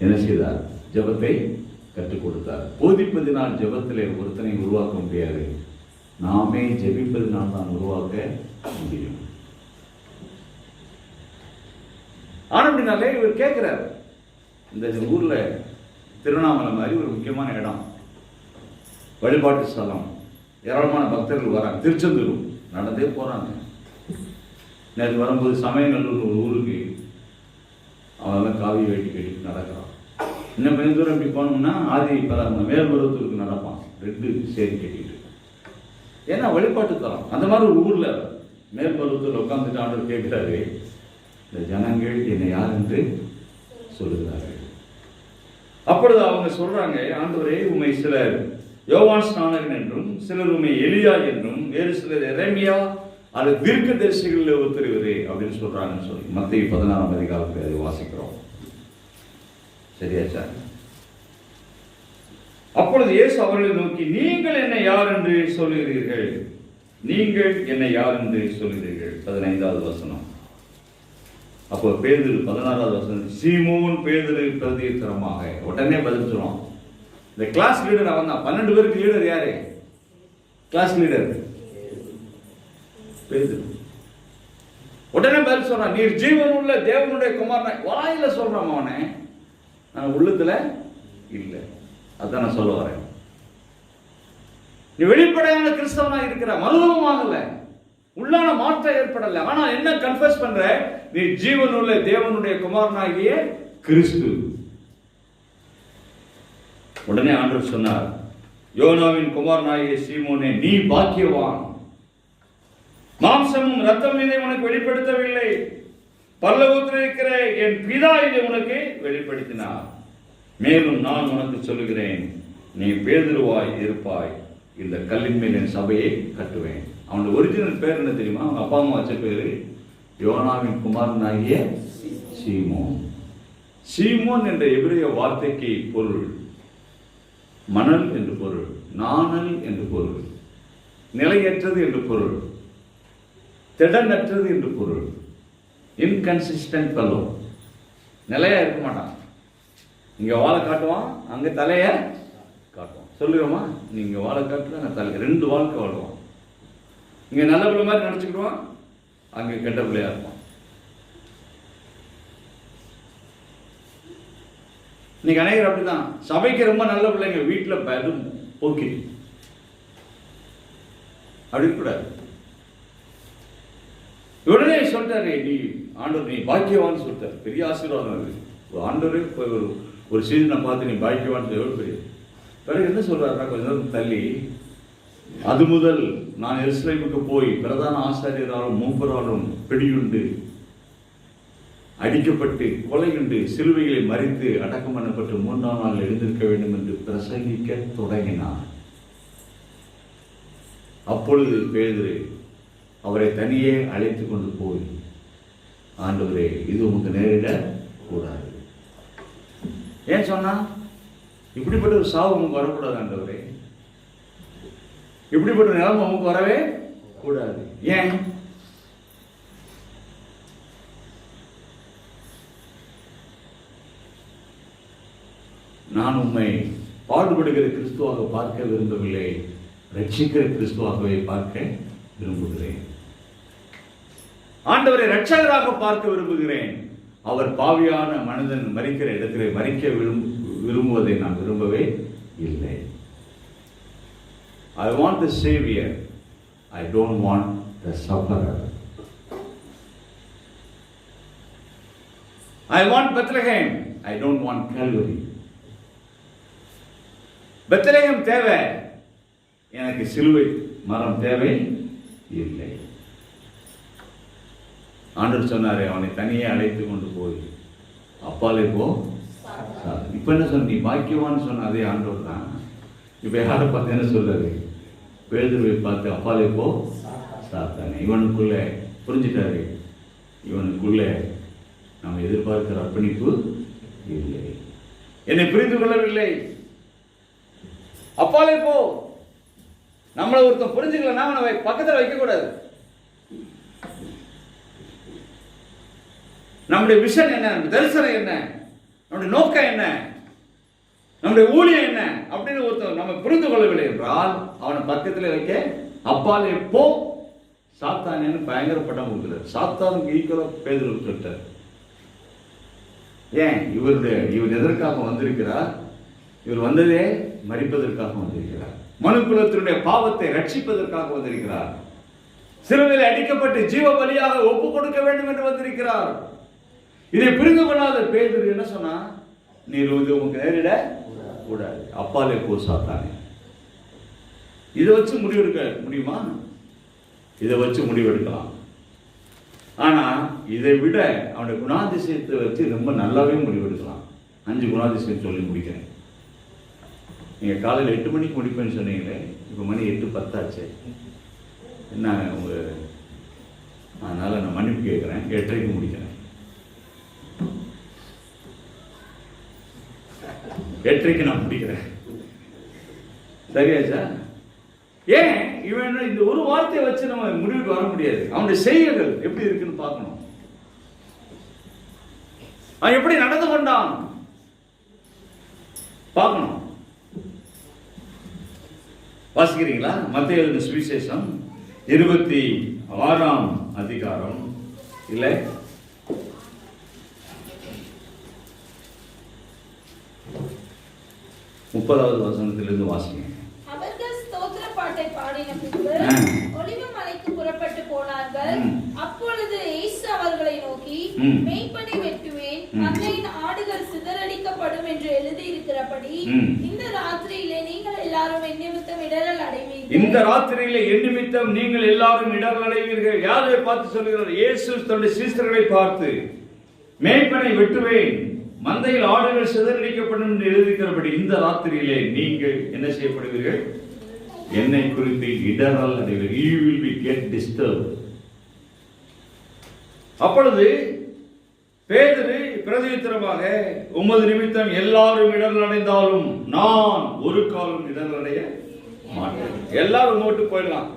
என்ன செய்தார்? ஜெபத்தை கற்றுக் கொடுத்தார். போதிப்பதினால் ஜெபத்திலே ஒருத்தனை உருவாக்க முடியாது, நாமே ஜெபிப்பதினால் தான் உருவாக்க முடியும். ஆனப்படினாலே இவர் கேட்கிறார், இந்த ஊர்ல திருவண்ணாமலை மாதிரி ஒரு முக்கியமான இடம், வழிபாட்டு ஸ்தலம், ஏராளமான பக்தர்கள் வராங்க. திருச்செந்தூர் நடந்தே போறாங்க. நேற்று வரும்போது சமயநல்லூர் ஒரு ஊருக்கு அவன் காவி வேட்டி கட்டிட்டு நடக்கிறான். இன்னும் கொஞ்சம் தூரம் இப்படி போனோம்னா ஆதி மேல்பருவத்தூருக்கு நடப்பான், 2 சேரி கட்டிட்டு. ஏன்னா வழிபாட்டு தலம். அந்த மாதிரி ஒரு ஊர்ல மேல்பருவத்தூர் உட்காந்துட்டு ஆண்டவர் கேட்கிறாரு, இந்த ஜனங்கள் என்னை யார் என்று சொல்லுகிறார்கள். அப்பொழுது அவங்க சொல்றாங்க, ஆண்டவரே உம்மை சிலர் யோவான் ஸ்நானகன் என்றும், சிலர் உம்மை எலியா என்றும், வேறு சிலர் எரேமியா அது தீர்க்கதரிசிகளில் ஒத்துருவது அப்படின்னு சொல்றாங்கன்னு சொல்லி மத்தேயு 16ஆம் அதிகாரத்தில் அதை வாசிக்கிறோம். சரியா சார்? அப்பொழுது இயேசு அவர்களை நோக்கி, நீங்கள் என்னை யார் என்று சொல்லுகிறீர்கள்? நீங்கள் என்னை யார் என்று சொல்லுகிறீர்கள்? 15வது வசனம். அப்போ பேதுரு 16வது வசனம், சீமோன் பேதுரு பிரதியுத்தரமாக உடனே பதில் சொல்லுவான். இந்த கிளாஸ் லீடர் அவன் தான். 12 பேருக்கு லீடர் யாரு? கிளாஸ் லீடர் பேதுரு. உடனே பதில் சொல்றான், நீர் ஜீவன் உள்ள தேவனுடைய குமாரன். வாயில சொல்றான் அவனை, நான் உள்ளத்துல இல்லை. அதான் நான் சொல்ல வரேன். நீ வெளிப்படையான கிறிஸ்தவனா இருக்கிற, மருதவமாகல, உள்ளான மாற்றம் ஏற்படல. ஆனா என்ன கன்ஃபஸ் பண்ற? நீ ஜீவன் உள்ள தேவனுடைய குமாரனாகிய கிறிஸ்து. உடனே ஆண்டவர் சொன்னார், யோனாவின் குமாரனாகிய சீமோனே, நீ பாக்கியவான். மாம்சமும் இரத்தமும் இதை உனக்கு வெளிப்படுத்தவில்லை, பரலோகத்தில் இருக்கிற என் பிதா இதை உனக்கு வெளிப்படுத்தினார். மேலும் நான் உனக்கு சொல்லுகிறேன், நீ பேதுருவாய் இருப்பாய், இந்த கல்லின் மேல் என் சபையை கட்டுவேன். அவனுடைய ஒரிஜினல் பேர் என்ன தெரியுமா? அவங்க அப்பா அம்மா வச்ச பேரு யோனாவின் குமாரனாகிய சீமோன். சீமோன் என்ற எபிரேய வார்த்தைக்கு பொருள் மணல் என்று பொருள், நாணல் என்று பொருள், நிலையற்றது என்று பொருள், திடனற்றது என்று பொருள். இன்கன்சிஸ்டன்ட் ஃபெலோ, நிலையா இருக்க மாட்டான். இங்க வாழை காட்டுவான், அங்க தலைய காட்டுவான். சொல்லுவோமா, நீங்க வாழை காட்டுல நான் தலை, 2 வாழ்க்கை வாழ்வான். இங்க நல்ல பிள்ளை மாதிரி நினைச்சுக்கிடுவான், அங்க கெட்ட பிள்ளையா இருப்பான். இன்னைக்கு அனைவரும் அப்படிதான். சபைக்கு ரொம்ப நல்ல பிள்ளைங்க, வீட்டுல பெரும் போக்கி. அப்படி கூடாது. உடனே சொல்லிட்டாரு, நீ ஆண்டவர் நீ பாக்கியவான்னு சொல்லிட்டாரு. பெரிய ஆசீர்வாதம் அது. ஆண்டவரே ஒரு சீசனை பார்த்து நீ பாக்கியவான்னு எவ்வளவு பெரிய. பிறகு என்ன சொல்றாருன்னா, கொஞ்ச நேரம் தள்ளி, அது முதல் நான் எருசலேமுக்கு போய் பிரதான ஆசாரியராலும் மூப்பராலும் பிடியுண்டு அடிக்கப்பட்டு கொலையுண்டு சிலுவைகளை மறித்து அடக்கம் பண்ணப்பட்டு 3ஆம் நாள் எழுந்திருக்க வேண்டும் என்று பிரசங்கிக்க தொடங்கினார். அப்பொழுது பேதுரு அவரை தனியே அழைத்து கொண்டு போய், ஆண்டவரே இது உங்களுக்கு நேரிட கூடாது. ஏன் சொன்னா, இப்படிப்பட்ட ஒரு சாவு உங்களுக்கு வரக்கூடாது ஆண்டவரே, இப்படிப்பட்ட நிலைமை உங்களுக்கு வரவே கூடாது. ஏன்? நான் உம்மை பாடுபடுகிற கிறிஸ்துவாக பார்க்க விரும்பவில்லை, ரட்சிக்கிற கிறிஸ்துவாகவே பார்க்க விரும்புகிறேன். ஆண்டவரை ரட்சகராக பார்க்க விரும்புகிறேன். அவர் பாவியான மனிதன் மரிக்கிற இடத்திலே மரிக்க விரும்புவதை நான் விரும்பவே இல்லை. I want the Savior. I don't want the sufferer. I want Bethlehem. I don't want Calvary. Bethlehem தேவை, எனக்கு சிலுவை மரம் தேவை இல்லை. ஆண்டவர் சொன்னாரு, அவனை தனியே அழைத்து கொண்டு போய் அப்பாலே போ. இப்ப என்ன சொன்ன, நீ பாக்கியவான்னு சொன்ன அதே ஆண்டவர் தான். இப்ப யாரை பார்த்து என்ன சொல்றாரு, பேதுருவை பார்த்து அப்பாலே போ சாத்தானே. இவனுக்குள்ள புரிஞ்சுட்டாரு, இவனுக்குள்ள நாம் எதிர்பார்க்கிற அர்ப்பணிப்பு இல்லை, என்னை புரிந்து கொள்ளவில்லை, அப்பாலே போ. நம்மளை ஒருத்தன் புரிஞ்சுக்கலன்னா அவனை பக்கத்தில் வைக்க கூடாது. நம்முடைய விஷன் என்ன, நம்முடைய தரிசனம் என்ன, நம்முடைய நோக்கம் என்ன, நம்முடைய ஊழியம் என்ன அப்படின்னு ஒருத்தர் நம்ம புரிந்து கொள்ளவில்லை என்றால் அவனை பக்கத்தில் வைக்க அப்பாலே போ சாத்தானேன்னு பயங்கரப்படம் கொடுக்கிறார். சாத்தானுக்கு ஈக்குவலா பேதுரு சொல்லிட்டார். ஏன்? இவர் எதற்காக வந்திருக்கிறார்? இவர் வந்ததே மரிப்பதற்காக வந்திருக்கிறார். மனுக்குலத்தினுடைய பாவத்தை ரட்சிப்பதற்காக வந்திருக்கிறார். சிலுவையில் அடிக்கப்பட்டு ஜீவ பலியாக ஒப்பு கொடுக்க வேண்டும் என்று வந்திருக்கிறார். இதை புரிந்து கொள்ளாத பேதுரு என்ன சொன்னா, நீர் உங்களுக்கு நேரிட கூடாது, அப்பாலே போ சாத்தானே. இதை வச்சு முடிவெடுக்க முடியுமா? இதை வச்சு முடிவெடுக்கலாம். ஆனா இதை விட அவனுடைய குணாதிசயத்தை வச்சு ரொம்ப நல்லாவே முடிவெடுக்கலாம். 5 குணாதிசயம் சொல்லி முடிக்கிறேன். நீங்கள் காலையில் 8 மணிக்கு முடிப்பேன்னு சொன்னீங்களே, இப்போ மணி 8:10 ஆச்சு. என்ன அதனால் நான் மன்னிப்பு கேட்குறேன், 8:30க்கு முடிக்கிறேன். 8:30க்கு நான் முடிக்கிறேன். சரியா சார்? ஏன் இவன் இந்த ஒரு வார்த்தையை வச்சு நம்ம முடிவுக்கு வர முடியாது. அவனுடைய செய்கைகள் எப்படி இருக்குன்னு பார்க்கணும். அவன் எப்படி நடந்து கொண்டான் பார்க்கணும். வாசிக்கிறீங்களா? மத்தேயு எழுதின சுவிசேஷம் 26ஆம் அதிகாரம் இல்லை 30வது வசனத்திலிருந்து வாசிங்க. அவர்கள் ஸ்தோத்திர பாட்டை பாடின பின்பு ஒலிவ மலைக்கு புறப்பட்டு போனார்கள். அப்பொழுது இயேசு அவர்களை நோக்கி, மேய்ப்பனை வெட்டுவேன், மந்தையின் ஆடுகள் சிதறடிக்கப்படும் என்று எழுதியிருக்கிறபடி இந்த ராத்திரியிலே நீங்கள் எல்லாரும் என் நிமித்தம் இடறல் அடைவீர்கள். இந்த ராத்திரியிலே என் நிமித்தம் நீங்கள் எல்லாரும் இடறல் அடைவீர்கள். யாரை பார்த்து சொல்கிறார்? இயேசு தன்னுடைய சீஷர்களை பார்த்து, மேய்ப்பனை வெட்டுவேன், மந்தையில் ஆடுகள் சிதறடிக்கப்படும் என்று எழுதியிருக்கிறபடி இந்த ராத்திரியிலே நீங்கள் என்ன செய்யப்படுவீர்கள்? என்னை குறித்து இடறல் அடைவீர்கள். You will be get disturbed. அப்பொழுது பேதுரு பிரதியுத்தரமாக, உமது நிமித்தம் எல்லாரும் இடறல் அடைந்தாலும் நான் ஒரு காலம் இடறல் அடைய மாட்டேன். எல்லாரும் ஓட்டு போயிடலாம்.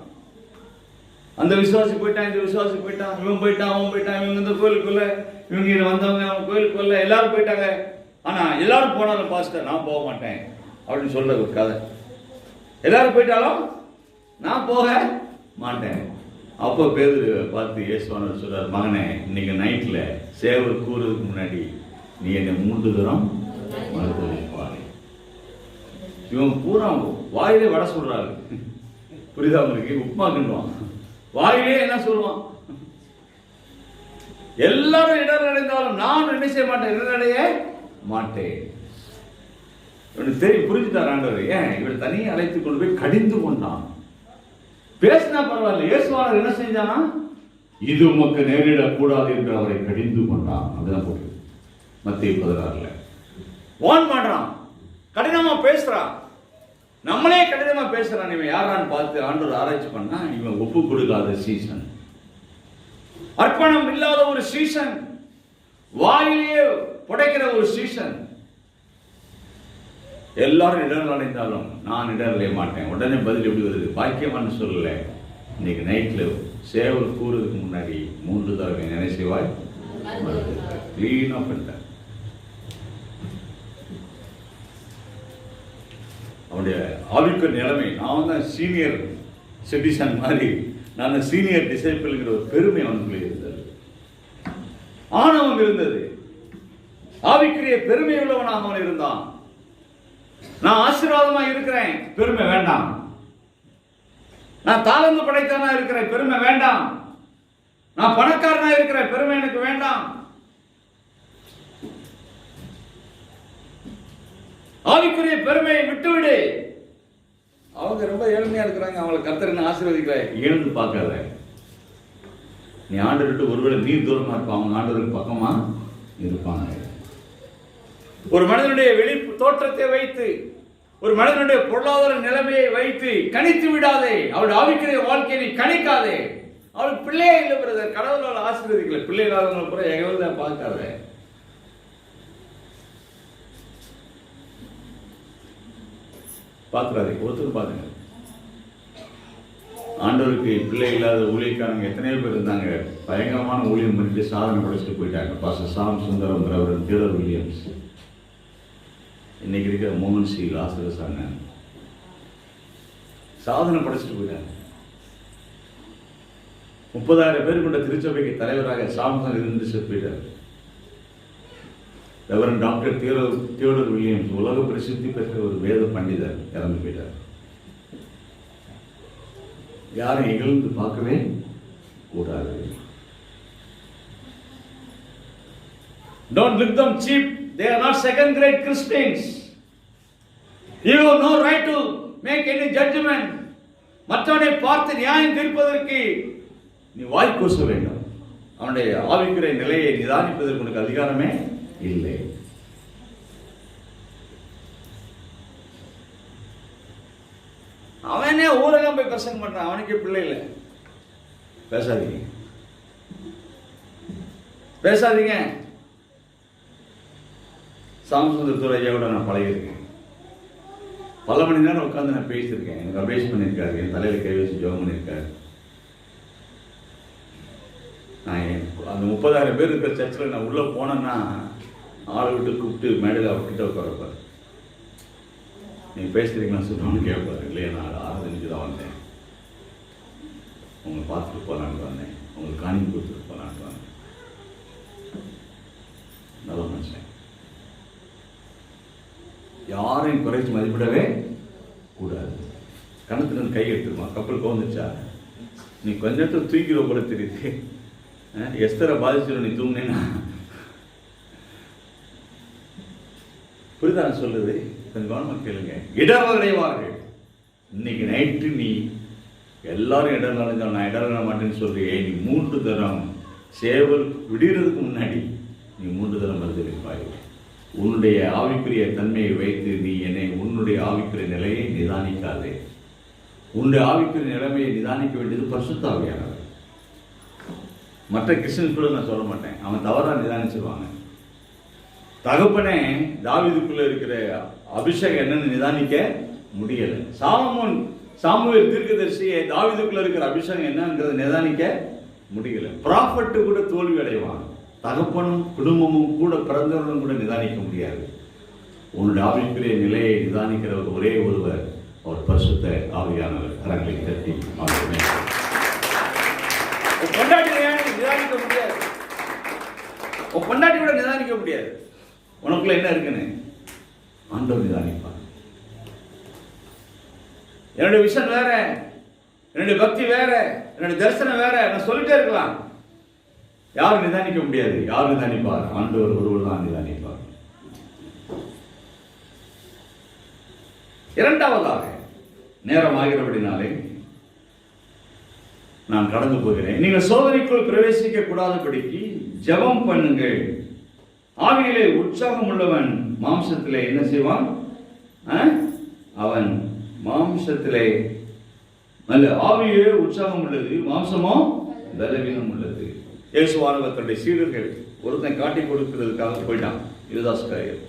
அந்த விசுவாசி போயிட்டான், இந்த விசுவாசி போயிட்டான், இவன் போயிட்டான், அவன் போயிட்டான், இவங்க இந்த கோயிலுக்குள்ள, இவங்க இதை வந்தவங்க அவங்க கோயிலுக்குள்ள எல்லாரும் போயிட்டாங்க. ஆனா எல்லாரும் போனாலும் பாஸ்டர் நான் போக மாட்டேன் அப்படின்னு சொல்ற ஒரு கதை. எல்லாரும் போயிட்டாலும் நான் போக மாட்டேன். அப்போ பேதுரு பார்த்து இயேசுவானவர் சொல்றார், மகனே, இன்னைக்கு நைட்ல சேவர் கூறுறதுக்கு முன்னாடி நீ என்னை 3 தரம் மறுதலிப்பாரு. இவன் பூரா வாயிலே வடை சொல்றாரு. புரியுதா உங்களுக்கு? உப்புமா கிண்டுவான், வாயிலே என்ன சொல்லுவான்? எல்லாரும் இடர் அடைந்தாலும் நான் என்ன செய்ய மாட்டேன், இடரடைய மாட்டேன். இவனுக்கு தெரியும், புரிஞ்சுட்டார் ஆண்டவர். ஏன் இவன் தனியே அழைத்து கொண்டு போய் கடிந்து கொண்டான். பேசினா பரவாயில்ல, இயேசுவானவர் என்ன செஞ்சானா, இது உமக்கு நேரிடக்கூடாது என்று அவரை கடிந்து கொண்டான். அப்படிதான் போட்டு மத்திய 16 வான் பண்றான், கடினமா பேசுறான், நம்மளே கடினமா பேசுறான். இவன் யாரான்னு பார்த்து ஆண்டவர் ஆராய்ச்சி பண்ணா, இவன் ஒப்பு கொடுக்காத சீசன், அர்ப்பணம் இல்லாத ஒரு சீசன், வாயிலேயே புடைக்கிற ஒரு சீசன். எல்லாரும் இடர்கள் அடைந்தாலும் நான் இடரலைய மாட்டேன். உடனே பதில் எப்படி வருது, பாக்கியமானு சொல்லல, இன்னைக்கு நைட்ல சேவல் கூறுறதுக்கு முன்னாடி 3 தடவை நினை செய்வாய், கிளீனா பண்ணிட்டேன். அவனுடைய ஆவிக்குரிய நிலைமை, நான் தான் சீனியர் சிட்டிசன் மாதிரி, நான் சீனியர் டிசைபிள்ங்கிற ஒரு பெருமை அவனுக்குள்ளே இருந்தது, ஆணவம் இருந்தது, ஆவிக்குரிய பெருமை உள்ளவனாக அவன் இருந்தான். நான் ஆசீர்வாதமா இருக்கிறேன், பெருமை வேண்டாம். நான் தாளந்து படைத்தவனா இருக்கிறேன், பெருமை வேண்டாம். நான் பணக்காரனா இருக்கிறேன், பெருமை எனக்கு வேண்டாம். ஆவிக்குரிய பெருமையை விட்டுவிடு. அவங்க ரொம்ப ஏழ்மையா இருக்கிறாங்க, அவங்களை கர்த்தர் ஆசீர்வதிக்கிற இழந்து பார்க்காத. நீ ஆண்டவர்கிட்ட ஒருவேளை நீ தூரமா இருப்ப, அவங்க ஆண்டவருக்கு பக்கமா இருப்பாங்க. ஒரு மனிதனுடைய வெளி தோற்றத்தை வைத்து, ஒரு மனிதனுடைய பொருளாதார நிலைமையை வைத்து கணித்து விடாதே. அவள் ஆவிக்குரிய வாழ்க்கையை கணிக்காதே. அவள் பிள்ளையே இல்லை பிரதர், கடவுளால் ஆசீர்வதிக்கல, பிள்ளை இல்லாதவங்களை கூட எவ்வளவு பார்க்காத. பார்க்கிறாதே, ஒருத்தர் பாருங்க. ஆண்டவருக்கு பிள்ளை இல்லாத ஊழியக்காரங்க எத்தனையோ பேர் இருந்தாங்க, பயங்கரமான ஊழியம் பண்ணிட்டு சாதனை படைச்சிட்டு போயிட்டாங்க. Pastor Sam Sundaram, Reverend Theodore Williams, இன்னைக்கு இருக்கிற மோகன் சி லாசரஸ் அண்ணன் சாதனை படைச்சிட்டு போயிட்டாங்க. 30,000 பேர் கொண்ட திருச்சபைக்கு தலைவராக சாம்சன் இருந்து போயிட்டார். ரெவரண்ட் டாக்டர் தியோடர் வில்லியம்ஸ், உலக பிரசித்தி பெற்ற ஒரு வேத பண்டிதர், இறந்து போயிட்டார். யாரும் இகழ்ந்து பார்க்கவே கூடாது. Don't look them cheap. They are not second grade Christians. You have no right to make any judgment. மற்றவனை பார்த்து நியாயம் தீர்ப்பதற்கு நீ வாய் கூச வேண்டும். அவனுடைய ஆவிக்குரிய நிலையை நிதானிப்பதற்கு உனக்கு அதிகாரமே இல்லை. அவனே ஊரெல்லாம் போய் பிரசங்கம் பண்றான், அவனுக்கே பிள்ளை இல்லை. பேசாதீங்க, பேசாதீங்க. சாம்சுந்தர் ஐயாவோட நான் பழகிருக்கேன். பல மணி நேரம் உட்காந்து நான் பேசியிருக்கேன். எனக்கு அபேஷ் பண்ணியிருக்காரு, என் தலையில் கை வச்சு ஜெபம் பண்ணியிருக்காரு. நான் அந்த 30,000 பேர் இருக்கிற சர்ச்சில் நான் உள்ளே போனேன்னா ஆளை விட்டு கூப்பிட்டு மேடையில் அவர்கிட்ட உட்காரப்பார். நீங்கள் பேசுகிறீங்களா சொல்லுவான்னு கேட்பார். இல்லையா, நான் ஆராதனைக்கு தான் வந்தேன், உங்களை பார்த்துட்டு போகலான்னு வந்தேன், உங்களுக்கு காணிக்கை கொடுத்துட்டு போகலான்னு வந்தேன். நல்ல மனுஷன், யாரையும் குறைச்சி மதிப்பிடவே கூடாது. கணத்துல கை எடுத்துருமா, கப்பல் கோந்துச்சா, நீ கொஞ்ச நேரத்தில் தூக்கிற போல தெரியுது. எஸ்தரை பாதிச்சிடும் நீ தூங்கினேன்னா. புரிதா நான் சொல்றது? கொஞ்சம் கவனமாக கேளுங்க. இடர்கள் அடைவார்கள். இன்னைக்கு நைட்டு நீ எல்லாரும் இடர்கள் அடைஞ்சாலும் நான் இடர்கள் மாட்டேன்னு சொல்றியே, நீ 3 தரம் சேவல் விடுறதுக்கு முன்னாடி நீ 3 தரம் மறுதளிப்பாய். உன்னுடைய ஆவிக்குரிய தன்மையை வைத்து நீ என்னை உன்னுடைய ஆவிக்குரிய நிலையை நிதானிக்காதே. உன்னுடைய ஆவிக்குரிய நிலைமையை நிதானிக்க வேண்டியது பரிசுத்த ஆவியானவர். மற்ற கிறிஸ்டியன் கூட நான் சொல்ல மாட்டேன், அவன் தவறாக நிதானிச்சிருவாங்க. தகப்பனே தாவீதுக்குள்ள இருக்கிற அபிஷேகம் என்னன்னு நிதானிக்க முடியல. சாமுவேல் தீர்க்கதரிசியை தாவீதுக்குள்ள இருக்கிற அபிஷேகம் என்னங்கிறத நிதானிக்க முடியல. ப்ராஃபட் கூட தோல்வி அடைவான். தகப்பனும் குடும்பமும் கூட பிறந்தவர்களும் கூட நிதானிக்க முடியாது. உன்னுடைய ஆவிக்குரிய நிலையை நிதானிக்கிறவர் ஒரே ஒருவர், அவர் பரிசுத்த ஆவியானவர். கரங்களை தட்டி பொண்டாட்டி நிதானிக்க முடியாது. உன் பொண்டாட்டி கூட நிதானிக்க முடியாது. உனக்குள்ள என்ன இருக்குன்னு ஆண்டவர் நிதானிப்பார். என்னுடைய விஷன் வேற, என்னுடைய பக்தி வேற, என்னுடைய தரிசனம் வேற, நான் சொல்லிட்டே இருக்கலாம். யாரும் நிதானிக்க முடியாது. யார் நிதானிப்பார்? ஆண்டவர் ஒருவர் தான் நிதானிப்பார். இரண்டாவதாக, நேரம் ஆகிறபடினாலே நான் கடந்து போகிறேன். நீங்கள் சோதனைக்குள் பிரவேசிக்க கூடாதபடிக்கு ஜெபம் பண்ணுங்கள். ஆவியிலே உற்சாகம் உள்ளவன் மாம்சத்திலே என்ன செய்வான்? அவன் மாம்சத்திலே நல்ல ஆவியிலே உற்சாகம் உள்ளது, மாம்சமோ பலவீனம் உள்ளது. இயேசுவானவர் தன்னுடைய சீடர்கள் ஒருத்தன் காட்டி கொடுக்கிறதுக்காக போயிட்டான், யூதாஸ்காரியர்.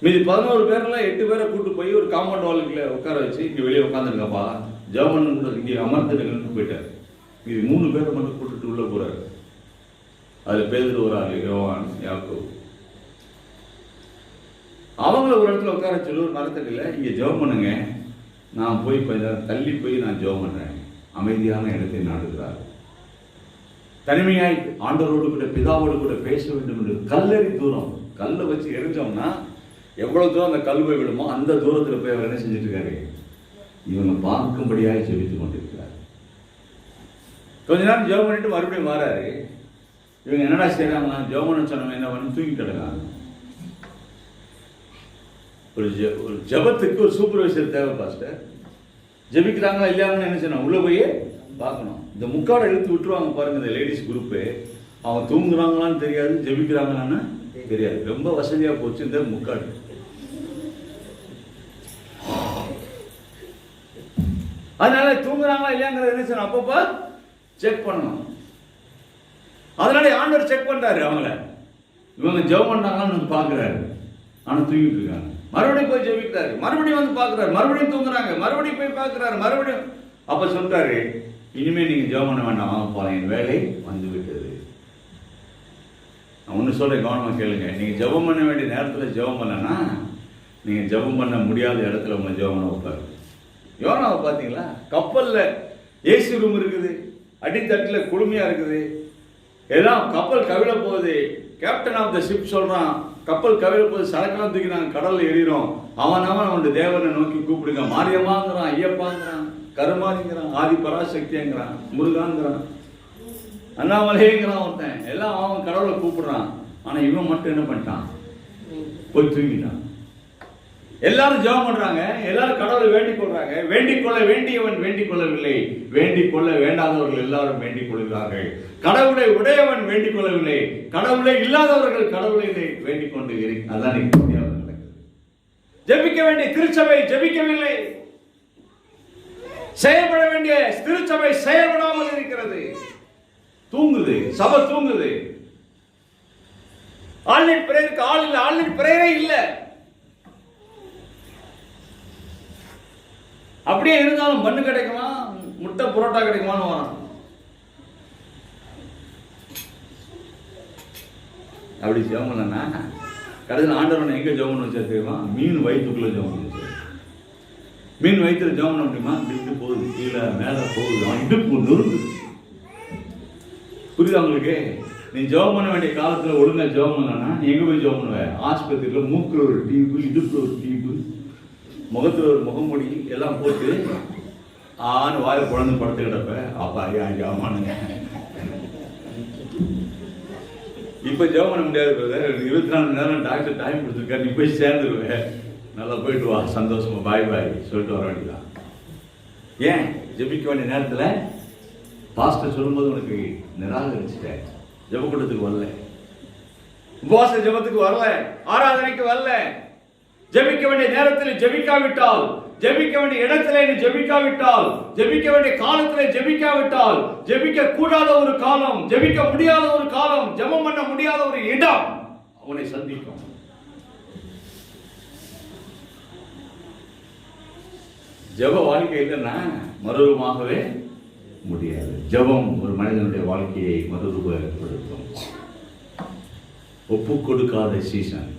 மீதி 11 பேர்ல 8 பேரை கூட்டு போய் ஒரு காம்பவுண்ட் வாலுக்குள்ள உட்கார வச்சு, இங்க வெளியே உட்காந்துருக்கப்பா ஜெபம் கூட இங்கே அமர்ந்துடுங்கன்னு போயிட்டார். மீதி 3 பேரை மட்டும் கூட்டுட்டு உள்ள போறாரு. அதுல பேதுரு ஒரு ஆள், யோவான், யாக்கோபு. அவங்கள ஒரு இடத்துல உட்கார சொல்லி ஒரு மரத்தடியில இங்க ஜெபம் பண்ணுங்க, நான் போய் கொஞ்சம் தள்ளி போய் நான் ஜெபம் பண்றேன். அமைதியான இடத்தை நாடுகிறார். தனிமையாய் ஆண்டவரோடு கூட பிதாவோடு கூட பேச வேண்டும் என்று கல்லறி தூரம், கல்லை வச்சு எரிஞ்சோம்னா எவ்வளவு தூரம் அந்த கல் போய் விடுமோ அந்த தூரத்தில் போய் அவர் என்ன செஞ்சுட்டு இருக்காரு? இவங்க பார்க்கும்படியாக ஜெபித்துக் கொண்டிருக்கிறார். கொஞ்ச நேரம் ஜெபம் பண்ணிட்டு மறுபடியும் மாறாரு. இவங்க என்னடா செய்யறாங்களா? ஜெபம் பண்ண சொன்னவங்க என்ன பண்ணி தூங்கி கிடக்காங்க. ஒரு ஜெபத்துக்கு ஒரு சூப்பர்வைசர் தேவை பாஸ்டர். ஜெபிக்கிறாங்களா இல்லையாங்கன்னு என்ன செய்யணும்? உள்ள போய் பார்க்கணும். இந்த முக்காடை இழுத்து விட்டுருவாங்க பாருங்க, இந்த லேடிஸ் குரூப்பு. அவங்க தூங்குறாங்களான்னு தெரியாது, ஜெபிக்கிறாங்களான்னு தெரியாது. ரொம்ப வசதியா போச்சு இந்த முக்காடு. அதனால தூங்குறாங்களா இல்லையாங்கிறத என்ன செய்யணும்? அப்பப்ப செக் பண்ணணும். அதனால ஆண்டவர் செக் பண்றாரு அவங்கள. இவங்க ஜெபம் பண்ணாங்களான்னு வந்து பாக்குறாரு. ஆனா தூங்கிட்டு இருக்காங்க. மறுபடியும் போய் ஜெபிக்கிறாரு, மறுபடியும் வந்து பாக்குறாரு, மறுபடியும் தூங்குறாங்க, மறுபடியும் போய் பாக்குறாரு, மறுபடியும். அப்ப சொல்றாரு, இனிமே நீங்க ஜெபம் பண்ண வேண்டாம், வாங்க போலாம், என் வேலை வந்து விட்டது. நான் ஒன்று சொல்றேன், கவனமா கேளுங்க. நீங்க ஜெபம் பண்ண வேண்டிய நேரத்தில் ஜெபம் பண்ணனா, நீங்க ஜெபம் பண்ண முடியாத இடத்துல உங்களை ஜெபம் பண்ண வைப்பாரு. யோனாவை பார்த்தீங்களா? கப்பல்ல ஏசி ரூம் இருக்குது, அடித்தட்டில் குளுமையா இருக்குது, எல்லாம் கப்பல் கவிழ போகுது. கேப்டன் ஆஃப் த ஷிப் சொல்றான், கப்பல் கவிழ போகுது, சரக்கெல்லாம் தூக்கி நாங்கள் கடல்ல எறிகிறோம். அவன் தேவனை நோக்கி கூப்பிடுங்க. மாரியம்மாங்கிறான், ஐயப்பாங்கிறான், கருமாரிங்கிறான், ஆதி பராசக்திங்கிறான், முருகாங்கிறான், அண்ணாமலைங்கிறான். ஒருத்தன் எல்லாம் அவன் கடவுளை கூப்பிடுறான். ஆனா இவன் மட்டும் என்ன பண்ணிட்டான்? போய் தூங்கிட்டான். எல்லாரும் ஜெபம் பண்றாங்க, எல்லாரும் கடவுளை வேண்டிக் கொள்றாங்க. வேண்டிக் கொள்ள வேண்டியவன் வேண்டிக் கொள்ளவில்லை, வேண்டிக் கொள்ள வேண்டாதவர்கள் எல்லாரும் வேண்டிக் கொள்கிறார்கள். கடவுளை உடையவன் வேண்டிக் கொள்ளவில்லை, கடவுளை இல்லாதவர்கள் கடவுளை வேண்டிக் கொண்டு அதான் நடக்குது. ஜெபிக்க வேண்டிய திருச்சபை ஜெபிக்கவில்லை, செயல்பட வேண்டிய திருச்சபை செயல்படாமல் இருக்கிறது. தூங்குது, சபை தூங்குது. ஆன்லைன் பிரேயருக்கு ஆள் இல்லை, ஆன்லைன் பிரேயரே இல்லை. அப்படியே இருந்தாலும் பண்ணு கிடைக்குமா, முட்டை புரோட்டா கிடைக்குமான்னு வரான். அப்படி ஜெபம் பண்ணா கடைசியில் ஆண்டவனை எங்க ஜெபம் பண்ண வச்சா தெரியுமா? மீன் வயிற்றுக்குள்ள ஜெபம் பண்ண வச்சு. மீன் வயிற்றுல ஜெபம் பண்ண முடியுமா? இப்படி போகுது, கீழே மேல போகுது, இடுப்பு நொறுக்கு. புரியுதா உங்களுக்கு? நீ ஜெபம் பண்ண வேண்டிய காலத்துல ஒழுங்கா ஜெபம் பண்ணனா நீ எங்க போய் ஜெபம் பண்ணுவ? ஆஸ்பத்திரியில மூக்குல ஒரு டீப்பு, இடுப்புல ஒரு டீப்பு, முகத்துல ஒரு முகமூடி எல்லாம் போட்டு ஆன்னு வாயை குழந்தை படுத்து கிடப்ப. அப்பா ஐயா ஜெபமானுங்க. இப்ப ஜெபம் பண்ண முடியாது, 24 மணி நேரம் டாக்டர் டைம் கொடுத்துருக்காரு, நீ போய் சேர்ந்துருவேன், நல்லா போயிட்டு வா, சந்தோஷமா பாய் பாய் சொல்லிட்டு வர வேண்டியதான். ஏன் ஜெபிக்க வேண்டிய நேரத்துல பாஸ்டர் சொல்லும்போது உனக்கு நிராகரிச்சுட்டேன், ஜெபக்கூட்டத்துக்கு வரல, உபவாச ஜெபத்துக்கு வரல, ஆராதனைக்கு வரல. ஜெபிக்க வேண்டிய நேரத்தில் ஜெபிக்காவிட்டால், ஜெபிக்க வேண்டிய இடத்துல நீ ஜெபிக்காவிட்டால், ஜெபிக்க வேண்டிய காலத்தில் ஜெபிக்காவிட்டால், ஜெபிக்க கூடாத ஒரு காலம், ஜெபிக்க முடியாத ஒரு காலம், ஜெபம் பண்ண முடியாத ஒரு இடம் அவனை சந்திக்கும். ஜெப வாழ்க்கை இல்லைன்னா மறுரூபமாகவே முடியாது. ஜெபம் ஒரு மனிதனுடைய வாழ்க்கையை மறுரூபப்படுத்தும். ஒப்பு கொடுக்காத சீசன்,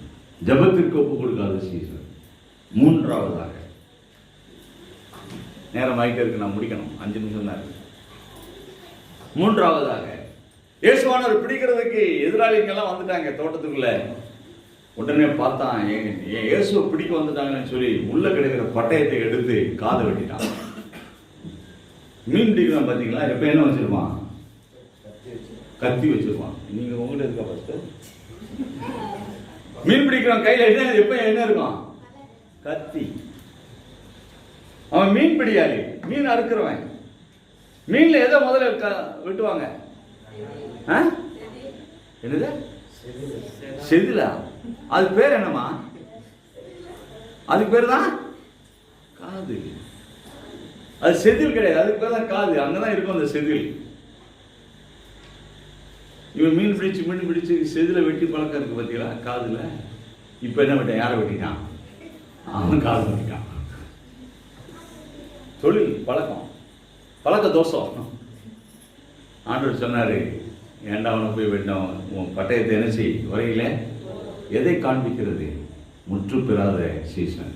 ஜெபத்திற்கு ஒப்பு கொடுக்காத சீசன். மூன்றாவதாக, நேரம் ஆகிட்டே இருக்கு, நான் முடிக்கணும், 5 நிமிஷம் தான் இருக்கு. மூன்றாவதாக, இயேசுவானவர் பிடிக்கிறதுக்கு எதிராளிங்கெல்லாம் வந்துட்டாங்க தோட்டத்துக்குள்ள. உடனே பார்த்தான், இயேசுவை பிடிக்க வந்துட்டாங்கன்னு சொல்லி உள்ள கிடைக்கிற பட்டயத்தை எடுத்து காதை வெட்டிட்டான். மீன் பிடிக்கிறான் பார்த்தீங்களா? எப்ப என்ன வச்சிருப்பான்? கத்தி வச்சிருப்பான். நீங்க உங்ககிட்ட இருக்கா ஃபர்ஸ்ட்? மீன் பிடிக்கிறவன் கையில என்ன இருக்கும்? கத்தி. அவன் மீன் பிடியாளி, மீன் அறுக்கிறவன். மீன்ல எதை முதல்ல வெட்டுவாங்க? என்னது? செதிலா? அது பேர் என்னமா? அதுக்கு பேர் தான் காது. அது செதில் கிடையாது, அதுக்கு பேர் தான் காது. அங்கதான் இருக்கும் அந்த செதில். இவன் மீன் பிடிச்சு செதில வெட்டி பழக்கம் இருக்கு பார்த்தீங்களா காதுல. இப்ப என்ன பண்ணிட்டான்? யாரை வெட்டிட்டான்? அவன் காது வெட்டிட்டான். தொழில் பழக்க தோஷம். ஆண்டவர் சொன்னாரு, ஏண்டா அவனை போய் வெட்டினோம், உன் பட்டயத்தை என்ன செய், வரையில எதை காண்பிக்கிறது? முற்று பெறாத சீசன்,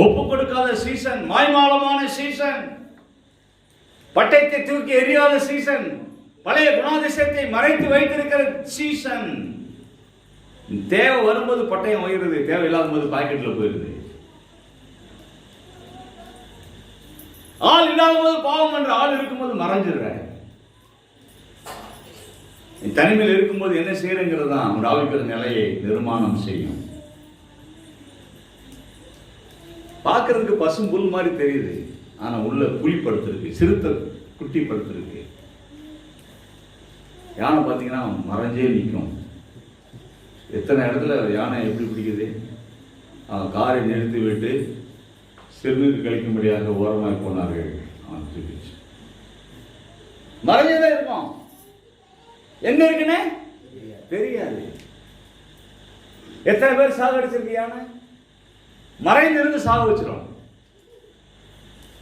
ஒப்பு கொடுக்காத சீசன், மாய்மாலமான சீசன், பட்டயத்தை தூக்கி எறியாத சீசன், பழைய குணாதிசயத்தை மறைத்து வைத்திருக்கிற சீசன். தேவை வரும்போது பட்டயம் உயருது, தேவை இல்லாத போது பாக்கெட்ல போயிருது. ஆள் இல்லாத போது பாவம் என்ற, ஆள் இருக்கும்போது மறைஞ்சிடுற. தனிமையில் இருக்கும்போது என்ன செய்யறங்கிறது தான் உன் ஆவிக்கிற நிலையை நிர்மாணம் செய்யும். பார்க்கறதுக்கு பசும் புல் மாதிரி தெரியுது, ஆனா உள்ள புலி படுத்திருக்கு, சிறுத்தை குட்டி படுத்திருக்கு. யானை பார்த்தீங்கன்னா மறைஞ்சே நிற்கும். எத்தனை இடத்துல யானை எப்படி பிடிக்குது? காரை நிறுத்தி விட்டு சிறுநீர் கழிக்கும்படியாக ஓரமாக போனார்கள். அவன் தூக்கிச்சு, மறைஞ்சதான் இருக்கும். எங்க இருக்குன்னு தெரியாது. எத்தனை பேர் சாகடிச்சிருக்கு யானை? மறைந்திருந்து சாக வச்சிடும்.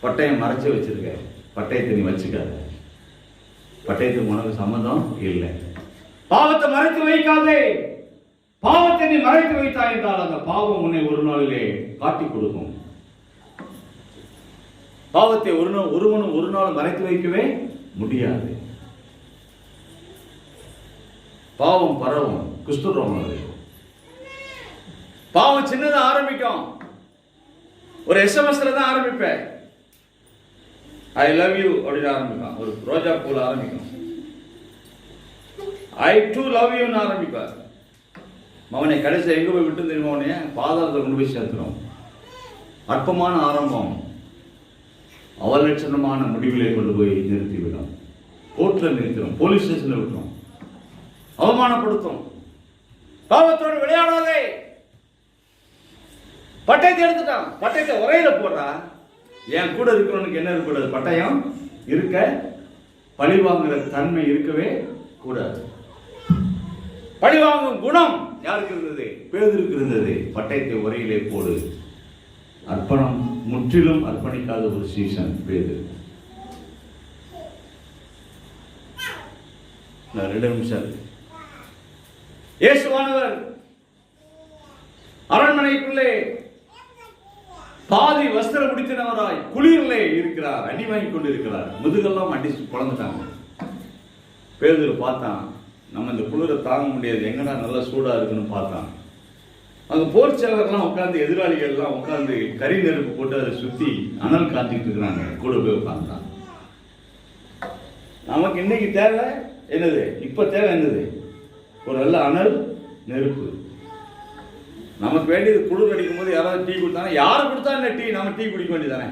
பட்டயம் மறைச்சு வச்சிருக்க, பட்டயத்தை நீ வச்சுக்காத. பட்டயத்துக்கு உனக்கு சம்மந்தம் இல்லை. பாவத்தை மறைத்து வைக்காதே. பாவத்தை நீ மறைத்து வைத்தாய் என்றால் அந்த பாவம் உன்னை ஒரு நாளிலே காட்டி கொடுக்கும். பாவத்தை ஒருவனும் ஒரு நாள் மறைத்து வைக்கவே முடியாது. பாவம் பரவும், குஷ்டரோகம். பாவம் சின்னதா ஆரம்பிக்கும். ஒரு எஸ்எம்எஸ்ல தான் ஆரம்பிப்பேன். ஐ லவ் யூ அப்படின்னு ஆரம்பிப்பான். ஒரு ரோஜா பூல ஆரம்பிக்கும். ஐ டு லவ் யூன்னு ஆரம்பிப்பார். அவனை கடைசி எங்க போய் விட்டு தெரியுமா? அவனைய பாதாளத்தை கொண்டு போய் சேர்த்துரும். அற்பமான ஆரம்பம் அவலட்சணமான முடிவிலே கொண்டு போய் நிறுத்திவிடும். கோர்ட்ல நிறுத்திடும், போலீஸ் ஸ்டேஷன்ல விட்டுரும், அவமானப்படுத்தும். பாவத்தோடு விளையாடாதே. பட்டயத்தை எடுத்துட்டான், பட்டயத்தை உரையில போடுறா. என் கூட இருக்கிறவனுக்கு என்ன இருக்கக்கூடாது? பட்டயம் இருக்க, பழி வாங்குற தன்மை இருக்கவே கூடாது. பழி வாங்கும் குணம் யாருக்கு இருந்தது? பேதுருக்கு இருந்தது. பட்டயத்தை உரையிலே போடு. அர்ப்பணம் முற்றிலும் அர்ப்பணிக்காத ஒரு சீசன் பேது. 2 நிமிஷம். இயேசுவானவர் அரண்மனைக்குள்ளே பாதி வஸ்திரம் முடித்தினவராய் குளிரிலே இருக்கிறார், அடி வாங்கி கொண்டு இருக்கிறார். முதுகெல்லாம் அடிச்சு குழந்துட்டாங்க. பேதுரு பார்த்தான், நம்ம இந்த குளிரை தாங்க முடியாது, எங்கடா நல்லா சூடா இருக்குன்னு பார்த்தான். அங்க போர் சேவகர்லாம் உட்கார்ந்து, எதிராளிகள் எல்லாம் உட்கார்ந்து கறி நெருப்பு போட்டு அதை சுத்தி அனல் காத்திட்டு இருக்கிறாங்க. கூட போய் உட்கார்ந்தான். நமக்கு இன்னைக்கு தேவை என்னது? இப்ப தேவை என்னது? ஒரு நல்ல அனல் நெருப்பு. நமக்கு வேண்டியது குளிர் அடிக்கும் போது யாராவது டீ கொடுத்தாங்க. யார் கொடுத்தா என்ன டீ? நம்ம டீ குடிக்க வேண்டியதானே.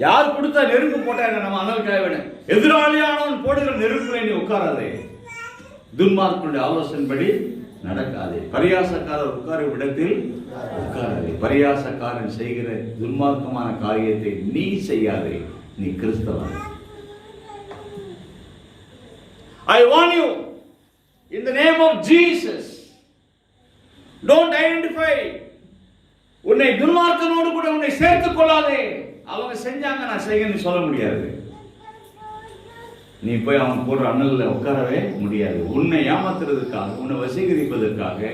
யார் கொடுத்தா நெருப்பு போட்டா என்ன? நம்ம அனல் காய வேணும். எதிராளியானவன் போடுகிற நெருப்புல நீ உட்காராதே. துன்மார்க்கனுடைய ஆலோசனைப்படி நடக்காதே. பரியாசக்காரர் உட்காரும் இடத்தில் உட்காராதே. பரியாசக்காரன் செய்கிற துன்மார்க்கமான காரியத்தை நீ செய்யாதே. நீ கிறிஸ்தவன். I warn you in the name of Jesus, don't identify. உன்னை துன்மார்க்கனோடு கூட உன்னை சேர்த்துக் கொள்ளாதே. அவங்க செஞ்சாங்க நான் செய்யன்னு சொல்ல முடியாது. நீ போய் அவன் போடுற அனல்ல உட்காரவே முடியாது. உன்னை ஏமாத்துறதுக்காக, உன்னை வசீகரிப்பதற்காக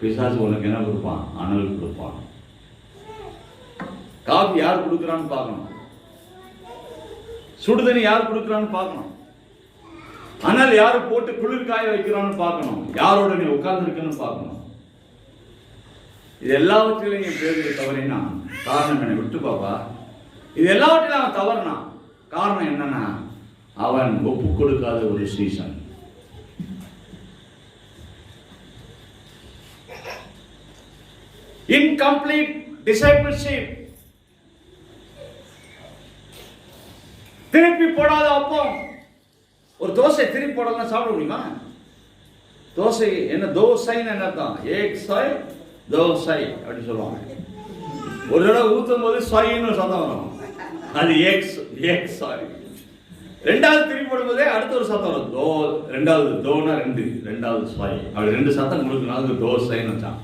பிசாசு உனக்கு என்ன கொடுப்பான்? அனல் கொடுப்பான். காபி யார் கொடுக்குறான்னு பார்க்கணும். சுடுதண்ணி யார் கொடுக்குறான்னு பார்க்கணும். அனல் யாரு போட்டு குளிர் காய வைக்கிறான்னு பார்க்கணும். யாரோட நீ உட்கார்ந்து இருக்குன்னு பார்க்கணும். இது எல்லாவற்றிலையும் என் பேருக்கு தவறினா காரணம் என்ன? விட்டு பாப்பா. இது எல்லாவற்றிலும் அவன் தவறுனா காரணம் என்னன்னா, அவன் ஒப்பு கொடுக்காத ஒரு சீசன். Incomplete discipleship. திருப்பி போடாத அப்பம். ஒரு தோசை திருப்பி போடலாம் சாப்பிட முடியுமா? தோசை என்ன தோசைன்னு என்ன அர்த்தம்? ஏக் சாய் தோசை அப்படி சொல்லுவாங்க. ஒரு தடவை ஊத்தும் போது சாயின்னு சத்தம் வரும், அது ஏக் சாய். ரெண்டாவது திருப்பி போடும்போதே அடுத்த ஒரு சத்தம் வரும், தோ. ரெண்டாவது தோனா ரெண்டாவது சாய், அப்படி ரெண்டு சத்தம் கொடுக்கணும், அது தோசைன்னு வச்சான்.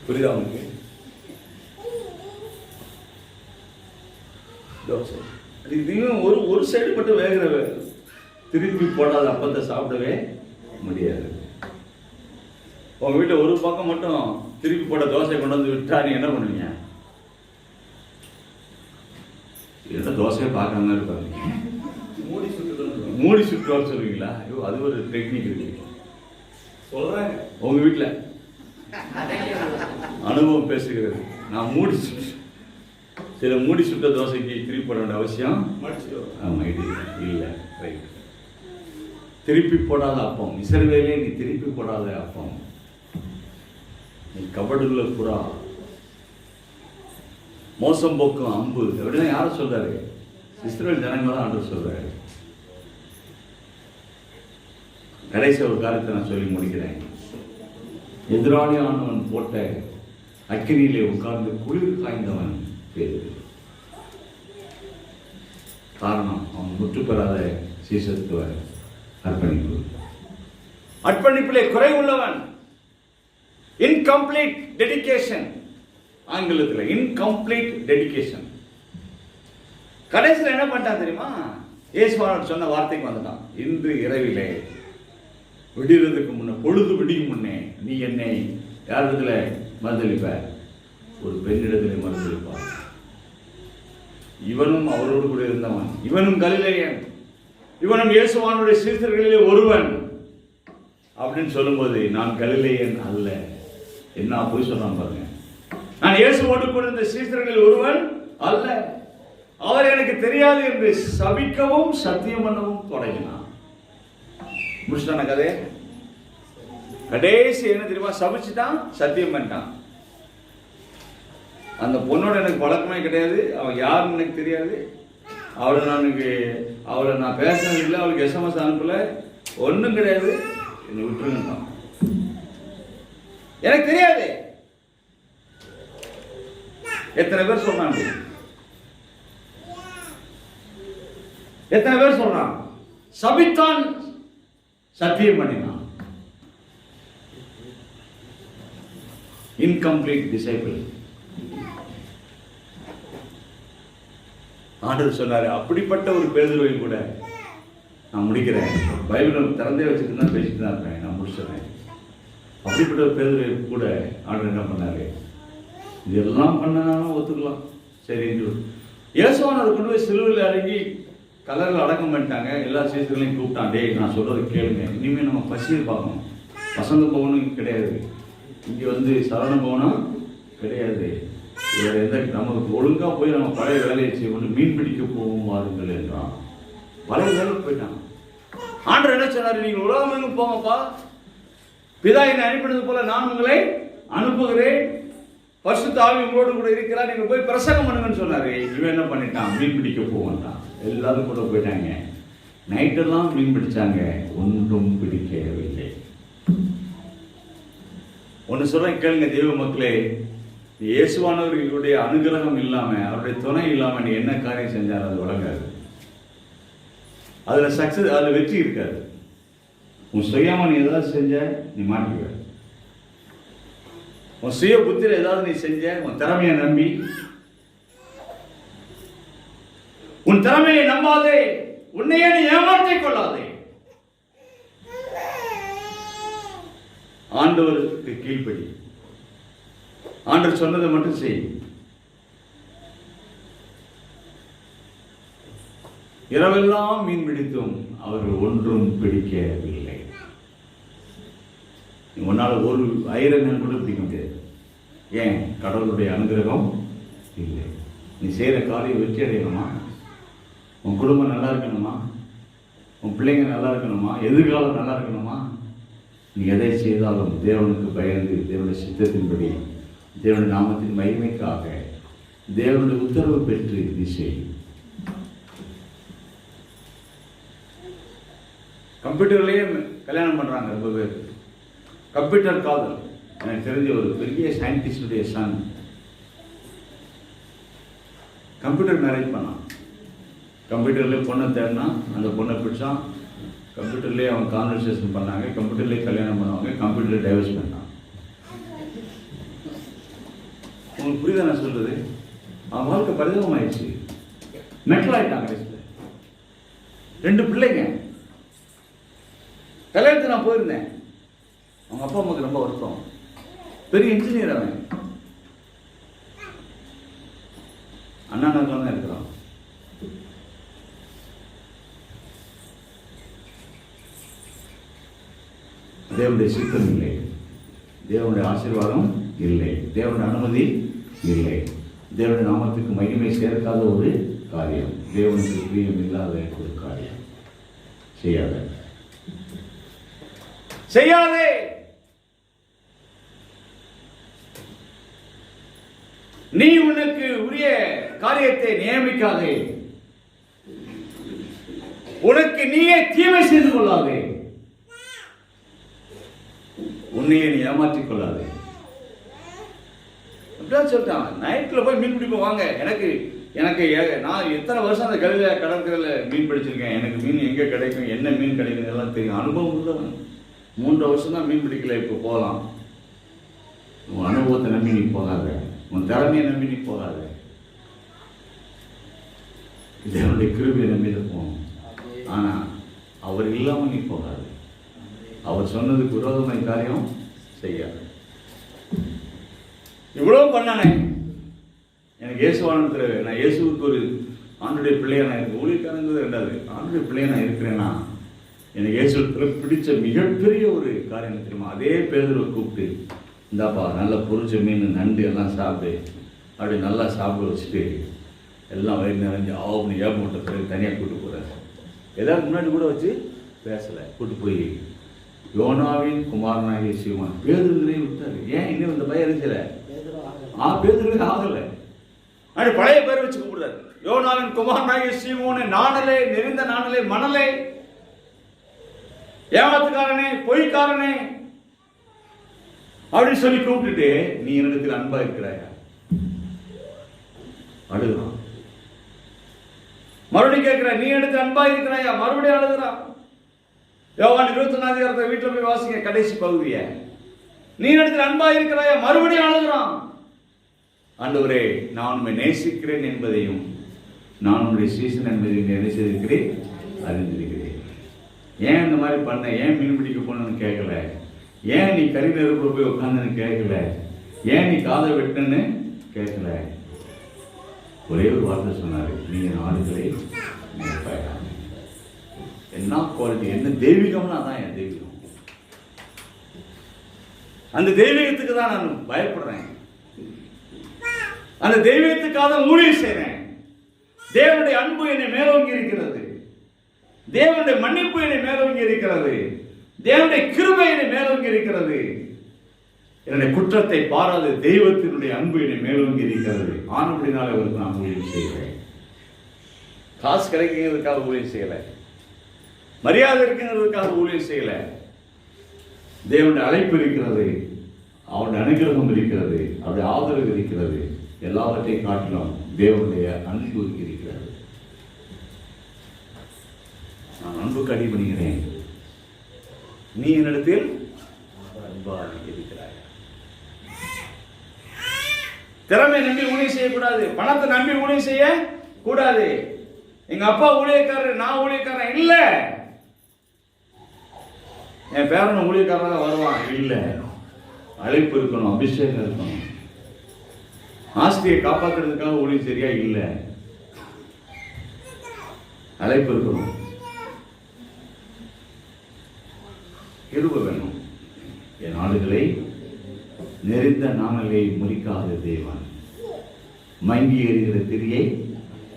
புரியுதா உங்களுக்கு? தோசை இதுவும் ஒரு சைடு மட்டும் வேகிற திருப்பி போடாத அப்பத்தை சாப்பிடவே முடியாது. உங்க வீட்டில் ஒரு பக்கம் மட்டும் திருப்பி போட தோசை கொண்டு வந்து விட்டா நீங்க என்ன பண்ணுவீங்க? என்ன தோசையை பார்க்காம இருப்பாங்க, மூடி சுட்டு சொல்லுவீங்களா? அது ஒரு டெக்னிக் இருக்கு சொல்றாங்க உங்க வீட்டில், அனுபவம் பேசுகிறது. நான் மூடி சுட்டு, சில மூடி சுட்ட தோசைக்கு திருப்பி போட வேண்டிய அவசியம் இல்லை. ரைட். திருப்பி போடாத அப்பம். இஸ்ரவேலே நீ திருப்பி போடாத அப்பம், நீ கபடுள்ள புறா, மோசம் போக்கும் அம்பு அப்படின்னா யார சொல்றாரு? இஸ்ரவேல் ஜனங்களை தான் ஆண்டவர் சொல்றாரு. கடைசி ஒரு காரியத்தை நான் சொல்லி முடிக்கிறேன். எதிராளியானவன் போட்ட அக்கினியிலே உட்கார்ந்து குளிர் காய்ந்தவன் பேரு. காரணம், அவன் முற்று பெறாத சீசத்துவ அர்ப்பணிப்பு. அர்ப்பணிப்பிலே குறை உள்ளவன். இன்கம்ப்ளீட் டெடிகேஷன், ஆங்கிலத்தில் இன்கம்ப்ளீட் டெடிகேஷன். கடைசியில் என்ன பண்ணிட்டான் தெரியுமா? இயேசுவானவர் சொன்ன வார்த்தைக்கு வந்துட்டான். இன்று இரவிலே விடுறதுக்கு முன்னே, பொழுது விடியும் முன்னே நீ என்னை யாரிடத்துல மறுதளிப்ப? ஒரு பெண்ணிடத்திலே மறுதளிப்பார். இவனும் அவரோடு கூட இருந்தவன், இவனும் கலிலேயன், இவனும் இயேசுவானுடைய சீசர்களிலே ஒருவன் அப்படின்னு சொல்லும்போது, நான் கலிலேயன் அல்ல. என்ன போய் சொல்றான் பாருங்க. நான் இயேசுவோடு கூட இருந்த சீசர்களில் ஒருவன் அல்ல, அவர் எனக்கு தெரியாது என்று சபிக்கவும் சத்தியம் பண்ணவும் தொடங்கினான். முடிச்சுட்டான கதை. கடைசி என்ன தெரியுமா? சபிச்சுட்டான், சத்தியம் பண்ணிட்டான். அந்த பொண்ணோட எனக்கு பழக்கமே கிடையாது, அவன் யாருன்னு எனக்கு தெரியாது, அவளை நான் பேசினது இல்லை, அவளுக்கு எஸ்எம்எஸ் அனுப்பல, ஒன்றும் கிடையாது, என்னை விட்டுருங்க, எனக்கு தெரியாது. எத்தனை பேர் சொல்றாங்க? எத்தனை பேர் சொல்றான்? சபித்தான், சத்தியம் பண்ணினான். Incomplete disciple. ஆண்டவர் சொன்னாரு, அப்படிப்பட்ட ஒரு பேதுருவை கூட நான் முடிக்கிறேன். பைபிள் திறந்தே வச்சுட்டு தான் பேசிட்டு தான் இருப்பேன், நான் முடிச்சிடுறேன். அப்படிப்பட்ட ஒரு பேதுருவை கூட ஆண்டவர் என்ன பண்ணாரு? இதெல்லாம் பண்ணாலும் ஒத்துக்கலாம் சரி. இயேசுவானவர் கொண்டு போய் சிலுவையில் இறங்கி கலரில் அடக்கம் பண்ணிட்டாங்க. எல்லா சீசர்களையும் கூப்பிட்டான். டேய், நான் சொல்றது கேளுங்க, இனிமேல் நம்ம பசியை பார்க்கணும். வசந்த பவனும் கிடையாது, இங்கே வந்து சரண பவனும் கிடையாது, வேறு எந்த நமக்கு ஒழுங்காக போய் நம்ம பழைய வேலையை செய்யணும், மீன் பிடிக்க போகும் வாருங்கள் என்றான். பழைய வேலைக்கு போயிட்டான். ஆண்டவர் என்ன சொன்னார்? நீங்கள் உலகம் போங்கப்பா, பிதா என்னை அனுப்பினது போல நான் உங்களை அனுப்புகிறேன், பரிசுத்த ஆவி உங்களோடு கூட இருக்கிறார், நீங்கள் போய் பிரசங்கம் பண்ணுங்கன்னு சொன்னாரு. இவன் என்ன பண்ணிட்டான்? மீன் பிடிக்க போவான்ட்டான். எல்லாரும் கூட போயிட்டாங்க. நைட்டெல்லாம் மீன் பிடிச்சாங்க, ஒன்றும் பிடிக்கவில்லை. ஒன்று சொல்றேன் கேளுங்க தெய்வ மக்களே, இயேசுவானவர்களுடைய அனுகிரகம் இல்லாம, அவருடைய துணை இல்லாம நீ என்ன காரியம் செஞ்சாலும் அது வழங்காது. அதுல சக்சஸ், அதுல வெற்றி இருக்காது. உன் சுயமா நீ ஏதாவது செஞ்ச நீ மாட்டிக்குவ. உன் சுய புத்திர ஏதாவது நீ செஞ்ச, உன் திறமையை நம்பி, உன் திறமையை நம்பாதே, உன்னையே நீ ஏமாற்றிக் கொள்ளாதே. ஆண்டவருக்கு கீழ்ப்படி, ஆண்டவர் சொன்னதை மட்டும் செய். இரவெல்லாம் மீன் பிடித்தும் அவர்கள் ஒன்றும் பிடிக்கவில்லை. உன்னால் ஒரு ஐரன் கூட பிடிக்க முடியாது. ஏன்? கடவுளுடைய அனுகிரகம் இல்லை. நீ செய்கிற காரியம் வெற்றி அடையணுமா? உன் குடும்பம் நல்லா இருக்கணுமா, உன் பிள்ளைங்க நல்லா இருக்கணுமா, எதிர்காலம் நல்லா இருக்கணுமா, நீ எதை செய்தாலும் தேவனுக்கு பயந்து தேவனுடைய சித்தத்தின்படி தேவனுடைய நாமத்தின் மகிமைக்காக தேவனுடைய உத்தரவு பெற்று நீ செய். கம்ப்யூட்டர்லேயே கல்யாணம் பண்ணுறாங்க ரொம்ப பேர். கம்ப்யூட்டர் காதல். எனக்கு தெரிஞ்ச ஒரு பெரிய சயின்டிஸ்டுடைய சன் கம்ப்யூட்டர் மேரேஜ் பண்ணான். கம்ப்யூட்டர்லேயே பொண்ணை தேடினா, அந்த பொண்ணை பிடிச்சான். கம்ப்யூட்டர்லேயே அவன் கான்வர்சேஷன் பண்ணாங்க, கம்ப்யூட்டர்லேயே கல்யாணம் பண்ணுவாங்க, கம்ப்யூட்டர்லேயே டைவர்ஸ் பண்ணான். உங்களுக்கு புரியுதா நான் சொல்றது? அவன் வாழ்க்கை பரிதாபமாயிடுச்சு. மெட்டல் ஆயிட்டாங்க. 2 பிள்ளைங்க. கல்யாணத்துக்கு நான் போயிருந்தேன். அவங்க அப்பா அம்மாவுக்கு ரொம்ப வருத்தம். பெரிய இன்ஜினியர் அவன். அண்ணா நகரில் தான் இருக்கிறான். தேவனுடைய சித்தம் இல்லை, தேவனுடைய ஆசீர்வாதம் இல்லை, தேவனுடைய அனுமதி இல்லை, தேவனுடைய நாமத்துக்கு மகிமை சேர்க்காத ஒரு காரியம், தேவனுக்கு பிரியம் இல்லாத ஒரு காரியம். செய்யாதே. நீ உனக்கு உரிய காரியத்தை நியமிக்காதே. உனக்கு நீயே தீமை செய்து கொள்ளாதே. உன்னையே நீ ஏமாற்றிக் கொள்ளாதே. அப்படிதான் சொல்லிட்டான். நைட்ல போய் மீன் பிடிப்போம் வாங்க. எனக்கு நான் எத்தனை வருஷம் அந்த கடற்கரையில் மீன் பிடிச்சிருக்கேன். எனக்கு மீன் எங்கே கிடைக்கும், என்ன மீன் கிடைக்கும் எல்லாம் தெரியும். அனுபவம் உள்ளவன். 3 வருஷம் தான் மீன் பிடிக்கல. இப்போ போகலாம். உன் அனுபவத்தை நம்பி நீ போகாத, உன் திறமையை நம்பி நீ போகாத, இதனுடைய கிருபையை நம்பி இருப்போம். ஆனா அவர் இல்லாமல் நீ போகாது. அவர் சொன்னதுக்கு விரோதமான காரியம் செய்யாது. இவ்வளவு பண்ணானே. எனக்கு இயேசுவானத்தில் நான் இயேசுவுக்கு ஒரு ஆண்டுடைய பிள்ளையா நான் எனக்கு ஊழியக்காரங்கிறது 2வது. ஆண்டுடைய பிள்ளையா நான் இருக்கிறேன்னா எனக்கு இயேசுவில் பிடிச்ச மிகப்பெரிய ஒரு காரியம் தெரியுமா? அதே பேதுருவை கூப்பிட்டு, இந்தாப்பா நல்ல பொரிச்ச மீன் நண்டு எல்லாம் சாப்பிடு, அப்படி நல்லா சாப்பிட வச்சுட்டு எல்லாம் வயிறு நிறைஞ்சு ஆகும்னு ஏப்பட்ட பிறகு தனியாக கூப்பிட்டு போகிறார். எல்லாரும் முன்னாடி கூட வச்சு பேசலை. கூப்பிட்டு போய் யோனாவின் குமாரனாகிய சீமோன் பேதுருவே விட்டாரு. ஏன் இன்னும் இந்த பையன் இருக்கல? பேதுருவே ஆகலை. அப்படி பழைய பேர் வச்சு கூப்பிடுறாரு. யோனாவின் குமாரனாகிய சீமோனே, நாணலே, நெறிந்த நாணலே, மணலே, ஏமாத்துக்காரனே, பொய்க்காரனே அப்படின்னு சொல்லி கூப்பிட்டுட்டு, நீ என்னிடத்தில் அன்பா இருக்கிறாயா? அழுகிறான். மறுபடியும் கேட்கிற, நீ எடுத்து அன்பா இருக்கிறாயா? மறுபடியும் அழுகிறான். யோவான் 21 வீட்டுல போய் வாசிங்க கடைசி பகுதிய. நீ எடுத்து அன்பா இருக்கிறாயா? மறுபடியும் அழுகிறான். ஆண்டவரே, நான் உண்மை நேசிக்கிறேன் என்பதையும் நான் உன்னுடைய சீசன் என்பதையும் நினைச்சிருக்கிறேன், அறிந்திருக்கிறேன். ஏன் இந்த மாதிரி பண்ண? ஏன் மீன் பிடிக்க போனன்னு கேட்கல. ஏன் நீ கறி நெருப்புல போய் உட்காந்துன்னு கேட்கல. ஏன் நீ காதை வெட்டுன்னு கேட்கல. ஒரே ஒரு வார்த்தை சொன்னாரு, நீங்க ஆடுகளை மேய்ப்பாயா. என்ன குவாலிட்டி, என்ன தெய்வீகம்னா தான் என் தெய்வீகம். அந்த தெய்வீகத்துக்கு தான் நான் பயப்படுறேன். அந்த தெய்வீகத்துக்காக ஊழியம் செய்றேன். தேவனுடைய அன்பு என்னை மேலோங்கி இருக்கிறது. தேவனுடைய மன்னிப்பு என்னை மேலோங்கி இருக்கிறது. தேவனுடைய கிருபை என்னை மேலோங்கி இருக்கிறது. என்னுடைய குற்றத்தை பாராது தெய்வத்தினுடைய அன்பு என்னை மேலோங்கி இருக்கிறது. ஆனபடினால அவருக்கு நான் ஊழியம் செய்கிறேன். காசு கிடைக்கிறதுக்காக ஊழியம் செய்யலை, மரியாதை இருக்கிறதுக்காக ஊழியம் செய்யல. தேவனுடைய அழைப்பு இருக்கிறது, அவருடைய அனுகிரகம் இருக்கிறது, அவருடைய ஆதரவு இருக்கிறது. எல்லாவற்றையும் காட்டிலும் தேவனுடைய அன்பு இருக்கிறது. நான் அன்புக்கு அடிபணிகிறேன். நீ என்னிடத்தில் அன்பாக இருக்கிறாய். திறமை நம்பி ஊழியம் செய்யக்கூடாது, பணத்தை நம்பி ஊழியம் செய்ய கூடாது. எங்க அப்பா ஊழியக்காரர், நான் ஊழியக்காரன் இல்ல. என் பேரன் ஊழியக்காரன் வருவான் இல்ல. அழைப்பு இருக்கணும், அபிஷேகம் இருக்கணும். ஆஸ்தியை காப்பாற்றுறதுக்காக ஊழியம் சரியா இல்ல. அழைப்பு இருக்கணும், கிருபை வேணும். என் ஆடுகளை நெறிந்த நாணலை முறிக்காத தேவன், மங்கி எறிகிற திரியை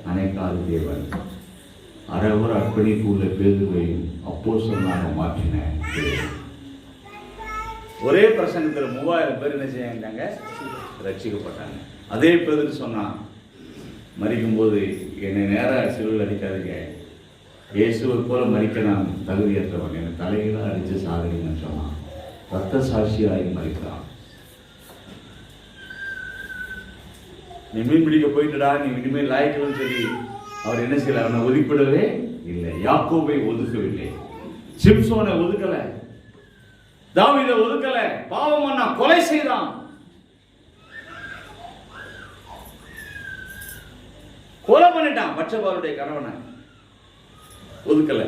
அணைக்காத தேவன். அரைவர் அர்ப்பணிப்பு உள்ள பேதுருவையும் அப்போஸ்தலனாக மாற்றின தேவன். ஒரே பிரசங்கத்தில் 3000 பேர் என்ன செய்யாங்க, ரட்சிக்கப்பட்டாங்க. அதே பேதுரு சொன்னான், மரிக்கும்போது என்னை நேராக சிலுவையில் அடிக்காதீங்க, இயேசுவை போல மரிக்க நான் தகுதியற்றவன், என்னை தலைகளாக அடித்து சாதனைன்னு சொன்னான். ரத்த சாட்சியாகி மரிக்கிறான். நீ மீன் பிடிக்க போயிட்டுடா, நீ இனிமேல் லாய்க்கலன்னு சொல்லி அவர் என்ன செய்யல, அவனை ஒதுக்கிவிடவே இல்லை. யாக்கோபை ஒதுக்கவில்லை, சிம்சோனை ஒதுக்கல, தாவீதை ஒதுக்கல. பாவம் பண்ணா, கொலை செய்தான், கொலை பண்ணிட்டான் பட்சபாருடைய கணவனை, ஒதுக்கல.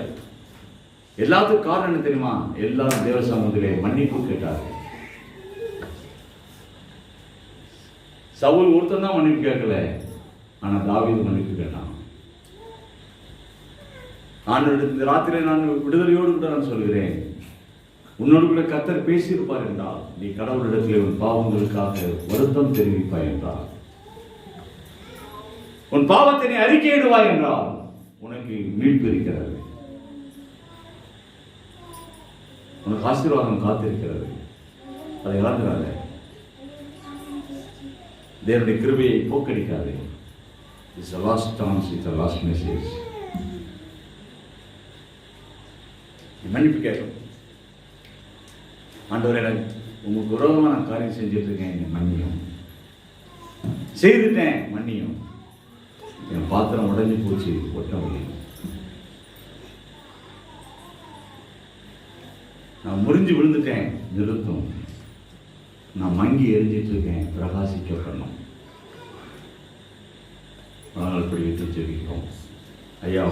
எல்லாத்துக்கும் காரணம் என்ன தெரியுமா? எல்லாரும் தேவ சமூகத்திலே மன்னிப்பு கேட்டார்கள். சவுல் ஒருத்தன் தான் மன்னிப்பு கேட்கல, ஆனா தாவீது மன்னிப்பு கேட்டான். இந்த ராத்திரி நான் விடுதலையோடு கூட நான் சொல்கிறேன், உன்னோடு கூட கர்த்தர் பேசியிருப்பார் என்றால் நீ கடவுளிடத்திலே உன் பாவங்களுக்காக வருத்தம் தெரிவிப்பாய் என்றால், உன் பாவத்தை நீ அறிக்கையிடுவாய் என்றால் உனக்கு மீட்பு இருக்கிறது, உனக்கு ஆசீர்வாதம் காத்திருக்கிறது. அதை இழந்துடாத. தேவனுடைய கிருபையை போக்கடிக்காதே. It's the last chance, it's the last message. மன்னிப்பு கேட்கும். ஆண்டவரே, உங்களுக்கு விரோதமாக நான் காரியம் செஞ்சுட்டு இருக்கேன், என்னை மன்னியும், செய்துட்டேன் மன்னியும், என் பாத்திரம் உடஞ்சி போச்சு, ஒட்டவில்லை, நான் முறிஞ்சு விழுந்துட்டேன், நிறுத்தும், நான் மங்கி எரிஞ்சிட்டு இருக்கேன், பிரகாசிக்க பண்ணும். ஆனால் இப்படி விட்டு ஜெபிக்கிறோம் ஐயா.